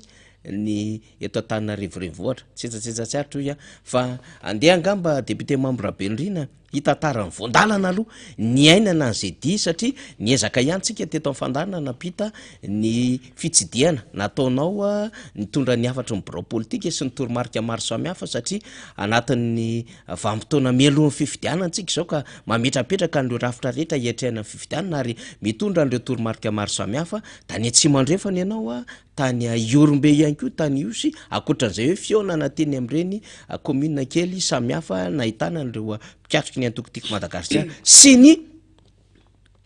Speaker 2: ny eto Antananarivo renivohitra tsetsatsetsatsarotra ia fa andeha angamba député Mamy Rabelondrina hitantarany voandalana aloha ny ainana an'izay dia satria niezaka ihany tsika teto amin'ny fandarana napita ny fitsidiana nataonao nitondra ny afatra ny birao politika sy ny toromarika maro samihafa satria anatin'ny vanim-potoana mialohan'ny fifidianana antsika izao ka mametrapetraka an'ireo rafitra rehetra hiatrehana ny fifidianana ary mitondra an'ireo toromarika maro samihafa da ny tsy mandrefana ianao tany Iorombe ihany koa tany Iosy akoatran'izay hoe fionana teny amin'ireny commune kely samihafa nahitana an'ireo pikatroka ny antokotiko Madagasikara sy ny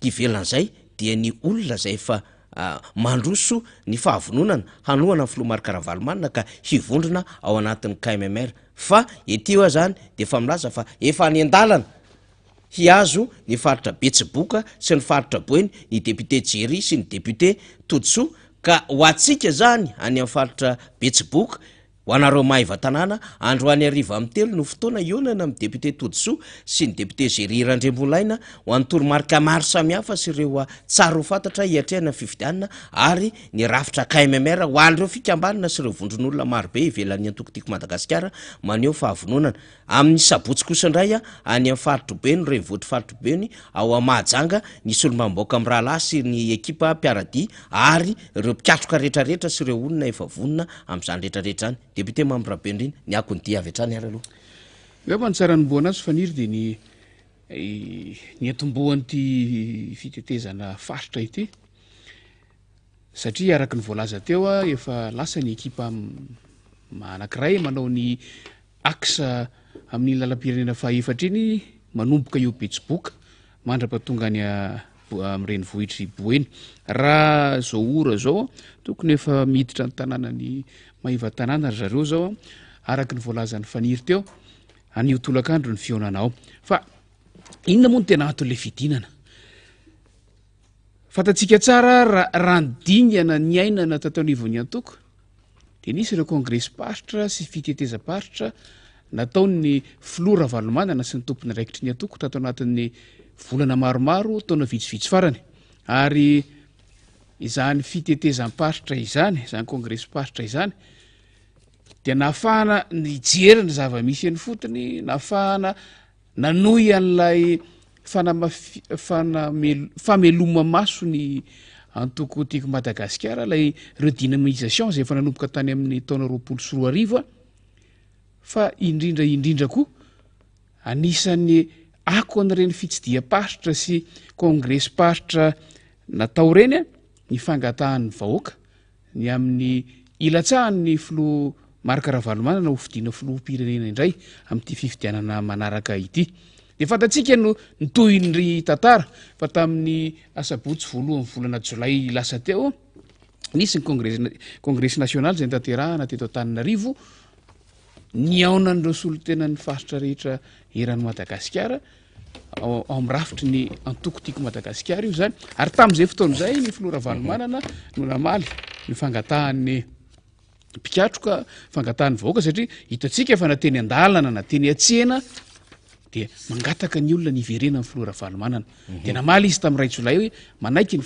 Speaker 2: ivelan'izay dia ny olona zay efa mandroso ny fahavononana hanohana ny filomarika Ravalomanina ka hivondrona ao anatin'ny KMMR fa ety eo zany de efa milaza fa efa any an-dalana hiazo ny faritra Betsiboka sy ny faritra Boeny ny député Jery sy ny député Todsoa ka ho atsika zany any amin'ny faritra Betsiboka ho anareo Maheva tanàna androany ariva amin'ny telo no fotoana ionana amin'ny député Todsoa sy ny député Jery Randrembolaina ho an'ny toromarika maro samihafa sy ireo tsara ho fantatra hiatrehana fifidianana ary ny rafitra KMMR ho an'ireo fikambanana sy ireo vondron'olona marobe ivelan'ny antokotiko Madagasikara maneho fahavononana amin'ny sabotsy kosa indray any amin'ny faritra Beny renivohitra faritra Beny ao Mahajanga nisy olom-bamoaka amin'ny rahalahy sy ny ekipa mpiaradia ary ireo mpikatroka rehetrarehetra sy ireo olona efa vonona amin'izany rehetrarehetra zany député Mamy Rabelondrina ny akony dia avy hatrany ary aloha
Speaker 3: ngamba ny tsara nomboana azy faniry dia ny atombohan'ity fitetezana faritra ity satria araka ny voalaza teo efa lasa ny ekipa anankiray manao ny axe amin'ny lalam-pirenena fahaefatra iny manomboka eo Betsiboka mandra-pahatonga any amin'ny renivohitry Boeny raha zao ora zao tokony efa miditra ny tanàna ny Maheva tanàna ry zareo zao araka ny voalazan'ny faniry teo anio tolakandro ny fionana ao fa inona moa no tena anton'le fidinana fantatsika tsara raha nydingana ny ainana tato anivon'ny antoko dia nisy ireo congrès pasitra sy fitetezam-paritra nataony filoha Ravalomanana sy ny tompony raikitry ny antoko tato anatin'ny volana maromaro taona vitsivitsy farany ary izany fitetezam-paritra izany congrès pasitra izany dia nahafahana nijeriny zava-misy eny fotony nahafahana nanohy an'ilay fameloma maso ny antokotiko Madagasikara ilay redynamisation zay efa nanomboka tany amin'ny taona 2024 fa indrindra koa anisan'ny ako an'ireny fitsidia-pasitra sy congrès pasitra natao reny ny fangatahan'ny vahoaka ny amin'ny ilatsahan'ny filoha marika Ravalomanana ho fidiana filoham-pirenena indray amin'ity fifidianana manaraka ity dia fantatsika no nitohin'ny tantara fa tamin'ny asabotsy voalohan'ny volana Jolay lasa teo nisy ny congrès national zay nitanterahana teto Antananarivo ny aonan'ireo solotenan'ny faritra rehetra eran'ny Madagasikara ao amin'ny rafitry ny antokotiko Madagasikara io zany ary tamin'izay fotoan'izay ny filoha Ravalomanana no namaly ny fangatahan'ny mpikatroka fangatahan'ny vahoaka satria hitantsika efa nateny an-dalana nateny atsena dia mangataka ny olona ny iverena amin'ny filoha Ravalomanana dia namaly izy tamin'ny 2 Jolay hoe manaiky ny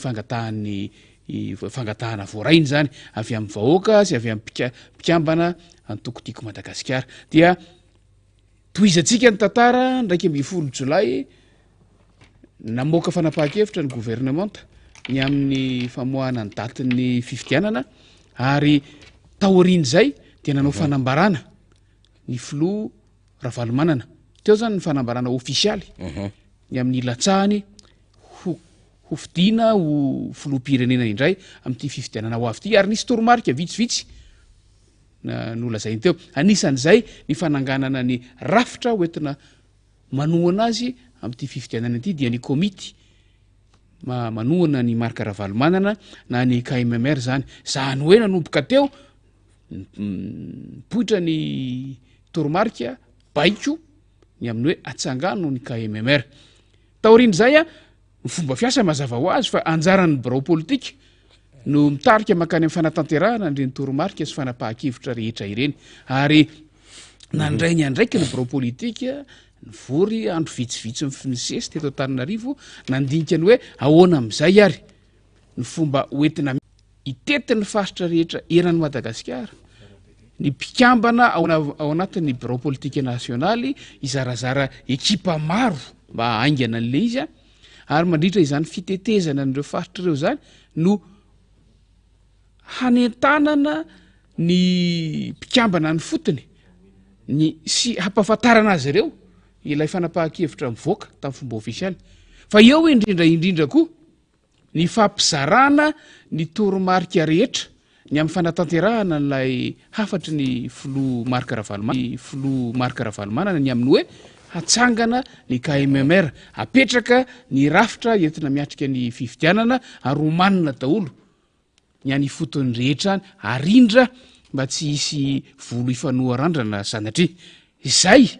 Speaker 3: fangatahana voarainy zany avy amin'ny vahoaka sy avy amin'ny mpikambana antokotiko Madagasikara dia toizantsika ny tantara ndraiky 10 Jolay namoaka fanapahan-kevitra ny gouvernemanta ny amin'ny famoahana ny datin'ny fifidianana ary taorian'izay dia nanao fanambarana ny filoha Ravalomanana teo zany ny fanambarana ofisialy ny amin'ny latsahany ho fidiana ho filoha-pirenena indray amin'ity fifidianana ho avy ity ary nisy toromarika vitsivitsy nolazainy teo anisan'izay ny fananganana ny rafitra hoentina manohana azy amin'ity fifidianana ity dia ny komity manohana ny marika Ravalomanana na ny KMMR zany hoe nanomboka teo poitra ny toromarika baiko ny amin'ny hoe atsangano ny KMMR taorian'izay ny fomba fiasa mazava ho azy fa anjaran'ny birao politika no mitarika makany amin'ny fanatanterahana ireny toromarika sy fanapahan-kevitra rehetra ireny ary nandray ny andraiky ny birao politika nivory andro vitsivitsy mifinisesy teto Antananarivo nandinika ny hoe ahoana amin'izay ary ny fomba hoentina itetin'ny faritra rehetra eran'ny Madagasikara ny mpikambana ao anatin'ny birao politika nasionaly izarazara ekipa maro mba aingana an'le izy ary mandritra izany fitetezana n'ireo faritra ireo zany no hanentanana ny mpikambana ny fotony ny sy hampafantarana azy ireo ilay fanapahan-kevitra mivoaka tamin'ny fomba ofisialy fa eo indrindra koa ny fampizarana ny toromarika rehetra ny amin'ny fanatanterahana n'lay hafatry ny filoha marika Ravalomanana ny amin'ny hoe hatsangana ny KMMR apetraka ny rafitra entina miatrika ny fifidianana ary homanina daholo ny any fotony rehetra any arindra mba tsy hisy volo ifanoarandrana sanatria izay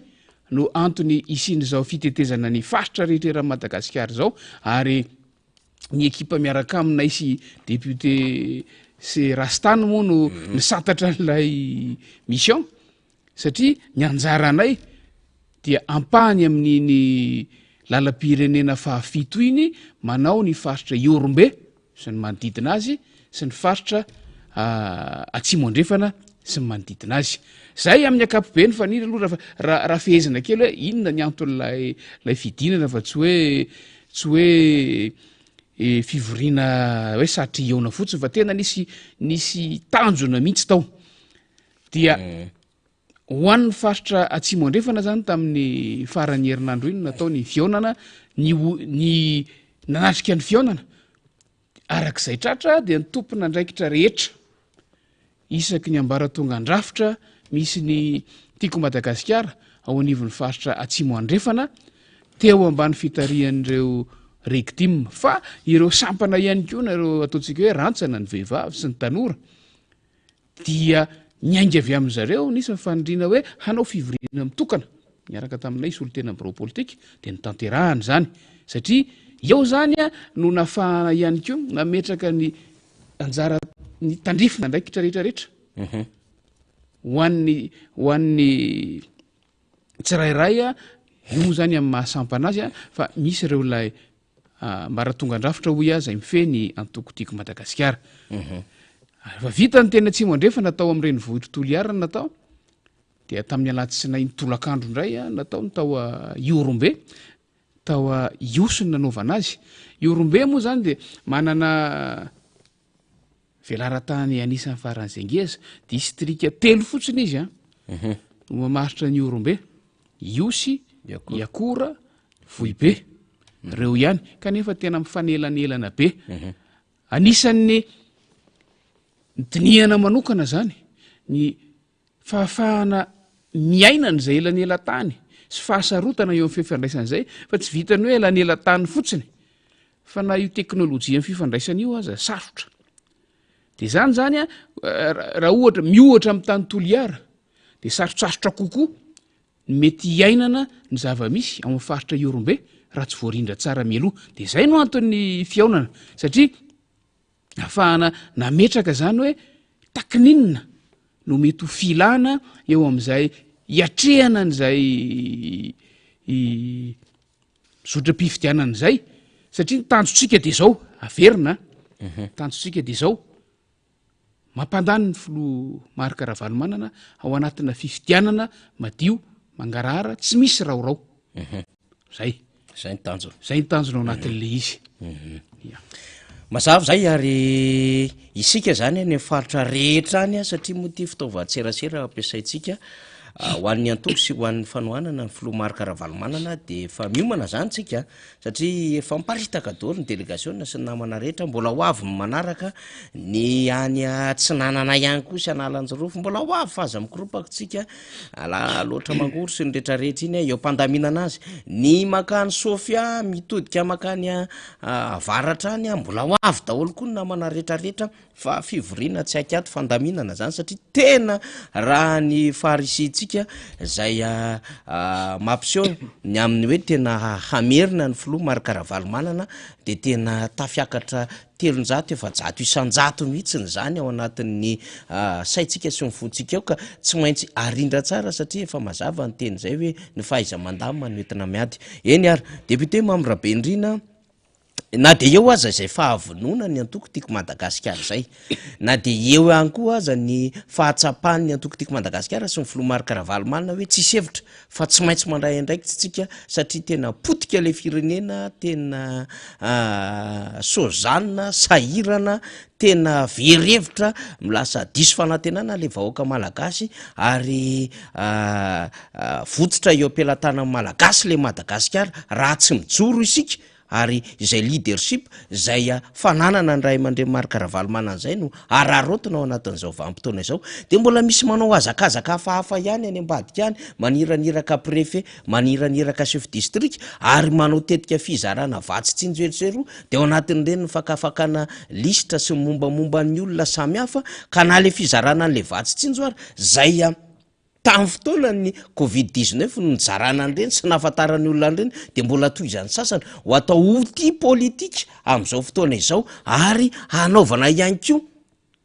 Speaker 3: no antony isin'izao fitetezana ny faritra rehetra eran'ny Madagasikara zao ary ny ekipa miaraka amina isy député sy Rastany moa no nisantatra n'ilay mission satria ny anjaranay dia ampahany amin'iny lalam-pirenena fahafito iny manao ny faritra Iorombe sy ny manodidina azy sy ny faritra Atsimo andrefana sy ny manodidina azy zay amin'ny ankapobeny faniny aloha raha fehezana kely hoe inona ny anton'lay fidinana fa tsy hoe fivoriana hoe satry eona fotsiny fa tena nisy tanjona mihitsy tao dia ho an'ny faritra Atsimo andrefana zany tamin'ny faran'ny herinandro iny natao ny fionana ny nanatrika ny fionana arak'izay tratra dia ny tompona andraikitra rehetra isaky ny ambaratonga andrafitra misy ny tiako Madagasikara ao anivon'ny faritra Atsimo andrefana teo ambany fitarian'ireo rectime fa ireo sampana ihany koa nareo ataontsika hoe rantsana ny vehivavy sy ny tanora dia nyainga avy amin'zareo nisy mifanindrina hoe hanao fivoriana mitokana miaraka taminay solotena birao politika dia ny tanterahana zany satria eo zany no nafahana ihany koa nametraka ny anjara ny tandrifina ndraikitra rehetrarehetra ho an'ny tsirairay io zany amin'ny mahasampana azy fa misy ireo lay mbaratonga andrafitra hoy zay mifeny antokotiako Madagasikara fa vita ny tena Atsimo andrefana natao amin'ireny vohitra toliarana natao dia tamin'ny alatsinainy tolakandro indray natao tao Iorombe tao Iosy ny nanaovana azy Iorombe moa zany dia manana velaran-tany anisan'ny faran'izay ngeza distrika 3 fotsiny izy no mamaritra ny Iorombe Iosy Iakora Vohibe reo ihany kanefa tena mifanelanelana be anisan'ny dinihana manokana zany ny fahafahana miainana izay elanela-tany sy fahasarotana eo amin'ny fifandraisan'izay fa tsy vitany hoe elanela-tany fotsiny fa na io teknôlôjia amin'ny fifandraisana io aza sarotra dia zany raha ohatra miohatra amin'ny tany toliara dia sarotsarotra kokoa mety hiainana ny zava-misy ao amin'ny faritra Iorombe raha tsy voarindra tsara mialoha dia zay no antony fiaonana satria ahafahana nametraka zany hoe takininina no mety ho filana eo amin'izay hiatrehana n'izay zotram-pifidianana izay satria ny tanjotsika dia zao averina tanjotsika dia zao mampandany ny filoha marika Ravalomanana ao anatina fifidianana madio mangarahara tsy misy raorao zay
Speaker 2: ny tanjona
Speaker 3: zay ny tanjona ao anatin'le izy
Speaker 2: mazava zay ary isika zany ny faritra rehetra any satria moa ty fitaova-tserasera ampiasaitsika ho an'ny antoko sy ho an'ny fanohanana ny filoha maro karavalomanana de fa miomana zany tsika satria efa miparitaka daholo ny délégation sy ny namana rehetra mbola ho avy manaraka ny any tsy nanana ihany koa sy analanjyrofo mbola ho avy faza mikropaka tsika loatra mangory sy ny rehetrarehetra iny eo mpandaminana azy ny makany sofia mitodika makany avaratra any mbola ho avy daholo koa ny namana rehetrarehetra fa fivoriana tsy akato fandaminana zany satria tena raha ny farisitsika zay mampiseho ny amin'ny hoe tena hamerina ny filoha maro karavalomanana de tena tafiakatra 300 efa-jato isan-jato mihitsiny zany ao anatin'ny saitsika sy ny fontsika eo ka tsy maintsy arindra tsara satria efa mazava ny teny zay hoe ny fahaiza mandamina ny entina miady eny ary député Mambrabendrina na de eo aza zay fahavonona ny antoko tiako Madagasikara zay na de eo ihany koa aza ny fahatsapany ny antoko tiako Madagasikara sy ny filoha maro karavalomanana hoe tsy sevitra fa tsy maintsy mandray andraiky tsika satria tena potika le firenena tena sozanina sahirana tena verevitra milasa diso fanantenana le vahoaka malagasy ary votsitra eo ampelatana malagasy le Madagasikara raha tsy mijoro isika ary izay leadership zay fananana ny ray aman-dreny maro karavalomanana zay no ararotina ao anatin'izao vanim-potoana izao de mbola misy manao azakazaka hafahafa ihany any ambadika any maniraniraka préfet maniraniraka chef district ary manao tetika fizarana vatsitsinjerojeroa de ao anatin'ireny ny fakafakana lista sy mombamomba ny olona samy hafa ka na le fizarana n'le vatsitsinjo ary zay tamin'ny fotoana ny covid-19 no nizarana an'ireny sy nahafantarany olona an'ireny de mbola toy izany sasany ho atao outil politique amin'izao fotoana izao ary hanaovana ihany koa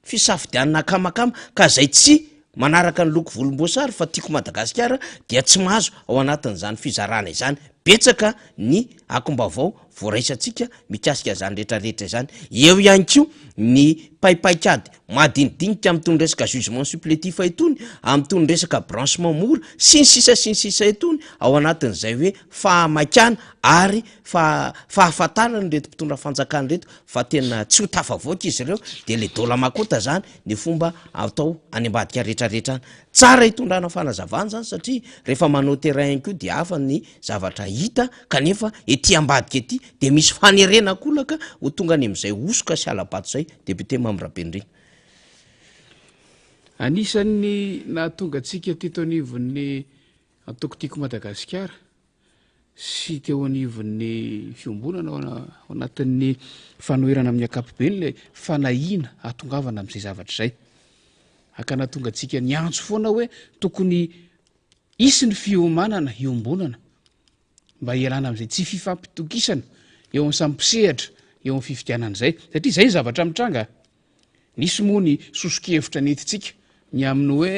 Speaker 2: fisafidianana kamakama ka zay tsy manaraka ny loko volomboasary fa tiako Madagasikara dia tsy mahazo ao anatin'izany fizarana izany betsaka ny akombavao voaraisantsika mikasika zany rehetrarehetra zany eo ihany koa ny paipaikady madinidinika amin'itony resaka jugement supplétif itony amin'itony resaka branchement mora sy ny sisa itony ao anatin'izay hoe fahamakana ary fahafantarany reto mpitondra fanjakany reto fa tena tsy ho tafavoaka izy ireo de le dola makota zany ny fomba atao any ambadika rehetrarehetra any tsara hitondrana fanazavana zany satria rehefa manao terrain koa de hafa ny zavatra hita kanefa ety ambadika ety de misy fanerena kolaka ho tonga any am'izay osoka sy alabato zay député Mambrabendrina
Speaker 3: anisan'ny nahatonga antsika teto anivon'ny antoko tiako Madagasikara sy teo anivon'ny fiombonana ao anatin'ny fanoherana amin'ny ankapobeny le fanahina atongavana am'izay zavatra zay aka nahatonga antsika ny antso foana hoe tokony isy ny fiomanana iombonana mba hialana am'izay tsy fifampitokisana eo amin'ny sampisehatra eo amin'ny fifidianan'izay satria zay zavatra mitranga nisy moa ny sosokevitra netitsika ny amin'ny hoe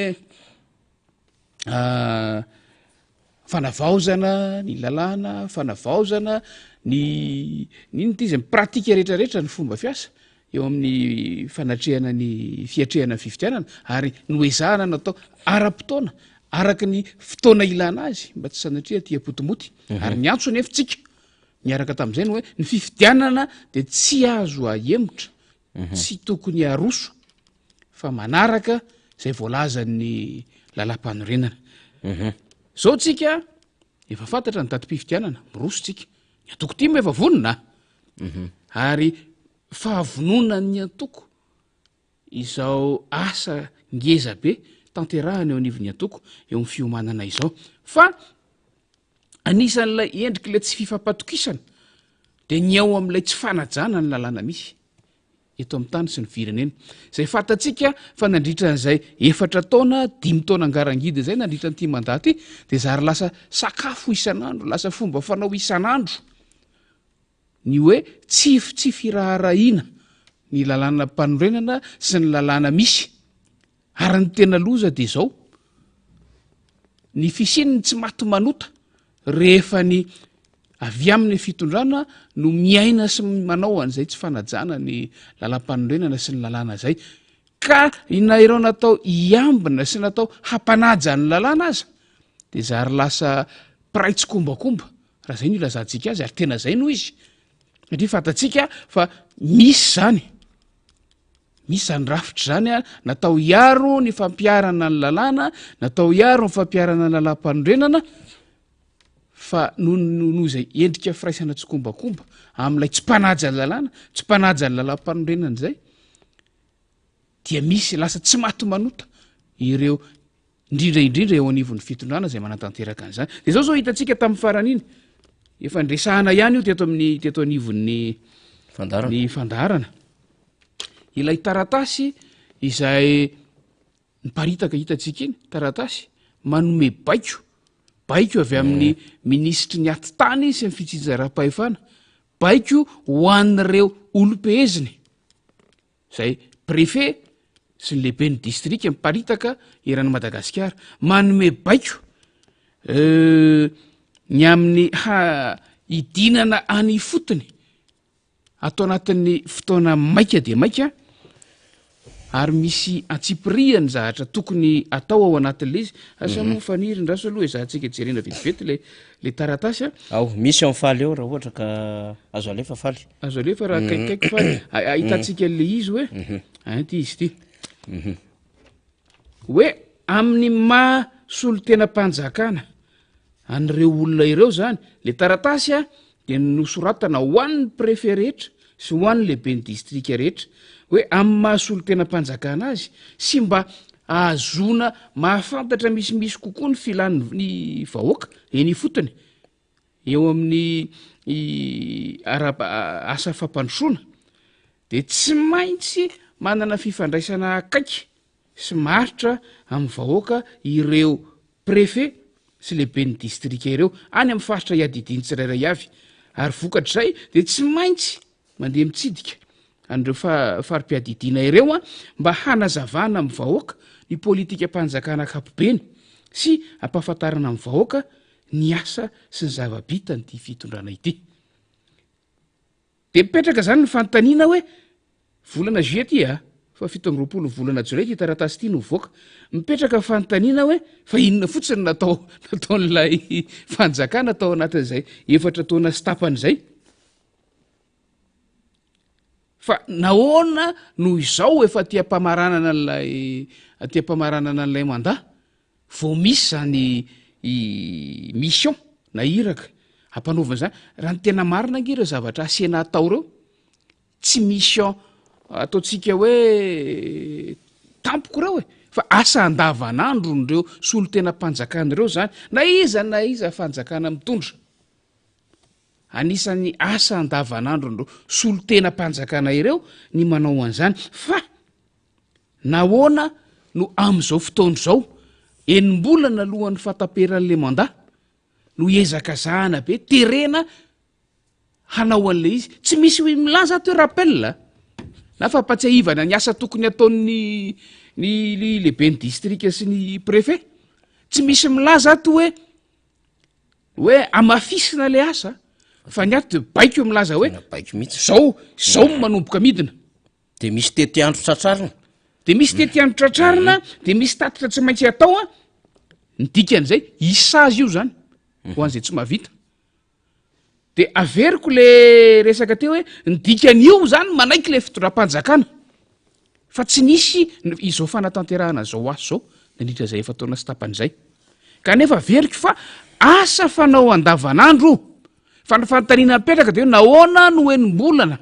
Speaker 3: fanavaozana ny lalàna fanavaozana ny ty zay pratika rehetrarehetra ny fomba fiasa eo amin'ny fanatrehana ny fiatrehana ny fifidianana ary noezahana natao ara-potoana araka ny fotoana ilana azy mba tsy sanatria ty apotomoty ary ny antso nefa tsika miaraka tamin'izay no hoe ny fifidianana de tsy azo ahemotra tsy tokony aroso fa manaraka zay voalazan'ny lalam-panorenana zao tsika efa fantatra ny datim-pifidianana miroso tsika ny antoko ty mo efa vonona ary fahavononany antoko izao asa ngeza be tanterahana eo anivon'ny antoko eo amin'ny fiomanana izao fa anisan'ilay endriky le tsy fifampatokisana de ny ao amin'ilay tsy fanajana ny lalàna misy eto amin'ny tany sy ny virenena zay fantatsika fa nandritran'izay 4 taona 5 taona angarangidy zay nandritran'ity mandaty de zary lasa sakafo isan'andro lasa fomba fanao isan'andro ny hoe tsy firaharahiana ny lalàna mpanorenana sy ny lalàna misy ary ny tena loza de zao ny fisininy tsy maty manota rehefa ny avy amin'ny fitondrana no miaina sy manao an'izay tsy fanajana ny lalam-panorenana sy ny lalàna zay ka ina ireo natao iambina sy natao hampanaja ny lalàna aza de zary lasa piray tsy kombakomba raha zay no ilazantsika azy ary tena zay no izy satria fantatsika fa misy zany misy zany rafitra zany a natao iaro ny fampiarana ny lalàna natao iaro ny fampiarana ny lalam-panondrenana fa no zay endrika firaisana tsy kombakomba am'ilay tsy mpanaja ny lalàna tsy mpanaja ny lalam-panondrenana zay dia misy lasa tsy maty manota ireo indrindraindrindra eo anivon'ny fitondrana zay manatanteraka an'izany de zao hitantsika tamin'ny farany iny efa ndresahana ihany io teto anivon'ny ny fandarana ilay taratasy izay niparitaka hitantsika iny taratasy manome baiko avy amin'ny ministry ny atitany sy ny fitsinjaram-pahefana baiko ho an'ireo olom-peheziny zay préfet sy ny lehibe ny distrika miparitaka eran'ny Madagasikara manome baiko ny amin'ny idinana any fotony atao anatin'ny fotoana maika de maika ary misy antsipiriany zahatra tokony atao ao anatin'le izy asa moa faniryndraso aloha ezahantsika jerena vetivety le taratasy
Speaker 2: ao misy amin'ny faly eo raha ohatra ka azo alefa faly
Speaker 3: azo alefa raha kaikaiky faly ahitantsika le izy hoe ty izy ty hoe amin'ny mahasolo tena mpanjakana an'ireo olona ireo zany le taratasy a de nosoratana ho an'ny préfet rehetra sy ho an'ny lehibe ny distrika rehetra hoe amin'ny mahasolo tena mpanjakana azy sy mba ahazona mahafantatra misimisy kokoa ny filan'ny vahoaka eny fotony eo amin'ny asa fampandrosoana de tsy maintsy manana fifandraisana akaiky sy maritra amin'ny vahoaka ireo préfet sy lehibe ny distrika ireo any amin'ny faritra iadidiny tsirairay avy ary vokatra zay de tsy maintsy mandeha mitsidika an'ireo farim-piadidina ireo a mba hanazavana amin'ny vahoaka ny politika mpanjakana kapobeny sy ampahafantarana amin'ny vahoaka ny asa sy ny zava-bitany ty fitondrana ity de mipetraka zany ny fanontaniana hoe volana juillet ty fa 17 volana jolay ty taratasy ty no voaka mipetraka fanontaniana hoe fa inona fotsiny nataon'lay fanjakana atao anatin'izay efatra taona sy tapan'izay fa nahoana noho izao efa tiam-pamaranana an'lay mandat vao misy zany mission na iraka hampanaovana zany raha ny tena marina angireo zavatra asena atao reo tsy mission ataotsika hoe tampoko reo fa asa andavanandro nireo solo tena mpanjakan'ireo zany na iza fanjakana mitondra anisan'ny asa andavanandro nireo solo tena mpanjakana ireo ny manao an'izany fa nahoana no am'izao fotoana zao enim-bolana alohan'ny fataperan'le mandat no ezaka zahana be terena hanao an'le izy tsy misy milaza ato hoe rappel na fampatsiahivana ny asa tokony ataon'ny lehibe ny distrika sy ny préfet tsy misy milaza ato hoe amafisina le asa fa ny ato de baiko milaza hoe
Speaker 2: baiko mihitsy
Speaker 3: zao manomboka midina
Speaker 2: de misy tetiandro tratrarina de misy tatitra tsy maintsy atao ny dikan'izay isazy io zany ho an'izay tsy mahavita de averiko le resaka teo hoe ny dikan'io zany manaiky le fitondram-panjakana fa tsy nisy izao fanatanterahana zao aso zao nandritra zay efa taona sy tapan'izay kanefa averiko fa asa fanao andavanandro fa ny fanontaniana mipetraka de hoe nahoana no enim-bolana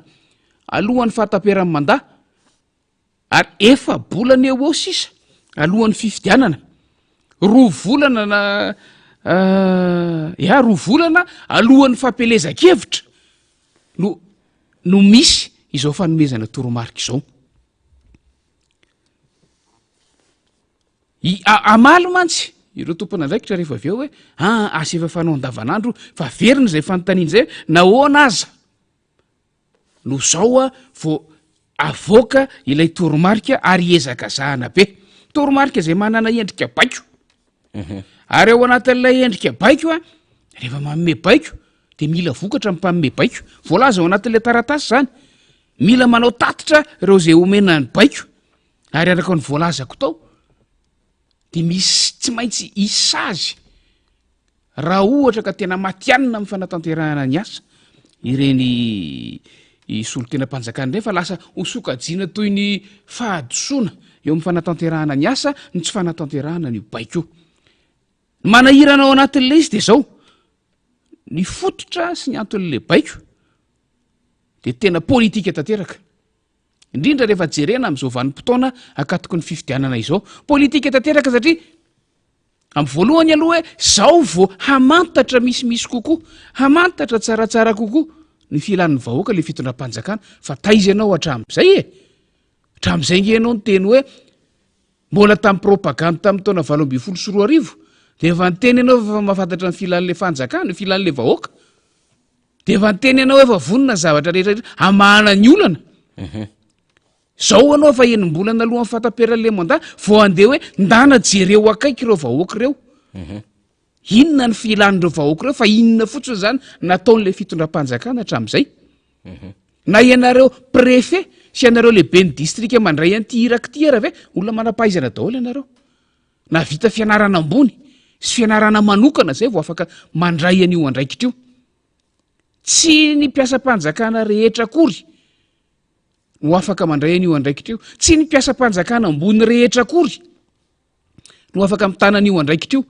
Speaker 2: alohan'ny fahataperan'ny mandat ary efa bolana eo sisa alohan'ny fifidianana roa volana alohan'ny fampelezan-kevitra no misy izao fanomezana toromarika izao amaly mantsy ireo tompona andraikitra rehefa avy eo hoe asa efa fanao andavanandro fa verina zay fanontaniana zay nahoana aza no zao vo avoaka ilay toromarika ary ezaka zahana be toromarika zay manana endrika baiko ary ao anatin'ilay endrika baiko rehefa manome baiko de mila vokatra mpaminome baiko voalaza ao anatin'ilay taratasy zany mila manao tatitra reo zay omenany baiko ary araka ny voalazako tao de misy tsy maintsy isazy raha ohatra ka tena matianina amin'ny fanatanterahana ny asa ireny
Speaker 3: solon-tena-panjakana ndray fa lasa hosokajiana toy ny fahadosoana eo amin'ny fanatanterahana ny asa ny tsy fanatanterahana ny baiko manahirana ao anatin'le izy de zao ny fototra sy ny anton'le baiko de tena politika tanteraka indrindra rehefa jerena am'izao vanim-potoana akatoko ny fifidianana izao politika tanteraka satria amin'ny voalohany aloha hoe zao vo hamantatra misimisy kokoa hamantatra tsaratsara kokoa ny filan'ny vahoaka le fitondram-panjakana fa taizy ianao hatram'izay hatram'izay nge ianao ny teny hoe mbola tamin'ny propaganda tamin'ny taona 2024 de efa nyteny ianao efa mahafantatra ny filan'le fanjakana ny filan'le vahoaka de efa nyteny ianao efa vonina zavatra rehetrarehetra amahana ny olana zao anao efa enim-bolana alohan'ny fataperan'le mandat vo andeha hoe ndana jereo akaiky ireo vahoaka ireo inona ny filan'ireo vahoaka ireo fa inona fotsiny zany nataon'le fitondram-panjakana hatram'izay na ianareo préfet sy ianareo lehibe ny distrika mandray an'ty iraka ty ara ve olona manam-pahaizana daholo ianareo na vita fianarana ambony sy fianarana manokana zay vo afaka mandray an'io andraikitra io tsy ny mpiasa-panjakana rehetra akory no afaka mandray an'io andraikitra io tsy ny mpiasa-panjakana ambony rehetra akory no afaka mitanan'io andraikitra io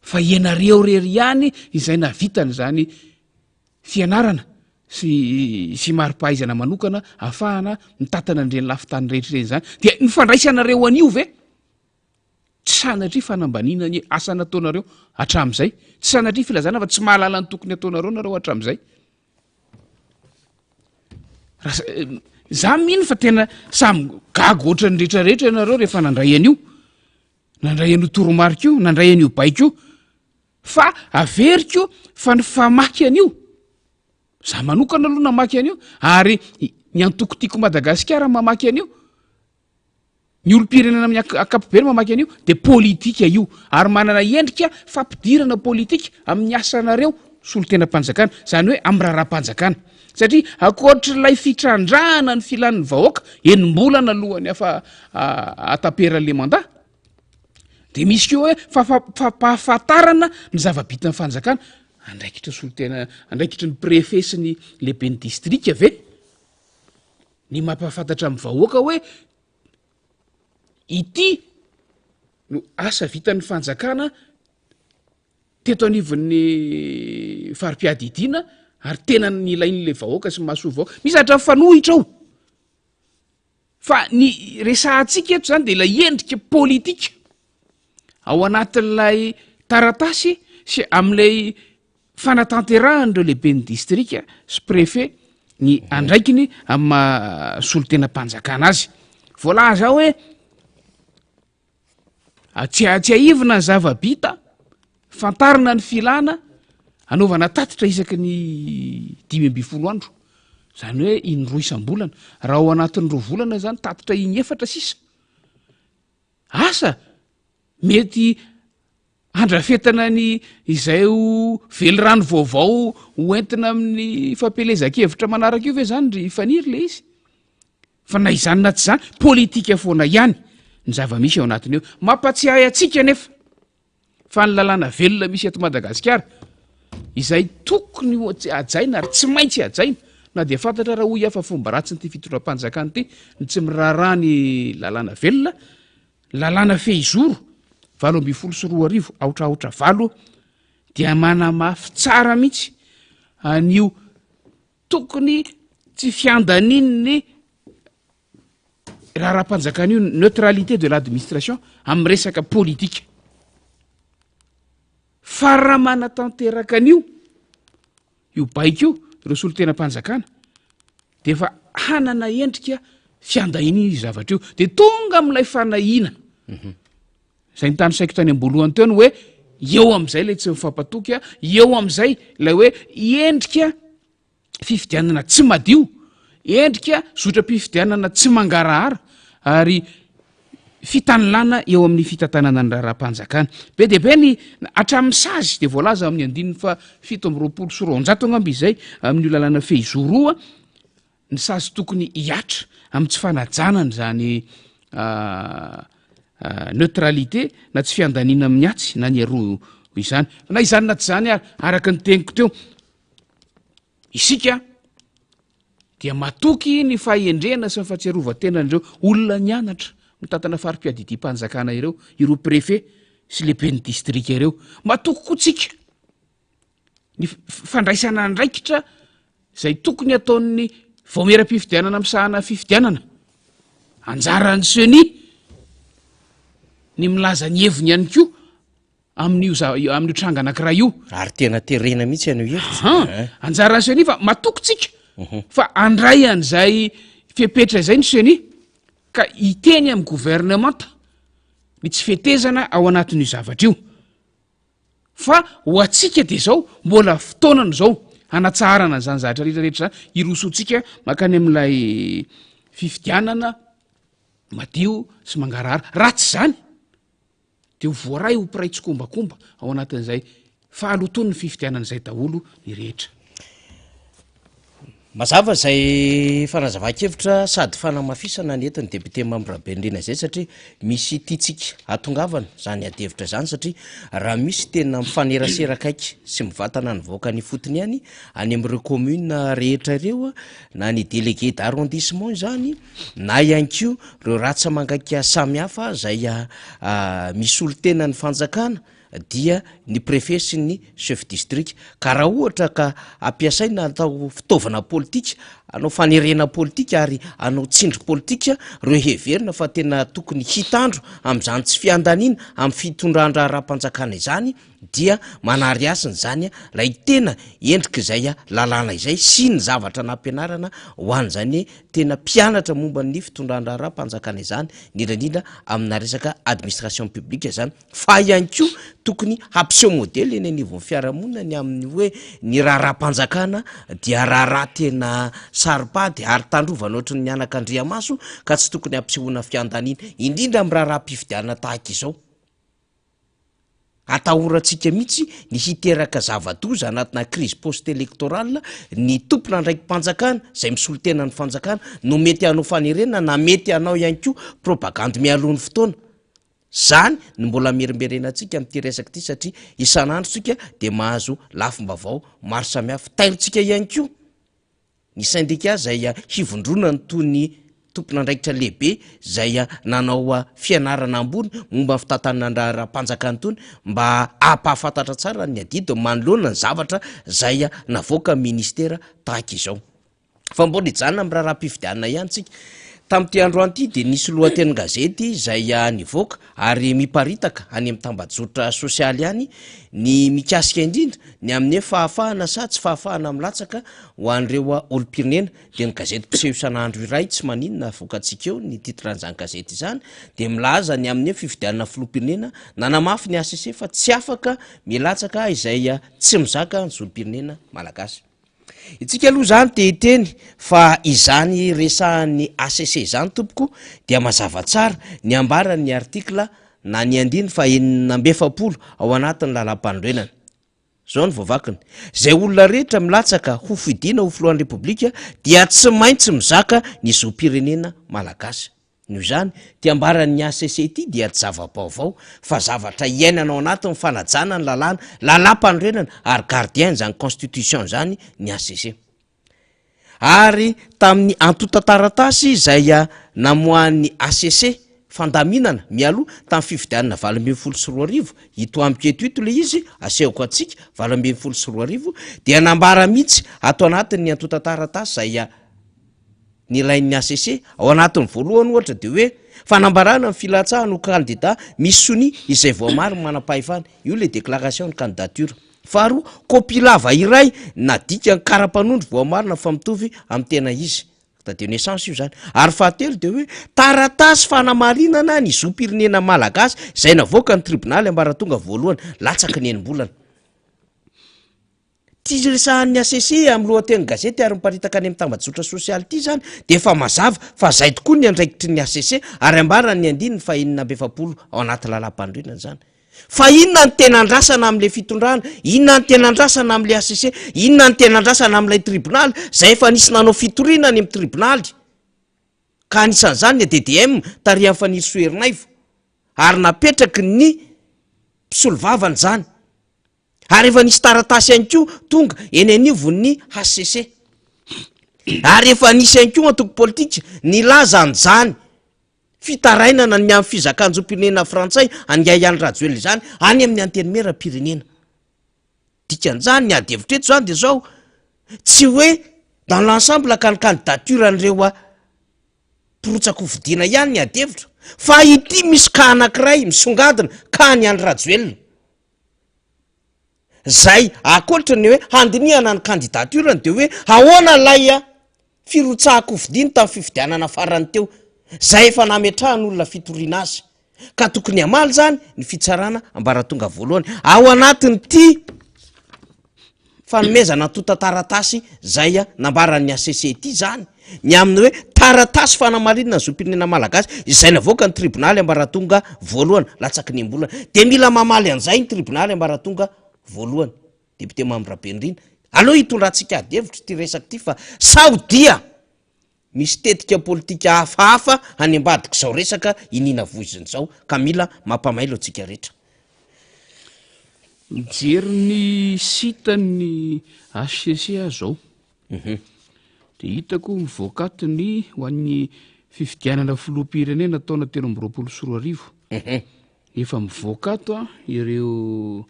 Speaker 3: fa ianareo rery ihany izay navitany zany fianarana sy mari-pahaizana manokana ahafahana mitatana andreny lafitany rehetrareny zany de nyfandraisanareo an'io ve tsy sanatria fanambanina ny asa nataonareo hatram'izay tsy sanatria filazana fa tsy mahalala ny tokony ataonareo nareo hatram'izay za mino fa tena samy gago oatra ny rehetrarehetra ianareo rehefa nandray an'io nandray an'io toromarika io nandray an'io baiko io fa averiko fa ny famaky an'io za manokana aloha namaky an'io ary ny antokotiako Madagasikara mamaky an'io ny olo-pirenena amin'ny akapobe mamaky an'io de politika io ary manana endrika fampidirana politika amin'ny asanareo solon-tena-panjakana zany hoe amin'ny raharaha-panjakana satria akoatr'ilay fitrandrahana ny filan'ny vahoaka enim-bolana alohany afa ataperan'le mandat de misy keo hoe fahafatarana ny zava-bitany fanjakana andraikitra solon-tena andraikitra ny préfet sy ny lehibe ny distrika ve ny mampahafantatra amin'ny vahoaka hoe ity no asa vitan'ny fanjakana teto anivon'ny farim-piadidiana ary tena ny ilain'le vahoaka sy mahasoa vahoaka misy hatra fanohitra ao fa ny resahantsika eto zany de ilay endrika politika ao anatin'ilay taratasy sy amin'ilay fanatanterahanyireo lehibe ny distrika sy préfet ny andraikiny amin'ny solon-tena-panjakana azy voalaza hoe tsy aivina ny zava-bita fantarina ny filana anaovana tatitra isaky ny 5 andro zany hoe inroa isam-bolana raha ao anatin'ny 2 volana zany tatitra inefatra sisa asa mety andrafetana ny izay o velirano vaovao hoentina amin'ny fampelezan-kevitra manaraka io ve zany ry faniry le izy fa na izany na tsy zany politika foana ihany ny zava-misy ao anatiny eo mampatsiahy atsika nefa fa ny lalàna velona misy eto Madagasikara izay tokony ajaina ary tsy maintsy ajaina na de fantatra raha hoy afa fomba ratsy ny ty fitondram-panjakana ty ny tsy miraharaha ny lalàna velona lalàna fehizoro 2024 aotraotra 7 dia manamafy tsara mihitsy an'io tokony tsy fiandaniny raha-raha-panjakana io neutralité de l'administration amin'ny resaka politika fa raha manatanteraka an'io io baiko io ireo solon-tena-panjakana de efa hanana endrika fiandahiny zavatra io de tonga amin'ilay fanahina zay ny tany saiko tany ambolohany teo ny hoe eo am'izay lay tsy mifampatoky eo am'izay lay hoe endrika fifidianana tsy madio endrika zotra-pifidianana tsy mangarahara ary fitanilana eo amin'ny fitantanana ny raha-raha-panjakana be de be ny hatramin'ny sazy de voalaza amin'ny 720 angamby izay amin'io lalàna fehizoroa ny sazy tokony hiatra amin'ny tsy fanajanany zany neutralité na tsy fiandanina amin'ny atsy na ny aroa izany na izany na tsy zany araka ny teniko teo isika dia matoky ny fahendrena sy nyfahatsiarovatenan'ireo olona nianatra mitantana farim-piadidimpanjakana ireo préfet sy lehiben'ny distrika ireo matoky koa tsika ny fandraisana andraikitra zay tokony ataon'ny voameram-pifidianana misahana fifidianana anjaran'ny seni ny milaza ny heviny ihany koa amin'io tranga anankiray io
Speaker 2: ary tena terena mihitsy an'io hevitra
Speaker 3: anjaran'ny seni fa matoky tsika fa andray an'izay fepetra izay ny seni ka hiteny amin'ny gouvernemanta ny tsy fetezana ao anatin'io zavatra io fa ho atsika de zao mbola fotoanany zao hanatsarana zany zavatra rehetrarehetra irosotsika makany amin'ilay fifidianana madio sy mangarara ratsy zany de ho voaray ho piray tsokombakomba ao anatin'izay fahalotony ny fifidianan'izay daholo ny rehetra
Speaker 2: mazava zay fanazava-kevitra sady fanamafisana ny entiny depute mambrabendrena zay satria misy titsika atongavana zany adevitra zany satria raha misy tena mifaneraserakaiky sy mivatana ny voaka ny fotony ihany any am'ireo commune rehetra ireo na ny délégué d'arrondissement zany na ihany ko reo ratsa mangaika samihafa zay misy olo tena ny fanjakana dia ny préfet sy ny chef district ka raha ohatra ka ampiasaina atao fitaovana politika anao fanerena politika ary anao tsindry politika reo heverina fa tena tokony hitandro am'izany tsy fiandanina amin'ny fitondrandra raha-mpanjakana izany dia manary asiny zany lay tena endrika izay lalàna izay sy ny zavatra nampianarana ho an'izany tena mpianatra momba ny fitondrandra raha-mpanjakana izany indrindrindra amina resaka administration publique zany fa ihany ko tokony hampiseho modely eny anivon'ny fiarahamonina ny amin'ny hoe ny raha-raha-mpanjakana dia raha tena saripady ary tandrovana ohatry ny mianak'Andriamaso ka tsy tokony hampisehoana fiandanina indrindra amin'ny raha-raha-mpifidianana tahaka izao atahorantsika mihitsy ny hiteraka zava-doza anatina crise post électorale ny tompona ndraiky mpanjakana zay misolo tena ny fanjakana no mety hanao fanerena na mety hanao ihany ko propagande mialohan'ny fotoana zany ny mbola merimberenantsika amin'ity resaka ity satria isan'andro tsika de mahazo lafim-bavao maro samihafa tairitsika ihany ko ny syndicat zay hivondrona ny toy ny tompona ndraikitra lehibe zay nanao fianarana ambony momba fitantanana raha-mpanjakana tony mba apahafantatra tsara ny adidy manoloana ny zavatra zay navoaka ministera tahaka izao fa mbola hijanona amin'ny raha-raha-mpifidianana ihany tsika tamin'ity androany ity de nisy lohateny gazety zay nivoaka ary miparitaka any amin'ny tambajotra sosialy ihany ny mikasika indrindra ny amin'ny fahafahana sa tsy fahafahana milatsaka ho an'ireo olo-pirenena de ny gazety mpiseho isan'andro iray tsy maninona voakantsika eo ny titran'izany gazety izany de milaza ny amin'ny fifidianana filoham-pirenena nanamafy ny ACC fa tsy afaka milatsaka izay tsy mizaka ny zolo-pirenena malagasy itsika aloha zany te hiteny fa izany resahan'ny ACC zany tompoko dia mazava tsara ny ambaran'ny artikla na ny 9 ao anatin'ny lalam-panorenana zao ny voavakiny zay olona rehetra milatsaka ho fidiana ho filohan'ny repoblika dia tsy maintsy mizaka ny zom-pirenena malagasy noho izany ty ambaran'ny ACC ity dia tsy zava-baovao fa zavatra iainanao anatin'ny fanajana ny lalàna lalam-panorenana ary gardien zany constitution zany ny ACC ary tamin'ny antotantaratasy zay namohan'ny ACC fandaminana mialoha tamin'ny fifidianana 2024 ito ambiketo ito le izy asehoko atsika 2024 dia nambara mihitsy ato anatin'ny antotantaratasy zay ny lain'ny ACC ao anatin'ny voalohany ohatra de hoe fanambarana ny filatsahana ho candidat misy soni izay voamary manam-pahefana io le déclaration de candidature faharoa copie lava iray nadika ny karapanondro voamarina fa mitovy amin'ny tena izy date de naissance io zany ary fahatelo de hoe taratasy fanamarinana ny zom-pirenena malagasy zay navoaka ny tribonaly ambaratonga voalohany latsaky ny enim-bolana ty resahan'ny ACC amin'ny lohateny gazety ary miparitaka any amin'ny tambajotra sosialy ity zany de efa mazava fa zay tokoa ny andraikitry ny ACC ary ambarany ny andiny fa 9 ao anaty lalam-panorenana zany fa inona ny tena andrasana am'le fitondrana inona ny tena andrasana am'le ACC inona ny tena andrasana am'ilay tribonaly zay efa nisy nanao fitorina any amin'ny tribonaly ka anisan'izany ny DDM tarihan'ny fanily soherinaivo ary napetraky ny mpisolovavany zany ary efa nisy taratasy ihany ko tonga eny anivon'ny ACC ary efa nisy any koa antoko politika nilaza an'izany fitarainana ny amin'ny fizakan-jom-pirenena frantsay angay any rajoely zany any amin'ny anteny mera-pirenena dikan'izany ny adevitra eto zany de zao tsy hoe dans l'ensemble ka ny candidature an'ireo porotsako vidiana ihany ny adevitra fa ity misy ka anankiray misongadina ka ny any rajoelina zay akolitra ny hoe handinihana ny candidaturany de hoe ahoana lay firotsahako vidiny tamin'ny fifidianana farany teo zay efa nametrahan'olona fitoriana azy ka tokony amaly zany ny fitsarana ambaratonga voalohany ao anatiny ty fanomezana tota taratasy zay nambaran'ny ACCT zany ny amin'ny hoe taratasy fanamarinana zom-pirenena malagasy izay navoaka ny tribonaly ambaratonga voalohany latsaky ny ambolana de mila mamaly an'izay ny tribonaly ambaratonga voalohany député Mambrabendrina aloha hitondratsika adevitra ty resaky ty fa saodia misy tetika politika hafahafa any ambadika zao resaka inina voiziny zao ka mila mampamailo atsika rehetra
Speaker 3: mijery ny sitany HCCA zao de hitako mivokatiny ho an'ny fifidianana filoham-pirenena taona 2024 efa mivokato ireo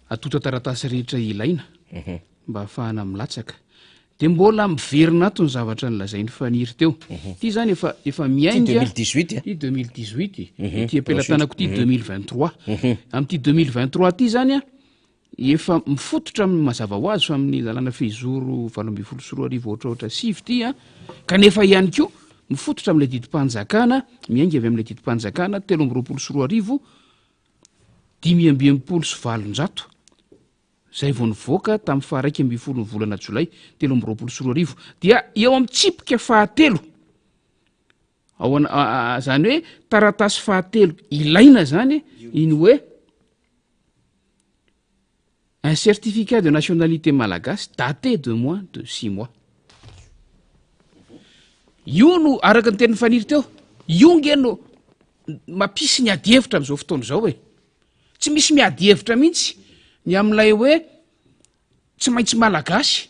Speaker 3: atota taratasy rehetra ilaina mba ahafahana milatsaka de mbola miverina ato ny zavatra nylazainy faniry teo ty zany efa miainga
Speaker 2: 2018
Speaker 3: ty 2018 ty ampelantanako ty 2023 am'ty 2023 ty zany efa mifototra amin'ny mazava ho azy fa amin'ny lalàna fehizoro 2024 ohatraohatra sivy ty kanefa ihany koa mifototra amin'ilay didim-panjakana miainga avy amin'ilay didim-panjakana 2024 520 zay vao nivoaka tamin'ny faharaiky amby folo ny volana jolay 2024 dia eo amin'ny tsipika fahatelo zany hoe taratasy fahatelo ilaina zany iny hoe un certificat de nationalité malagasy daté de moins de 6 mois io no araka ny teny faniry teo io ngeno mampisy ny adihevitra am'izao fotoana zao hoe tsy misy miadihevitra mihitsy ny am'ilay hoe tsy maintsy malagasy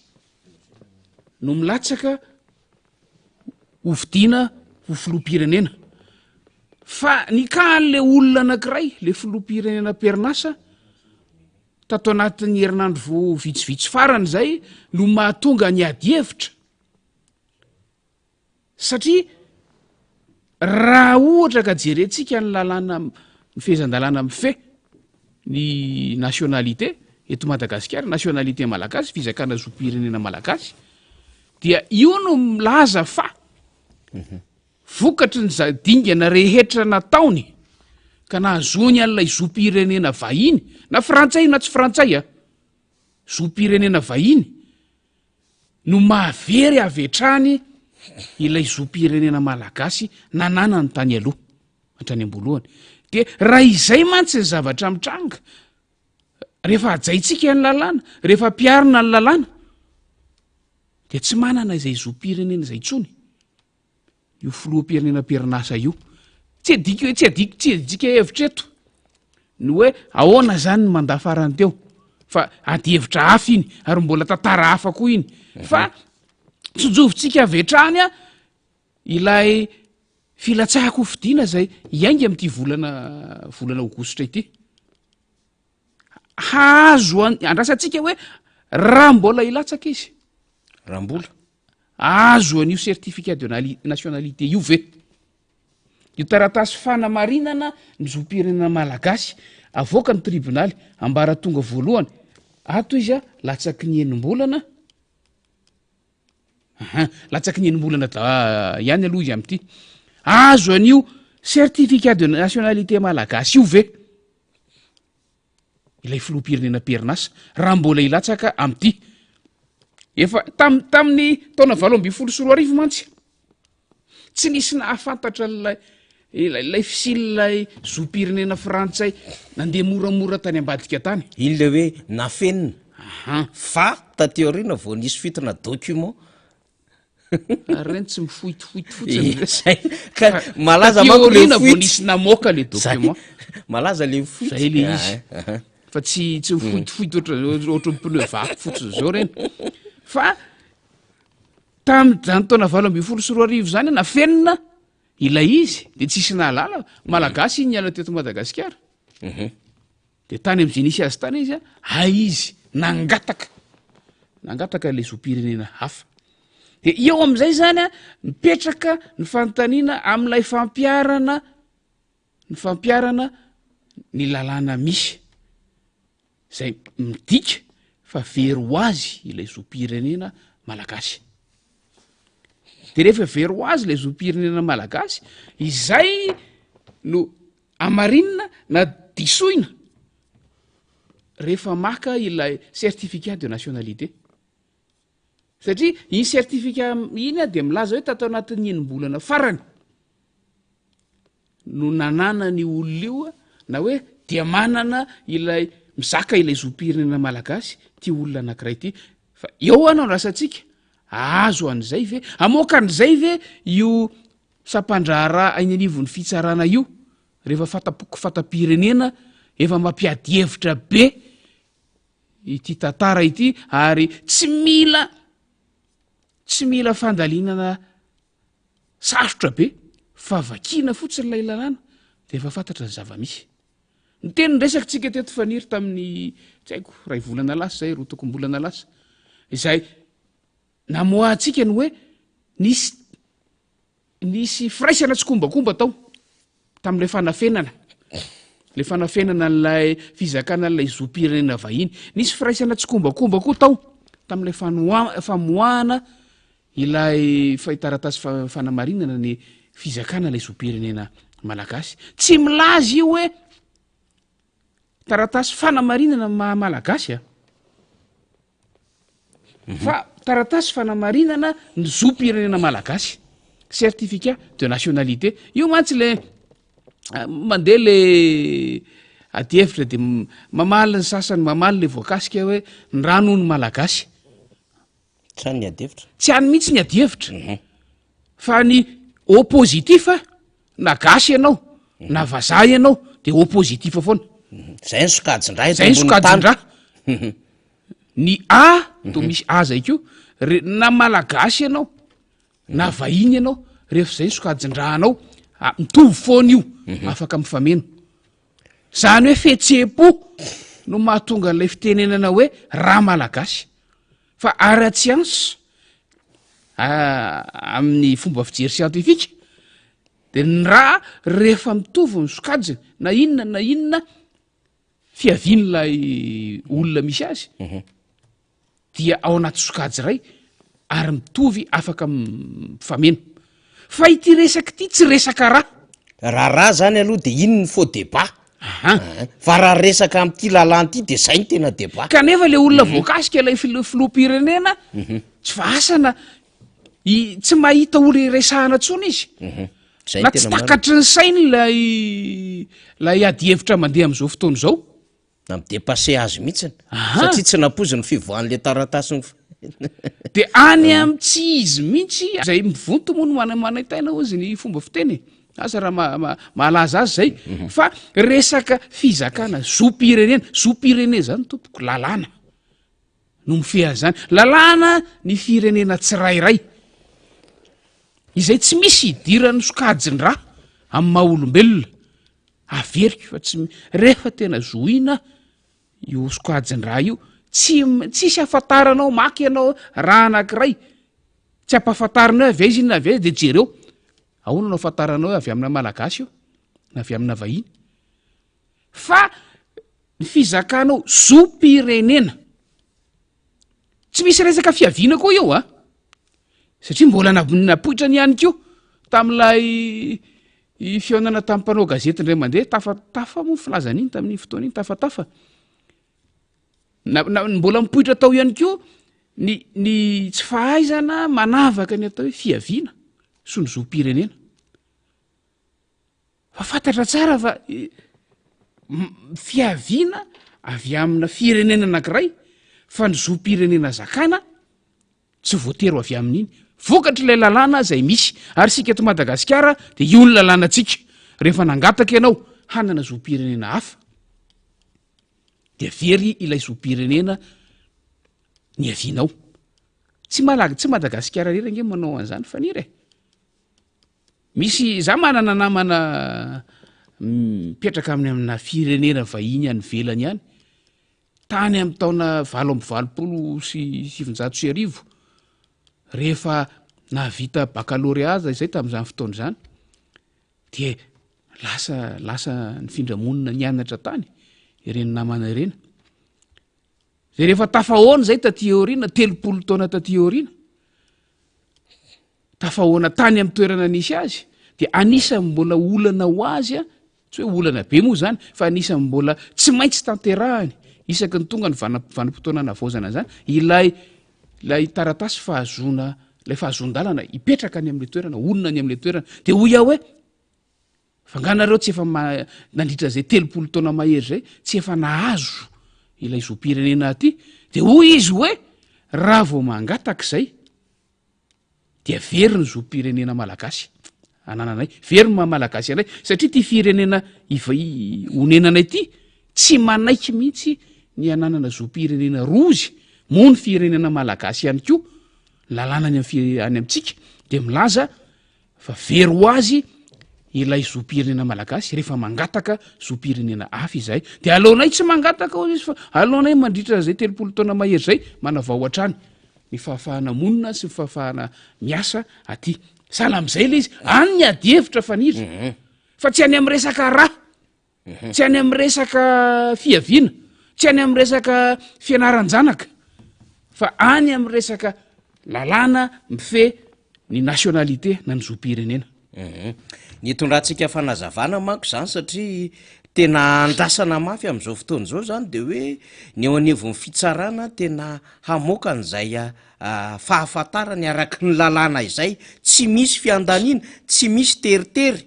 Speaker 3: no milatsaka hovidiana ho filoham-pirenena fa ny kan'le olona anankiray le filoham-pirenena perinasa tato anatin'ny herinandro vo vitsivitsy farany zay no mahatonga ny adihevitra satria raha ohatra ka jerentsika ny lalàna ny fehezan-dalàna mife ny nationalité eto Madagasikara nationalité malagasy fizakana zom-pirenena malagasy dia io no milaza fa vokatry ny dingana rehetra nataony ka nahazony an'ilay zom-pirenena vahiny na frantsay na tsy frantsay zom-pirenena vahiny no mahavery avetrany ilay zom-pirenena malagasy nanana ny tany aloha hatrany ambolohany de raha izay mantsy ny zavatra mitranga rehefa ajaitsika ny lalàna rehefa piarina ny lalàna de tsy manana izay zom-pirenena izay tsony io filoham-pirenena perinasa io tsy adika hevitra eto no hoe ahoana zany ny mandafarany teo fa adihevitra hafa iny ary mbola tantara hafa koa iny fa tsojovitsika avetrany ilay filatsahako fidiana zay iainga am'ty volana aogositra ity hazo andrasantsika hoe raha mbola ilatsaka izy
Speaker 2: raha mbola
Speaker 3: azo an'io certificat de nationalité io ve io taratasy fanamarinana ny zom-pirenena malagasy avoaka ny tribonaly ambaratonga voalohany ato izy latsaky ny enim-bolana latsaky ny enim-bolana ihany aloha izy am'ty azo an'io certificat de nationalité malagasy io ve ilay filoham-pirenena perinasa raha mbola ilatsaka am'ty efa tamin'ny taona 2024 mantsy tsy nisy nahafantatra lay fisililay zom-pirenena frantsay nandeha moramora tany ambadika tany
Speaker 2: iny le hoe nafenina fa tateorina vao nisy fitona document
Speaker 3: reny tsy mifoitofoito fotsiny
Speaker 2: ka malaza manko le
Speaker 3: vo nisy namoaka le document
Speaker 2: malaza le mifoito
Speaker 3: zay le izy fa tsy mifoitofoito ohatra ny pneu vaky fotsiny zao reny fa tam'zany taona 2024 zany na fenina ilay izy de tsisy nalala malagasy iny niala teto Madagasikara de tany am'izay nisy azy tany izy izy nangataka le zom-pirenena hafa de eo am'izay zany mipetraka ny fanontaniana am'ilay fampiarana ny lalàna misy zay midika fa very ho azy ilay zom-pirenena malagasy de rehefa very ho azy ilay zom-pirenena malagasy izay no amarinina na disoina rehefa maka ilay certificat de nationalité satria iny certificat iny de milaza hoe tatao anatin'ny enim-bolana farany no nanana ny olona io na hoe dia manana ilay mizaka ilay zom-pirenena malagasy ty olona anankiray ty fa eo anao rasatsika azo an'izay ve amoaka an'izay ve io sampandrara ainy anivon'ny fitsarana io rehefa fatapoko fatapirenena efa mampiady hevitra be ity tantara ity ary tsy mila fandalinana sarotra be fa vakina fotsiny lay lalàna de efa fantatra ny zava-misy ny teny resaka tsika teto faniry tamin'ny tsy haiko ray volana lasa zay rotokom-bolana lasa izay namoahtsika ny hoe nisy firaisana tsy kombakomba tao tam'lay fanafenana n'lay fizakana n'lay zom-pirenena vahiny nisy firaisana tsy kombakomba koa tao tam'lay famoahana ilay fahitaratasy fanamarinana ny fizakana lay zom-pirenena malagasy tsy milaza io hoe taratasy fanamarinana malagasy fa taratasy fanamarinana ny zom-pirenena malagasy certificat de nationalité io mantsy le mandeha le ady hevitra de mamaly ny sasany mamaly le voakasika hoe ny rano ny malagasy
Speaker 2: tsy any ady hevitra
Speaker 3: tsy any mihitsy ny ady hevitra fa ny oppositif na gasy ianao na vazaha ianao de oppositif foana
Speaker 2: zay ny sokajin-dra
Speaker 3: zay ny sokajin-dra ny to misy zay ko na malagasy ianao na vahiny ianao rehefa zay ny sokajin-drahanao mitovy foana io afaka mifameno zany hoe fihetse-po no mahatonga n'lay fitenenana hoe raha malagasy fa ara-tsiansa amin'ny fomba fijery siantifika de ny raha rehefa mitovy ny sokajina na inona fiavian'lay olona misy azy dia ao anaty sokajy ray ary mitovy afaka mifameno fa ity resaka ity tsy resaka
Speaker 2: raha zany aloha de iny ny faux débat fa raha resaka am'ty lalànty de zay ny tena débat
Speaker 3: kanefa le olona voakasika lay filoha-pirenena tsy vasana tsy mahita olo iresahana tsony izy na tsy takatry ny sainy lay ady hevitra mandeha am'izao fotoana zao
Speaker 2: na midepase azy mihitsiny satria tsy napozy ny fivoan'le taratasy
Speaker 3: de any am' tsy izy mihitsy zay mivonto moa no manaytaina ozy ny fomba fiteny asa raha mahalaza azy zay fa resaka fizakana zom-pirenena zany tompoko lalàna no mifeha zany lalàna ny firenena tsirairay izay tsy misy idiran'ny sokajin-dra amin'ny maha olombelona averiko fa tsy rehefa tena zoina io sokajin-dra io tsisy afantaranao maky ianao raha anankiray tsy ampahafantaranao avy izy iny na avy aizy de jereo ahoana nao afantaranao avy amina malagasy io na avy amina vahiny fa ny fizakanao zom-pirenena tsy misy resaka fiaviana koa eo satria mbola napoitra ny ihany ko tam'ilay fionana tamin'ny mpanao gazety ndray mandeha tafa mo filazana iny tamin'ny fotoana iny tafatafa mbola mipoitra tao ihany ko ny tsy fahaizana manavaka ny atao hoe fiaviana so ny zom-pirenena fa fantatra tsara fa fiaviana avy amina firenena anankiray fa ny zom-pirenena zakana tsy voatery avy amin'iny vokatry ilay lalàna zay misy ary sika eto Madagasikara de io ny lalàna tsika rehefa nangataka ianao hanana zom-pirenena hafa de very ilay zom-pirenena ny avianao tsy Madagasikara rery nge manao an'izany fa niry misy za manana namana mipetraka amina firenena vahiny any velany ihany tany amin'ny taona 1970 rehefa navita bacalauréat izay tamin'izany fotoana izany dia lasa nyfindramonina nianatra tany ireny namana ireny zay rehefa tafahoana zay taty aoriana 30 taona taty aoriana tafahoana tany amin'ny toerana nisy azy dia anisany mbola olana ho azy tsy hoe olana be moa zany fa anisany mbola tsy maintsy tanterahany isaky ny tonga ny vanimpotoana navaozana zany ilay taratasy lay fahazondalana ipetraka any amin'le toerana olona any amin'le toerana dia hoy aho hoe fanganareo tsy efa nandritra zay 30 taona mahery zay tsy efa nahazo ilay zom-pirenena aty dia hoy izy hoe raha vao mangatak'izay dia very ny zom-pirenena malagasy anananay very ny malagasy anay satria ty firenena honenanay ity tsy manaiky mihitsy ny ananana zom-pirenena rozy moa ny firenena malagasy ihany koa lalàna any amintsika dia milaza fa very ho azy ilay zom-pirenena malagasy rehefa mangataka zom-pirenena hafa izay dia alohanay tsy mangataka hozy izy fa alohanay mandritra zay 30 taona mahery zay manavao hatrany ny fahafahana monina sy ny fahafahana miasa aty sala am'izay ilay izy any ny adihevitra faniry fa tsy any amin'ny resaka raha tsy any amin'ny resaka fiaviana tsy any amin'ny resaka fianaran-janaka fa any amin'ny resaka lalàna mife ny nationalité na ny zom-pirenena
Speaker 2: ny tondratsika fanazavana manko zany satria tena andrasana mafy am'izao fotoana zao zany de hoe ny eo anevon'ny fitsarana tena hamoaka n'izay fahafantarany araky ny lalàna izay tsy misy fiandanina tsy misy teritery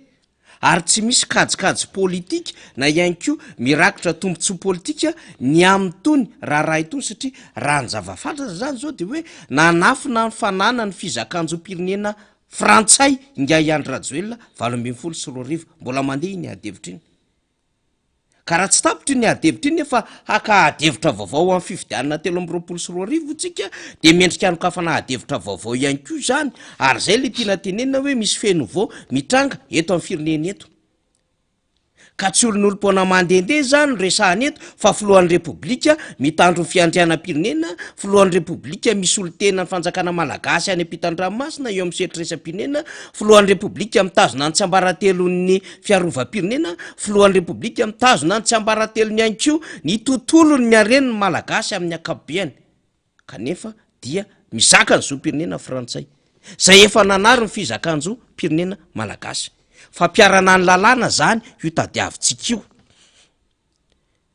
Speaker 2: ary tsy misy kajikajy politika na ihany koa mirakitra tombontsoa politika ny amin'ny tony raha itony satria raha ny zavafantatra zany zao de hoe nanafina ny fanana ny fizakanjom-pirenena frantsay nga iandry rajoelona 2024 mbola mandeha iny adevitra iny ka raha tsy tapitra iny adevitra iny efa haka adevitra vaovao amin'ny fifidianana 324 tsika de mendrika anokafana adevitra vaovao ihany koa zany ary zay le tiana tenenina hoe misy fenouveau mitranga eto amin'ny firenena eto ka tsy olon'olom-poana mandehandeha zany resahany eto fa filohan'ny repoblika mitandro ny fiandrianam-pirenena filohan'ny repoblika misy olo-tena ny fanjakana malagasy any ampitan-dranomasina eo amin'ny sehatresam-pirenena filohan'ny repoblika mitazona ny tsy ambaratelon'ny fiarova-pirenena filohan'ny repoblika mitazona ny tsy ambaratelony ihany koa ny tontolony miareniny malagasy amin'ny akabeany kanefa dia mizaka ny zom-pirenena frantsay zay efa nanary ny fizakanjo pirenena malagasy fa mpiarana ny lalàna zany io tadiavintsika io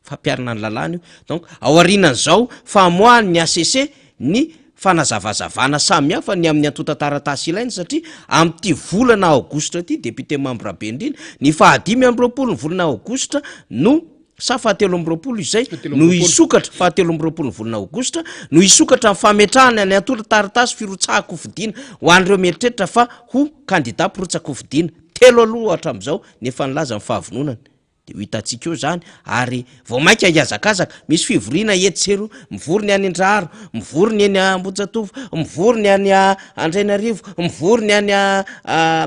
Speaker 2: fa mpiarana ny lalàna io donc aorinan'izao famoahany ny ACC ny fanazavazavana samy hafa ny amin'ny antota-taratasy ilainy satria amin'ity volana aogositra ty député membre be indrindra ny 5 ny volana aogositra no sa 7 izay no isokatra 7 volana aogositra no isokatra ny fametrahany any antota-taratasy firotsahako fidiana ho an'ireo mieritreritra fa ho candidat pirotsako fidiana telo aloha hatram'izao nefa nilaza ny fahavononany de ho hitantsika eo zany ary vao mainka iazakazaka misy fivoriana etsero mivorony any Andraharo mivorony any Ambohijatovo mivorony any Andrainarivo mivorony any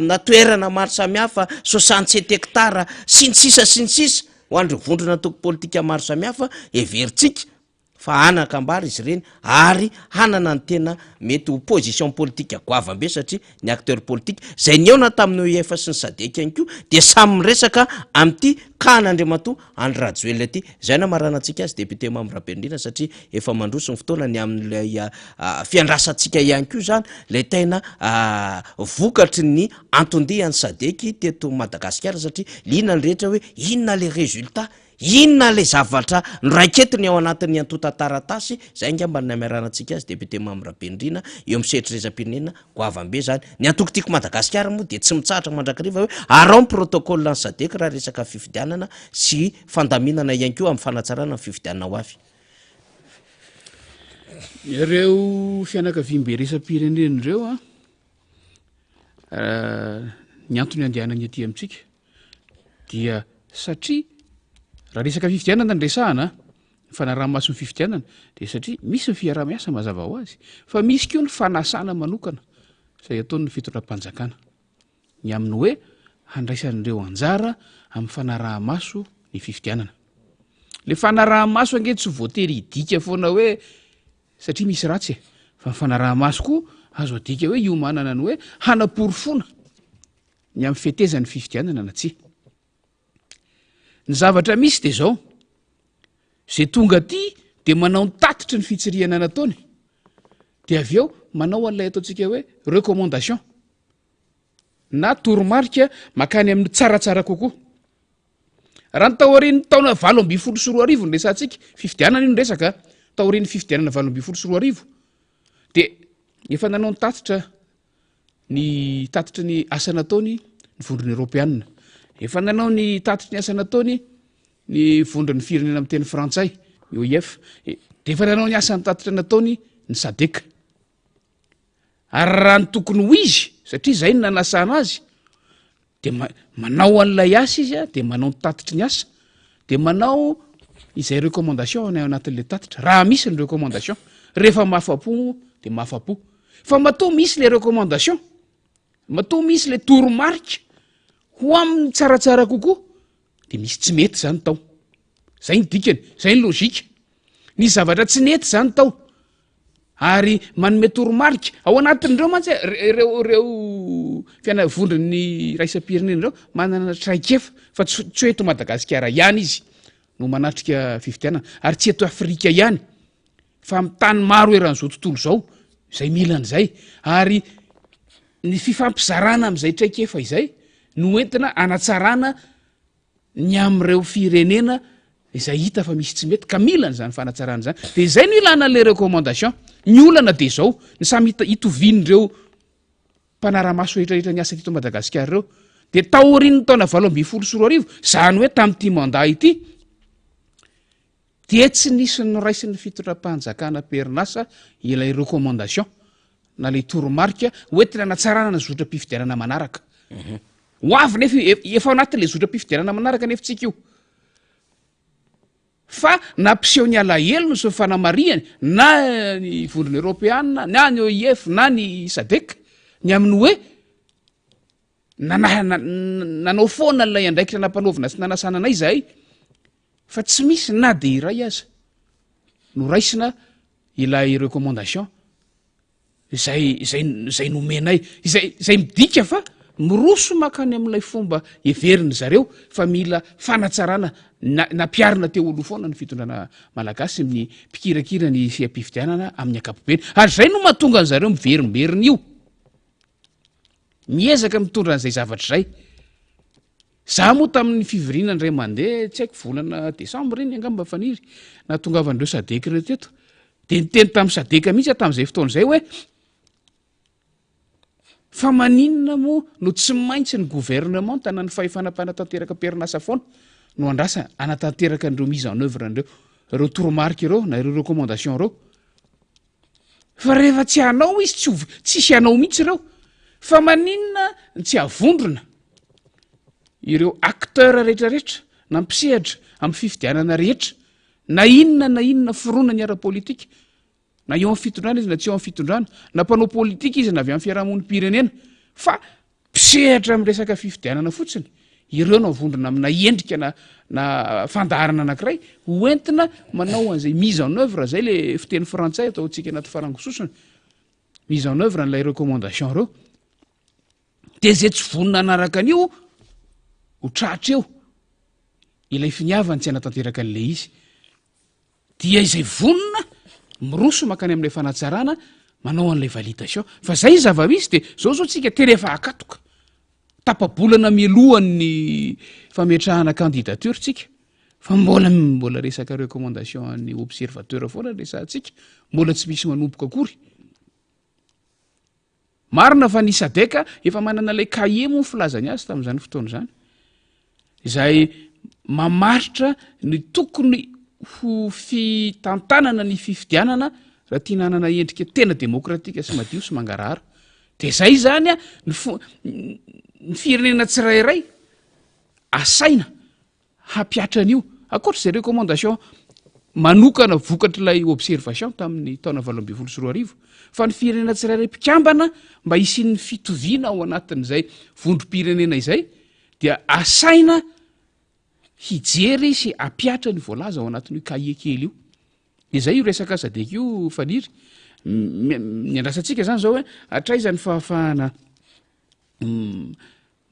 Speaker 2: na toerana maro samihafa 67 hectara sy ny sisa ho andreo vondrona toko politika maro samihafa everitsika fa anakambary izy ireny ary hanana ny tena mety ho position politika goavambe satria ny acteur politique zay ny eona tamin'ny UEFA sy ny SADC ihany koa de samy miresaka amin'ity kahan'Andriamatoa Andry Rajoelina ty zay na maranantsika azy député membre be indrindra satria efa mandroso ny fotoana ny amin'ilay fiandrasantsika ihany koa zany lay tena vokatry ny antondihan'ny SADC teto Madagasikara satria liana ny rehetra hoe inona le résultat inona le zavatra noraiketiny ao anatin'ny antota-taratasy zay ngamba ny amiaranantsika azy député membre be indrindra eo amin'ny sehatrezam-pirenena goavambe zany ny antoko tiako Madagasikara moa de tsy mitsahatra mandrakariva hoe arao ny protocole ny SADC raha resaka fifidianana sy fandaminana ihany koa amin'ny fanatsarana ny fifidianana ho avy
Speaker 3: ireo fianakaviam-be resam-pirenenareo ny antony andehanany aty amintsika dia satria raha resaka fifidianana ny resahana fanaraha-maso ny fifidianana de satria misy ny fiarah-miasa mazava ho azy fa misy koa ny fanasana manokana zay ataony fitondram-panjakana ny amin'ny hoe handraisan'ireo anjara amin'ny fanaraha-maso ny fifidianana le fanaraha-maso ange tsy voatery hidika foana hoe satria misy ratsy fa ny fanaraha-maso koa azo adika hoe io manana ny hoe hanaporofoana ny amin'ny fetezan'ny fifidianana na tsy ny zavatra misy de zao zay tonga aty de manao ny tatitry ny fitsirihana nataony de avy eo manao an'ilay ataontsika hoe recommandation na toromarika makany amin'ny tsaratsara kokoa raha ny taorian'ny taona 2024 ny resantsika fifidianana io nresaka taorian'ny fifidianana 2024 de efa nanao ny tatitra ny asa nataony ny vondrony eropeanina efa nanao ny tatitry ny asa nataony ny vondron'ny firenena amin'ny teny frantsay OIF de efa nanao ny asany tatitra nataony ny sadeka ary raha ny tokony ho izy satria zay ny nanasana azy de manao an'ilay asa izy a de manao ny tatitry ny asa de manao izay recommandation ny anatin'le tatitra raha misy ny recommandation rehefa mahafapo de mahafapo fa matoa misy le recommandation matoa misy le toromarika ho amin'ny tsaratsara kokoa de misy tsy mety zany tao zay ny dikany zay ny logika ny zavatra tsy nety zany tao ary manome toromarika ao anatin'ireo mantsy reo fianavondrony raisam-pirenena reo manana traikefa fa tsy hoe eto Madagasikara ihany izy no manatrika fifidianana ary tsy eto Afrika ihany fa amin'ny tany maro eran'izao tontolo zao zay milan'izay ary ny fifampizarana amin'izay traikefa izay no entina anatsarana ny am'ireo firenena izay hita fa misy tsy mety ka milana zany fanatsarana zany de zay no ilana le recommandation ny olana de zao ny samy hitovin'ireo mpanaramaso rehetrarehetra ny asa tito Madagasikara reo de taorian'ny taona 2024 zany hoe tamin'ity mandat ity de tsy nisy noraisin'ny fitondram-panjakana perinasa ilay recommandation na le toromarika hoentina anatsarana ny zotra-pifidianana manaraka ho avy nefa efa anatin'le zotra-pifidianana manaraka nefa tsika io fa nampiseho ny alahelo no sy fanamariany na ny vondrony eropeanina na ny OIF na ny sadek ny amin'ny hoe nanao foana n'ilay andraikitra nampanaovina sy nanasananay zahay fa tsy misy na de iray aza no raisina ilay recommandation zay nomenay izay midika fa miroso makany amin'ilay fomba everiny zareo fa mila fanatsarana nampiarina teo aloha foana ny fitondrana malagasy amin'ny mpikirakira ny fifidianana amin'ny ankapobeny ary zay no mahatonga an' zareo miverimberiny io miezaka mitondra an'izay zavatra zay za moa tamin'ny fivoriana ndray mandeha tsy haiko volana desambra iny angamba faniry nahatongavandreo sadeka reo teto de niteny tamin'ny sadeka mihitsy tamin'izay fotoan'izay hoe fa maninona moa no tsy maintsy ny gouvernement tanany fahefanam-panatanteraka perinasa foana no andrasa anatanteraka an'ireo mise en œuvre an'ireo toromarika ireo na ireo recommandation reo fa rehefa tsy hanao izy tsisy hanao mihitsy ireo fa maninona tsy avondrona ireo acteur rehetrarehetra na mpisehatra amin'ny fifidianana rehetra na inona forona ny ara-politika na eo amin'ny fitondrana izy na tsy eo amin'ny fitondrana na mpanao politika izy na avy amin'ny fiarahamonimpirenena fa mpisehatra amin'ny resaka fifidianana fotsiny ireo no avondrona amina endrika na fandaharana anankiray hoentina manao an'izay mise en œuvre zay le fiteny frantsay ataontsika anaty farangososona mise en œuvre n'ilay recommandation reo de zay tsy vonina anaraka an'io ho tratra eo ilay finiavany tsy anatanteraka an'le izy dia izay vonina miroso makany amin'ilay fanatsarana manao an'ilay validation fa zay zava-misy de zao tsika tena efa akatoka tapabolana mialohan'ny fametrahana candidature tsika fa mbola resaka recommandation ny observateur foana resantsika mbola tsy misy manomboka akory marina fa ny sadeka efa manana ilay cahier moa filazany azy tamin'izany fotoana zany izay mamaritra ny tokony ho fitantanana ny fifidianana raha tia nanana endrika tena demokratika sy madio sy mangarahara de zay zany a ny firenena tsirairay asaina hampiatra an'io akoatra zay recommandation manokana vokatra ilay observation tamin'ny taona 2024 fa ny firenena tsirairay mpikambana mba isin'ny fitoviana ao anatin'izay vondrom-pirenena izay dia asaina hijery sy apiatra ny voalaza ao anatin'io kahie kely io izay io resaka sadek io faniry ny andrasantsika zany zao hoe atraiza ny fahafahana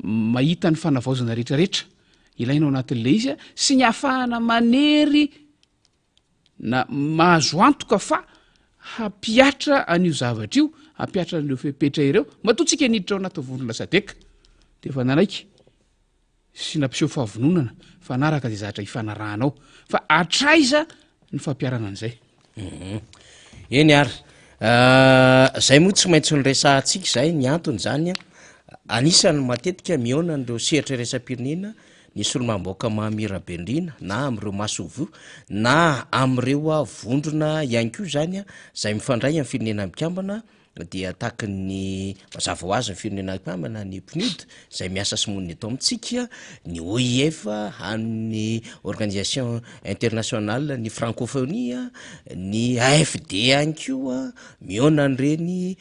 Speaker 3: mahita ny fanavaozana rehetrarehetra ilainao anatin'le izy a sy ny ahafahana manery na mahazo antoka fa hapiatra an'io zavatra io hapiatra an'ireo fepetra ireo matoatsika niditra ao anatin'ny vondrona sadeka de fa nanaiky sy nampiseho fahavononana fa naraka zay zahatra hifanarahanao fa atraiza ny fampiarana an'izay
Speaker 2: eny ary zay moa tsy maintsy ny resahantsika zay ny antony zany a anisany matetika miona n'ireo sehatra resam-pirenena nisy olo-mamboaka mahamirabendrina na am'ireo masovo na am'ireo vondrona ihany ko zany a zay mifandray amin'ny firenena mikambana dia tahaky ny mazava ho azy ny firenena mikambana ny PNUD zay miasa simoniny eto amintsika ny OIF amin'ny organisation internationale ny francophonie ny AFD ihany koa miona an'ireny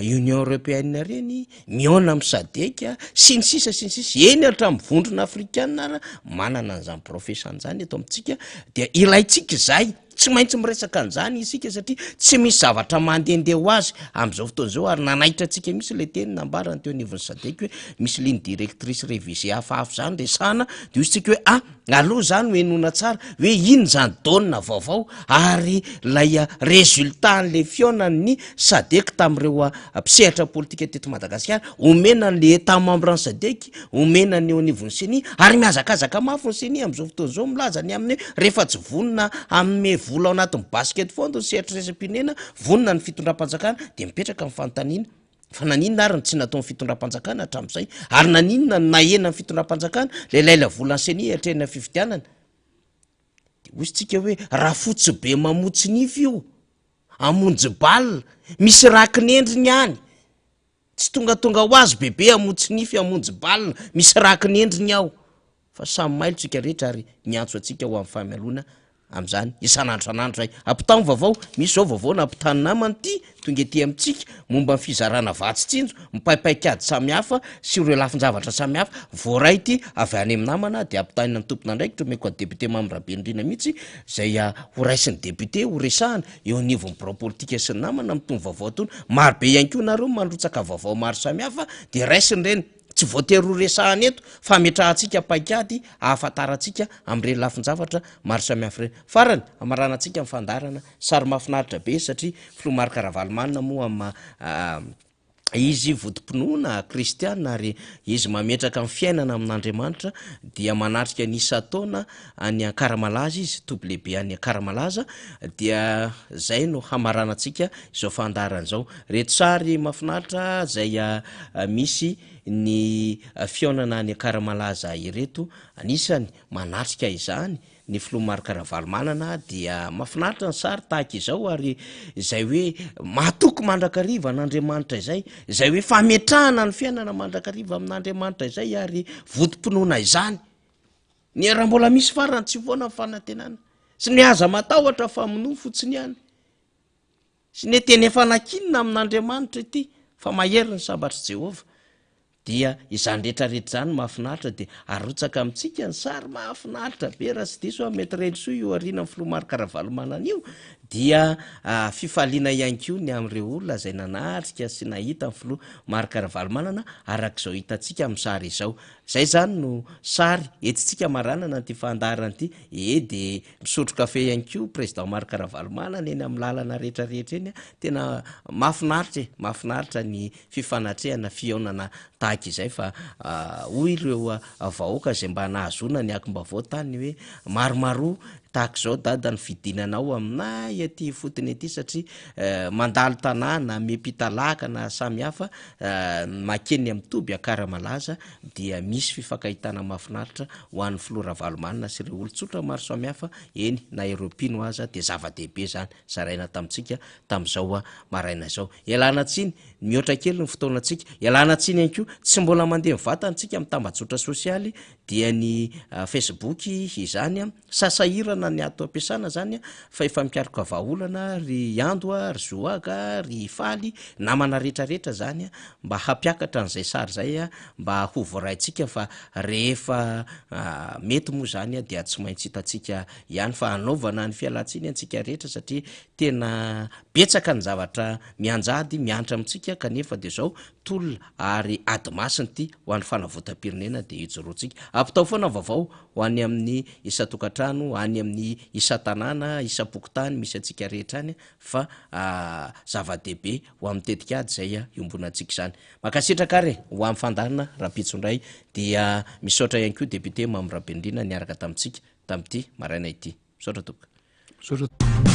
Speaker 2: Union européenne reny miona amin'ny SADC sy ny sisa eny hatramin'ny vondrona afrikana ara manana an'izany profesa an'izany eto amintsika dia ilaitsika zay tsy maintsy miresaka an'izany isika satria tsy misy zavatra mandehandeha ho azy am'izao fotoana zao ary nanaitra antsika misy le teny nambarany teo anivon'ny sadek hoe misy ligne directrice révisé hafahafa zany resahana de izy tsika hoe aloha zany hoe nona tsara hoe ino zany daonina vaovao ary lay résultat n'le fionany sadek tamin'ireo mpisehatra politika teto Madagasikara omena n'le état membre ny sadek omena ny anivon'ny seni ary miazakazaka mafy ny seni am'izao fotoana zao milaza ny amin'ny rehefa tsy vonina amin'ny vola ao anatin'ny basket fond ny sehatra resam-pirenena vonina ny fitondram-panjakana de mipetraka amin'ny fanontaniana fa naninona ary ny tsy nataon'ny fitondram-panjakana hatramin'izay ary naninona ny nahena ny fitondram-panjakana le laila vola ny seni atrena fividianana de ozy tsika hoe raha fotsy be mamotsy nify io amonjy balina misy rakinendriny any tsy tongatonga ho azy bebe amotsy nify amonjy balina misy rakinendriny ao fa samy mailo tsika rehetra ary miantso atsika ho amin'ny famialona am'zany isan'andro san'andro zay ampitany vaovao misy zao vaovao na ampitany namany ty tonga ety amintsika momba ny fizarana vatsitsinjo mipaipaikady samihafa sy ireo lafin-javatra samihafa voaray ty avy any amin'ny namana de ampitany ny tompona ndraikitra omeko député Mamirabenrina mihitsy zay ho raisin'ny député ho resahana eo anivon'ny bureau politika sy ny namana mitony vaovao tony maro be ihany ko nareo mandrotsaka vaovao maro samihafa de raisiny reny tsy voatery ho resahany eto fa metrahantsika paikady ahafantaratsika am'ireny lafin-javatra maro samihafa reny farany amaranantsika amin'ny fandarana sary mahafinaritra be satria Filomary Karavalymanina moa izy vodim-pinoana kristiana ary izy mametraka amin'ny fiainana amin'Andriamanitra dia manatrika nisa taona any Akaramalaza izy toby lehibe any Akaramalaza dia zay no hamaranantsika izao fandarana zao reto sary mahafinaritra zay misy ny fionana any Akaramalaza ireto anisany manatrika izany ny Filomary Karavalymanana dia mahafinaritra ny sary tahaka izao ary zay hoe mahatoky mandrakariva n'Andriamanitra izay hoe fametrahana ny fiainana mandrakariva amin'Andriamanitra izay ary vodim-pinoana izany ny raha mbola misy farany tsy foana ny fanantenana sy ny aza matahotra fa minoa fotsiny ihany sy ny teny fanakinina amin'Andriamanitra ity fa mahery ny sambatry Jehova dia izany rehetrarehetra zany mahafinaritra de arotsaka amintsika ny sary mahafinaritra be raha sy diso mety rendriso io arina ny Filomary Karavalymanana io dia fifaliana ihany ko ny am'ireo olona zay nanatrika sy nahita ny Filomary Karavalymanana arak'izao hitantsika amin'ny sary izao zay zany no sary etitsika maranana ty fandarana ty de misotro kafe ihany ko président Mary Karavalymanana eny amin'ny lalana rehetrarehetra eny tena mahafinaritra ny fifanatrehana fionana tahaka izay fa hoy ireo vahoaka zay mba nahazona ny akom-baovao tany hoe maromaro tahaka zao dada ny fidinanao aminay aty fotony aty satria mandalo tanàna mepitalaka na samihafa makeny amin'ny toby Akaramalaza dia misy fifankahitana mahafinaritra ho an'ny Filoravalymanina sy ireo olon-tsotra maro samihafa eny na Europino aza de zava-dehibe zany zaraina tamintsika tam'izao maraina zao ialana tsiny mihoatra kely ny fotoanantsika ialana tsiny ihany ko tsy mbola mandeha mivatantsika amin'ny tambazotra sosialy dia ny Facebook izany sasairana na ny ato ampiasana zany fa efa mikaroka vaolana ry andoa ry zoaka ry faly namana rehetrarehetra zany mba hampiakatra n'izay sary zay mba ho voaraintsika fa rehefa mety moa zany dia tsy maintsy hitatsika ihany fa anaovana ny fialatsiny antsika rehetra satria tena betsaka ny zavatra mianjady miantra amitsika kanefa de zao tolona ary ady masiny ty ho an'ny fanavotam-pirenena de hijoroantsika ampitao foana vaovao ho any amin'ny isa-tokantrano any amin'ny isa-tanàna isa-pokotany misy atsika rehetra any fa zava-dehibe ho amin'ny tetikady zay iombona antsika zany makasitraka ary ho amin'ny fandarina rapitsondray dia misaotra ihany ko député Mamy Rabenedrina niaraka tamitsika tamity maraina ity misaotra toka